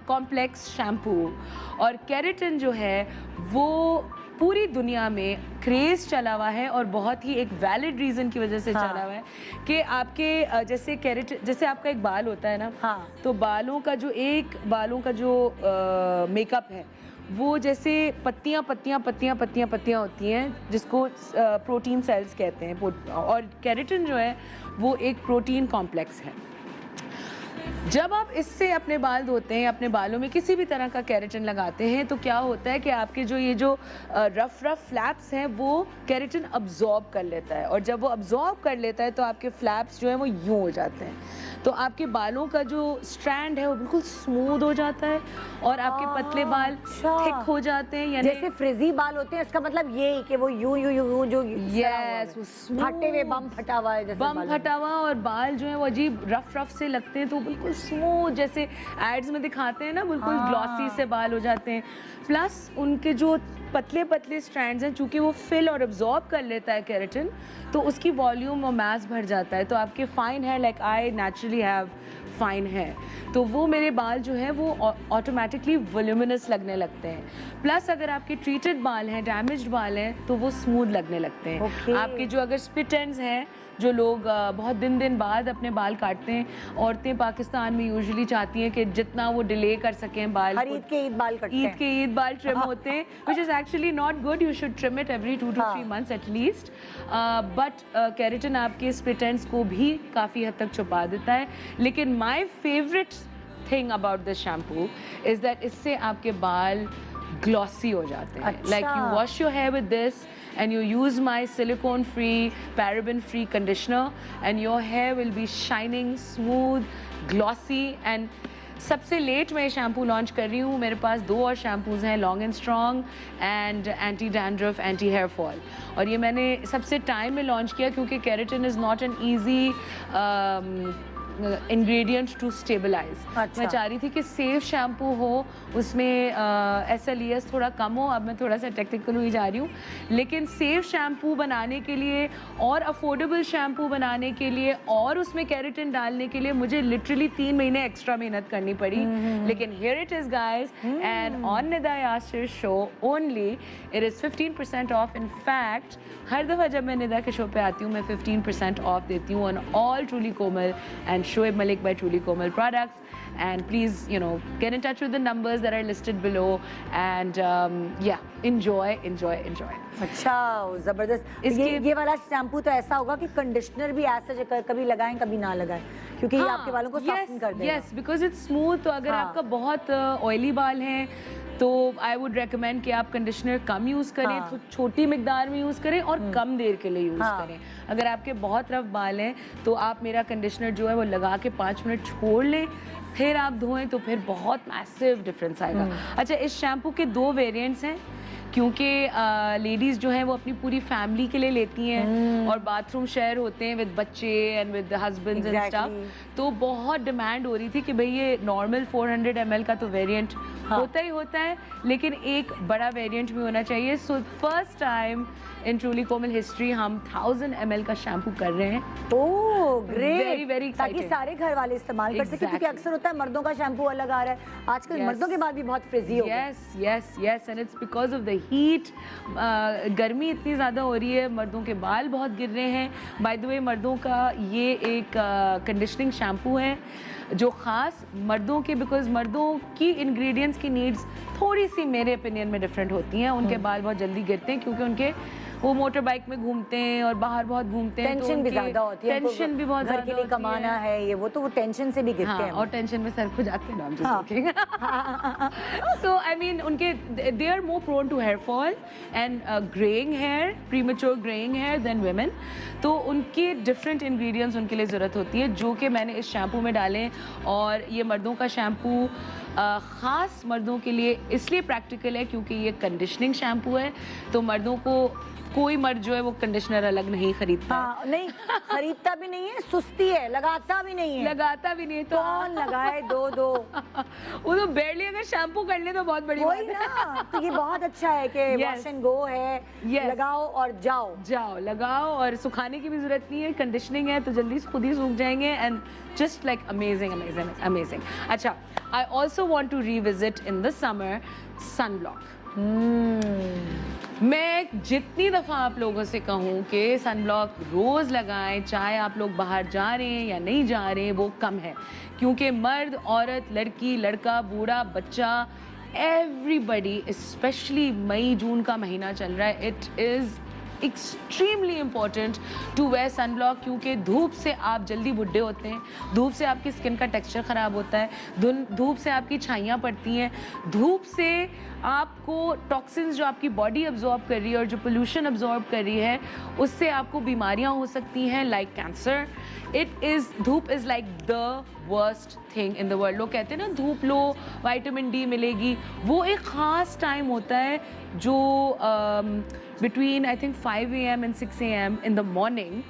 complex shampoo. और केराटिन जो है वो पूरी दुनिया में क्रेज़ चला हुआ है, और बहुत ही एक वैलिड रीज़न की वजह से चला हुआ है कि आपके जैसे केराटिन, जैसे आपका एक बाल होता है ना, तो बालों का जो मेकअप है वो जैसे पत्तियां होती हैं, जिसको प्रोटीन सेल्स कहते हैं, और केराटिन जो है वो एक प्रोटीन कॉम्प्लेक्स है। जब आप इससे अपने बाल धोते हैं, अपने बालों में किसी भी तरह का केराटिन लगाते हैं, तो क्या होता है कि आपके जो ये जो रफ फ्लैप्स हैं वो केराटिन अब्जॉर्ब कर लेता है, और जब वो अब्जॉर्ब कर लेता है तो आपके फ्लैप्स जो हैं वो यूं हो जाते हैं, तो आपके बालों का जो स्ट्रैंड है वो बिल्कुल स्मूथ हो जाता है और आपके पतले बाल थिक हो जाते हैं। यानी जैसे फ्रिजी बाल होते हैं, इसका मतलब ये ही कि वो यूं जो यस, वो फटे हुए बम फटा हुआ है, जैसे बम फटा हुआ, और बाल जो है वो अजीब रफ से लगते हैं, तो बिल्कुल स्मूथ जैसे एड्स में दिखाते हैं ना, बिल्कुल ग्लॉसी से बाल हो जाते हैं। प्लस उनके जो पतले स्ट्रैंड्स हैं, चूंकि वो फिल और अब्जॉर्ब कर लेता है केराटिन, तो उसकी वॉल्यूम और मास भर जाता है, तो आपके fine hair, like I naturally have fine hair, तो वो मेरे बाल जो है वो ऑटोमेटिकली वॉल्यूमिनस लगने लगते हैं। प्लस अगर आपके ट्रीटेड बाल हैं, डैमेज्ड बाल हैं, तो वो स्मूथ लगने लगते हैं। आपके जो अगर स्प्लिट एंड्स हैं, जो लोग बहुत दिन बाद अपने बाल काटते हैं, औरतें पाकिस्तान में यूजुअली चाहती हैं कि जितना वो डिले कर सकें बाल, हर ईद के ईद बाल कटते हैं, ईद के ईद बाल ट्रिम होते हैं, which is actually not good. You should trim it every 2 to 3 months at least. But keratin आपके स्प्लिट एंड्स को भी काफ़ी हद तक छुपा देता है। लेकिन my favorite thing about this shampoo is that इससे आपके बाल ग्लॉसी हो जाते हैं। Like you wash your hair with this and you use my silicone free, paraben free conditioner and your hair will be shining, smooth, glossy and सबसे लेट मैं ये शैम्पू लॉन्च कर रही हूँ। मेरे पास 2 और शैम्पूज़ हैं, long and strong and anti dandruff, anti hair fall, और ये मैंने सबसे टाइम में लॉन्च किया क्योंकि keratin is not an easy ingredient to stabilise. मैं चाह रही थी कि सेफ शैम्पू हो, उसमें SLES थोड़ा कम हो। अब मैं थोड़ा सा टेक्निकल हुई जा रही हूँ, लेकिन सेफ शैम्पू बनाने के लिए और अफोर्डेबल शैम्पू बनाने के लिए और उसमें केराटिन डालने के लिए मुझे लिटरली 3 महीने एक्स्ट्रा मेहनत करनी पड़ी। लेकिन here it is guys, and on Nida Yasir show only it is 15% off. In fact हर दफ़ा जब मैं निदा के शो पे आती हूँ मैं 15% ऑफ देती हूँ on all truly Komal and Shoaib Malik by Truly Komal products, and please get in touch with the numbers that are listed below and yeah, enjoy. अच्छा, जबरदस्त। ये वाला शैम्पू तो ऐसा होगा कि कंडीशनर भी ऐसा कभी लगाएं कभी ना लगाएं, क्योंकि ये आपके बालों को सॉफ्टन कर देगा। Yes, because it's smooth. तो अगर आपका बहुत ऑयली बाल हैं तो आई वुड रेकमेंड कि आप कंडीशनर कम यूज़ करें, तो छोटी मिकदार में यूज़ करें और कम देर के लिए यूज़ करें। अगर आपके बहुत रफ बाल हैं तो आप मेरा कंडीशनर जो है वो लगा के 5 मिनट छोड़ लें, फिर आप धोएं, तो फिर बहुत मैसिव डिफरेंस आएगा। अच्छा, इस शैम्पू के 2 वेरिएंट्स हैं क्योंकि लेडीज़ जो हैं वो अपनी पूरी फैमिली के लिए लेती हैं और बाथरूम शेयर होते हैं विद बच्चे and with husbands and stuff, तो बहुत डिमांड हो रही थी कि भाई ये नॉर्मल 400 ml का तो वेरिएंट होता ही होता है, लेकिन एक बड़ा वेरिएंट भी होना चाहिए। So first time in truly Komal history हम 1000 ml का शैम्पू कर रहे हैं। ओह ग्रेट, वेरी ताकि सारे घर वाले इस्तेमाल कर सकें, क्योंकि अक्सर होता है मर्दों का शैम्पू अलग आ रहा है आजकल। मर्दों के बाल भी बहुत फ्रिजी हो गए। Yes and it's because of the heat. गर्मी इतनी ज़्यादा हो रही है, मर्दों के बाल बहुत गिर रहे हैं। बाय द वे, मर्दों का ये एक कंडीशनिंग शैम्पू है जो ख़ास मर्दों के, बिकॉज मर्दों की इंग्रेडिएंट्स की नीड्स थोड़ी सी मेरे ओपिनियन में डिफरेंट होती हैं। उनके बाल बहुत जल्दी गिरते हैं क्योंकि उनके वो मोटर बाइक में घूमते हैं और बाहर बहुत घूमते हैं, टेंशन भी ज़्यादा होती है, टेंशन भी बहुत घर के लिए कमाना है ये वो, तो वो टेंशन से भी गिरते हैं और टेंशन में सर खुजाते हैं। सो आई मीन उनके they are more prone to hair fall and greying hair, premature greying hair than women, तो उनके डिफरेंट इंग्रेडिएंट्स उनके लिए ज़रूरत होती है जो कि मैंने इस शैम्पू में डालें। और ये मर्दों का शैम्पू ख़ास मर्दों के लिए इसलिए प्रैक्टिकल है क्योंकि ये कंडीशनिंग शैम्पू है, तो मर्दों को कोई मर्द जो है वो कंडीशनर अलग नहीं खरीदता। नहीं खरीदता भी नहीं है, सुस्ती है, लगाता भी नहीं है, तो कौन लगाए दो वो तो बेरली अगर शैम्पू कर ले तो बहुत बड़ी बात है ना। तो ये बहुत अच्छा है कि वॉश एंड गो है, लगाओ और जाओ लगाओ और सुखाने की भी जरूरत नहीं है, कंडीशनिंग है तो जल्दी खुद ही सूख जाएंगे एंड जस्ट लाइक अमेजिंग। अच्छा, I also want to revisit in the summer sunblock. मैं जितनी दफ़ा आप लोगों से कहूँ कि सनब्लॉक रोज़ लगाएं, चाहे आप लोग बाहर जा रहे हैं या नहीं जा रहे हैं, वो कम है, क्योंकि मर्द, औरत, लड़की, लड़का, बूढ़ा, बच्चा, एवरीबडी, स्पेशली मई जून का महीना चल रहा है, it is extremely important to wear sunblock क्योंकि धूप से आप जल्दी बुढ़े होते हैं, धूप से आपकी स्किन का टेक्सचर ख़राब होता है, धूप से आपकी छाइयाँ पड़ती हैं, धूप से आपको टॉक्सिन्स जो आपकी बॉडी अब्जॉर्ब कर रही है और जो पोल्यूशन अब्जॉर्ब कर रही है उससे आपको बीमारियाँ हो सकती हैं लाइक कैंसर. धूप is like the worst thing in the world. लोग कहते हैं ना धूप लो विटामिन डी मिलेगी, वो एक ख़ास टाइम होता है जो between I think 5 AM and 6 AM in the morning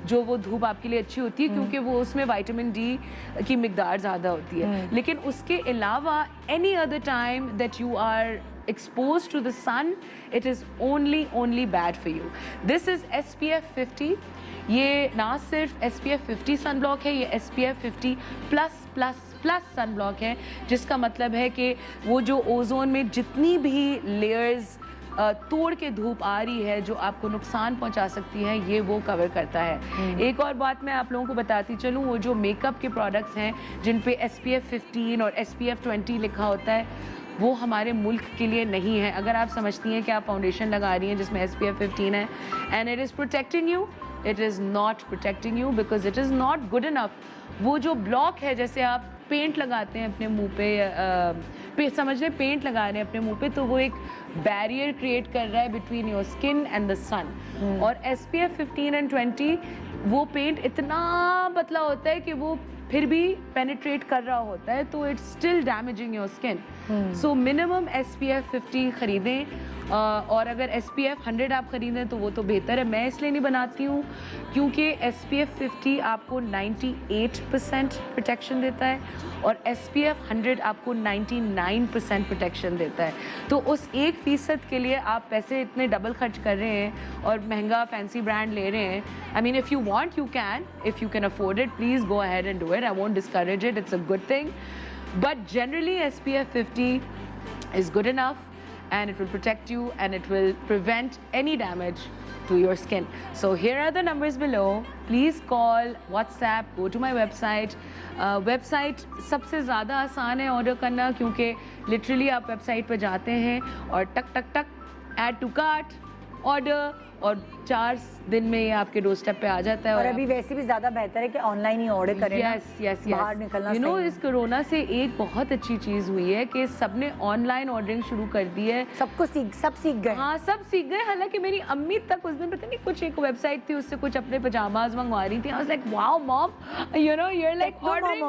जो वो धूप आपके लिए अच्छी होती है क्योंकि वो उसमें विटामिन डी की मिकदार ज़्यादा होती है. लेकिन उसके अलावा any other time that you are exposed to the sun, it is only bad for you. This is SPF 50. ये ना सिर्फ SPF 50 सनब्लॉक है, ये SPF 50 प्लस सनब्लॉक है, जिसका मतलब है कि वो जो ओजोन में जितनी भी लेयर्स तोड़ के धूप आ रही है जो आपको नुकसान पहुंचा सकती है, ये वो कवर करता है. एक और बात मैं आप लोगों को बताती चलूँ, वो जो मेकअप के प्रोडक्ट्स हैं जिन पे SPF 15 और SPF 20 लिखा होता है वो हमारे मुल्क के लिए नहीं है. अगर आप समझती हैं कि आप फाउंडेशन लगा रही हैं जिसमें SPF 15 है and it is protecting you, it is not protecting you because it is not good enough. वो जो ब्लॉक है, जैसे आप पेंट लगाते हैं अपने मुंह पे समझ लें पेंट लगा रहे हैं अपने मुंह पे, तो वो एक बैरियर क्रिएट कर रहा है between your skin and the sun. और SPF 15 एंड 20 वो पेंट इतना पतला होता है कि वो फिर भी पेनिट्रेट कर रहा होता है, तो it's still damaging your skin. So minimum SPF 50 ख़रीदें. और अगर SPF 100 आप ख़रीदें तो वो तो बेहतर है. मैं इसलिए नहीं बनाती हूँ क्योंकि SPF 50 आपको 98% प्रोटेक्शन देता है और SPF 100 आपको 99% प्रोटेक्शन देता है. तो उस 1% के लिए आप पैसे इतने डबल खर्च कर रहे हैं और महंगा फैंसी ब्रांड ले रहे हैं. I mean if you want you can, if you can afford it, please go ahead and do it. I won't discourage it, it's a good thing. But generally SPF 50 is good enough and it will protect you and it will prevent any damage to your skin. So here are the numbers below. Please call, WhatsApp, go to my website. Website सबसे ज़्यादा आसान है ऑर्डर करना क्योंकि लिटरली आप वेबसाइट पर जाते हैं और टक टक टक ऐड टू कार्ट ऑर्डर और 4 दिन में ये आपके डोर स्टेप पे आ जाता है. और अभी वैसे भी ज़्यादा बेहतर है कि ऑनलाइन ही ऑर्डर करें. यस बाहर निकलना. यू नो इस कोरोना से एक बहुत अच्छी चीज़ हुई है कि सबने ऑनलाइन ऑर्डरिंग शुरू कर दी है. सब सीख गए. हाँ, सब सीख गए. हालांकि मेरी अम्मी तक उस दिन पता नहीं कुछ एक वेबसाइट थी उससे कुछ अपने पजामाज मंगवा रही थी. I was like wow mom, you know you are like ordering,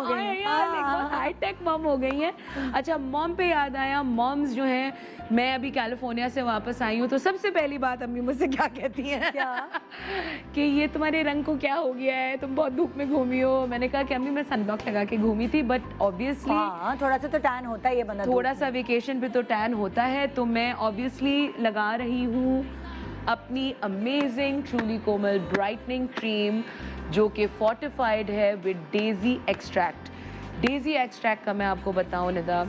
high tech mom हो गई हैं. अच्छा, मॉम पे याद आया, मॉम्स जो हैं, मैं अभी कैलिफोर्निया से वापस आई हूँ तो सबसे पहली बात अम्मी मुझसे क्या कहती हैं कि ये तुम्हारे रंग को क्या हो गया है, तुम बहुत धूप में घूमी हो. मैंने कहा कि अम्मी मैं सनब्लॉक लगा के घूमी थी, बट ऑब्वियसली थोड़ा सा तो टैन होता है, ये बंदा थोड़ा सा वेकेशन पे तो टैन होता है, तो मैं ऑब्वियसली लगा रही हूँ अपनी amazing truly Komal brightening cream जो कि फोर्टिफाइड है with daisy extract. Daisy extract का मैं आपको बताऊँ Nida,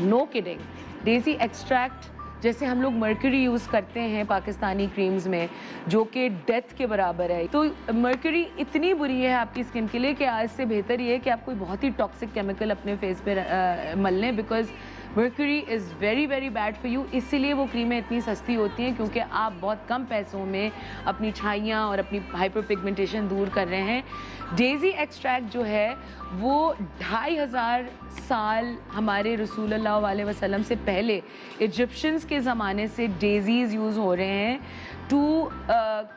no kidding, daisy extract जैसे हम लोग मर्क्यूरी यूज़ करते हैं पाकिस्तानी क्रीम्स में जो कि डेथ के बराबर है, तो मर्क्यूरी इतनी बुरी है आपकी स्किन के लिए कि आज से बेहतर ये है कि आप कोई बहुत ही टॉक्सिक केमिकल अपने फेस पे मल लें, because mercury is very very bad for you. इसीलिए वो क्रीमें इतनी सस्ती होती हैं क्योंकि आप बहुत कम पैसों में अपनी छाइयाँ और अपनी हाइपर पिगमेंटेशन दूर कर रहे हैं. डेजी एक्सट्रैक्ट जो है वो 2500 साल हमारे रसूलुल्लाह अलैहि वसल्लम से पहले इजिप्शियंस के ज़माने से डेजीज़ यूज़ हो रहे हैं to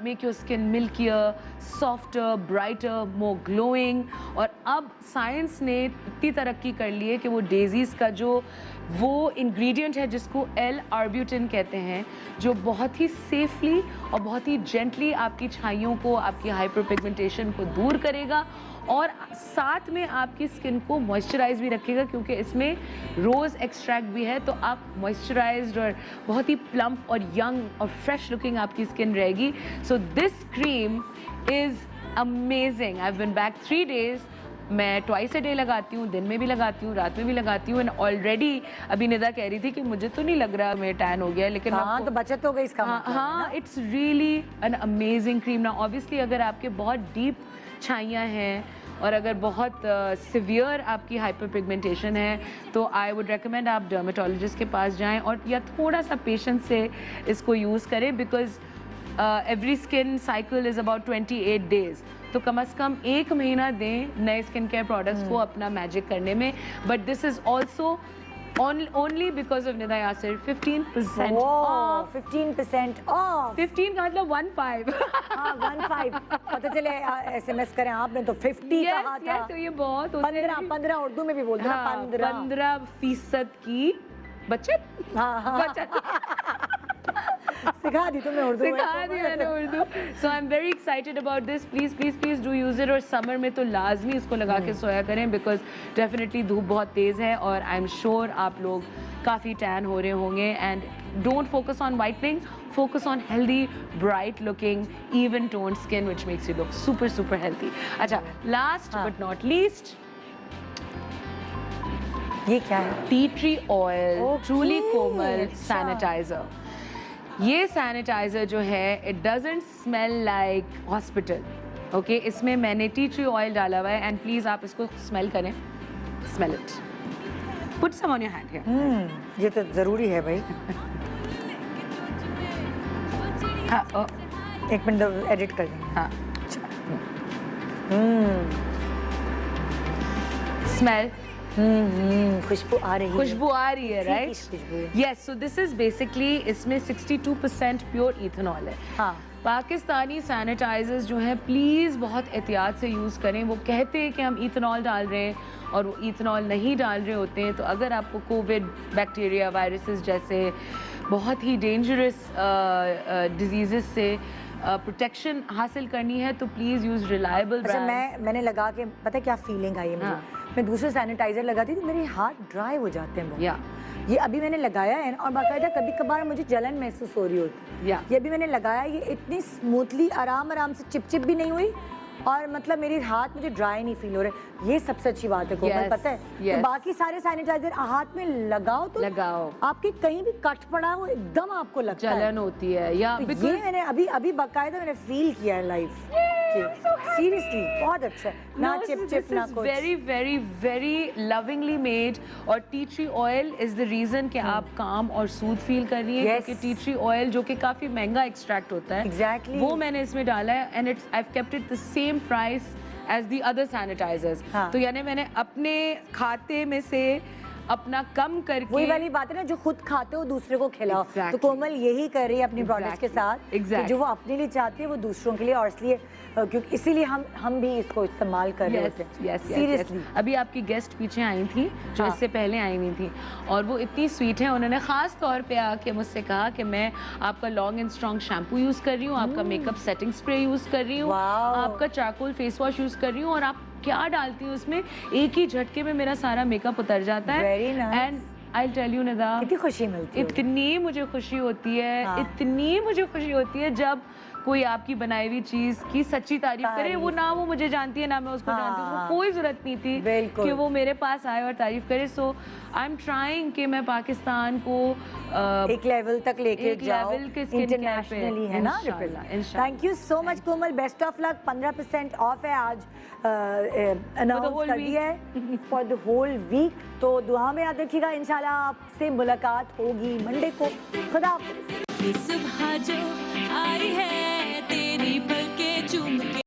make your skin milkier, softer, brighter, more glowing. और अब साइंस ने इतनी तरक्की कर ली है कि वो डेजीज़ का जो वो इंग्रेडिएंट है जिसको L-आर्ब्यूटिन कहते हैं, जो बहुत ही सेफली और बहुत ही जेंटली आपकी छाइयों को, आपकी हाइपर पिगमेंटेशन को दूर करेगा और साथ में आपकी स्किन को मॉइस्चराइज भी रखेगा क्योंकि इसमें रोज़ एक्सट्रैक्ट भी है, तो आप मॉइस्चराइज्ड और बहुत ही प्लम्प और यंग और फ्रेश लुकिंग आपकी स्किन रहेगी. So this cream is amazing. I have been back 3 days. मैं ट्वाइस अ डे लगाती हूँ, दिन में भी लगाती हूँ, रात में भी लगाती हूँ. एंड ऑलरेडी अभी निदा कह रही थी कि मुझे तो नहीं लग रहा मैं टैन हो गया, लेकिन हाँ तो बचत हो गई इसका. हाँ, it's really an amazing cream. ना ऑब्वियसली अगर आपके बहुत डीप छाइयाँ हैं और अगर बहुत सिवियर आपकी हाइपर पिगमेंटेशन है तो आई वुड रेकमेंड आप डर्मेटोलॉजिस्ट के पास जाएं और या थोड़ा सा पेशेंस से इसको यूज़ करें, because every skin cycle is about 28 days, तो कम से कम 1 महीना दें नए स्किन केयर प्रोडक्ट्स को अपना मैजिक करने में. But this is also only because of Nida Yasir, 15% off. 15% off. 15 का मतलब 15. हाँ 15. पता चले SMS करें आपने तो 50 कहा था. तो ये बहुत होता है. 15 उर्दू में भी बोलते हैं ना. 15% की बचत. हाँ बचत सिखा दी तुमने उर्दू. सिखा दी मैंने Urdu. So I'm very excited about this. Please do use it. और समर में तो लाजमी इसको लगा के सोया करें because definitely धूप बहुत तेज़ है और I'm sure आप लोग काफ़ी टैन हो रहे होंगे. And don't focus on whitening. Focus on healthy, bright looking, even toned skin which makes you look super healthy. अच्छा, last but not least, ये क्या है? टी ट्री ऑयल ट्रूली कोमल सैनिटाइजर. ये सैनिटाइजर जो है it doesn't smell like hospital. Okay, इसमें मैंने टी ट्री ऑयल डाला हुआ है. एंड प्लीज आप इसको स्मेल करें. Smell it. Put some on your hand here. ये तो जरूरी है भाई. हाँ, एक मिनट एडिट कर देंगे. हाँ. स्मेल. खुशबू आ रही है. Right. Yes. So this is basically, इसमें 62% प्योर इथेनॉल है. हाँ. पाकिस्तानी सैनिटाइजर्स जो हैं प्लीज़ बहुत एहतियात से यूज़ करें. वो कहते हैं कि हम इथेनॉल डाल रहे हैं और वो इथेनॉल नहीं डाल रहे होते हैं. तो अगर आपको कोविड, बैक्टीरिया, वायरसेस जैसे बहुत ही डेंजरस डिजीज़ से प्रोटेक्शन हासिल करनी है तो प्लीज़ यूज़ रिलायबल. अच्छा, मैंने लगा के पता क्या फीलिंग आई है मुझे. मैं दूसरे सैनिटाइजर लगाती थी, मेरे हाथ ड्राई हो जाते हैं. या ये अभी मैंने लगाया है और बाकायदा कभी कभार मुझे जलन महसूस हो रही होती है. ये अभी मैंने लगाया, ये इतनी स्मूथली आराम से चिपचिप भी नहीं हुई और मतलब मेरे हाथ मुझे ड्राई नहीं फील हो रहे. ये सबसे अच्छी बात है कोमल. पता है कि बाकी सारे सैनिटाइजर हाथ में लगाओ तो आपके कहीं भी कट पड़ा हो एकदम आपको लगता है जलन होती है. या तो ये मैंने अभी बाकायदा मैंने फील किया है लाइफ. सीरियसली बहुत अच्छा. ना चिप ना कुछ. Very lovingly made. और tea tree oil is the reason कि आप काम और सूद फील कर रही हैं. क्योंकि टी ट्री ऑयल जो कि काफी महंगा एक्सट्रैक्ट होता है, एग्जैक्टली वो मैंने इसमें डाला है. And it's I have kept it the same price as the other sanitisers. तो यानी मैंने अपने खाते में से अपना कम करके. वही वाली बात है ना, जो खुद खाते हो दूसरे को खिलाओ. तो कोमल यही कर रही है अपनी प्रोडक्ट्स के साथ. जो वो अपने लिए चाहती है वो दूसरों के लिए. और इसलिए क्योंकि इसीलिए हम भी इसको इस्तेमाल कर रहे होते हैं. सीरियसली. अभी आपकी गेस्ट पीछे आई थी जो इससे पहले आई हुई थी और वो इतनी स्वीट है. उन्होंने खास तौर पे आके मुझसे कहा कि मैं आपका long and strong shampoo use कर रही हूँ, आपका मेकअप सेटिंग स्प्रे यूज कर रही हूँ, आपका चारकोल फेस वॉश यूज कर रही हूँ और आप क्या डालती हूँ उसमें, एक ही झटके में मेरा सारा मेकअप उतर जाता है. And I tell you Nida, कितनी खुशी मिलती है. इतनी मुझे खुशी होती है, इतनी मुझे खुशी होती है जब कोई आपकी बनाई हुई चीज की सच्ची तारीफ करे. वो ना वो मुझे जानती है ना मैं उसको जानती हूँ. उसको कोई जरूरत नहीं थी कि वो मेरे पास आए और तारीफ करे. सो आई एम ट्राइंग कि मैं पाकिस्तान को एक लेवल तक लेके जाऊं इंटरनेशनली, है ना. Thank you so much Komal. Best of luck. 15% of है आज अनाउंस कर दिया है फॉर द होल वीक. तो दुआ में याद रखिएगा. इंशाल्लाह आपसे मुलाकात होगी मंडे को. खुदा हाफिज़. सुबह जो आई है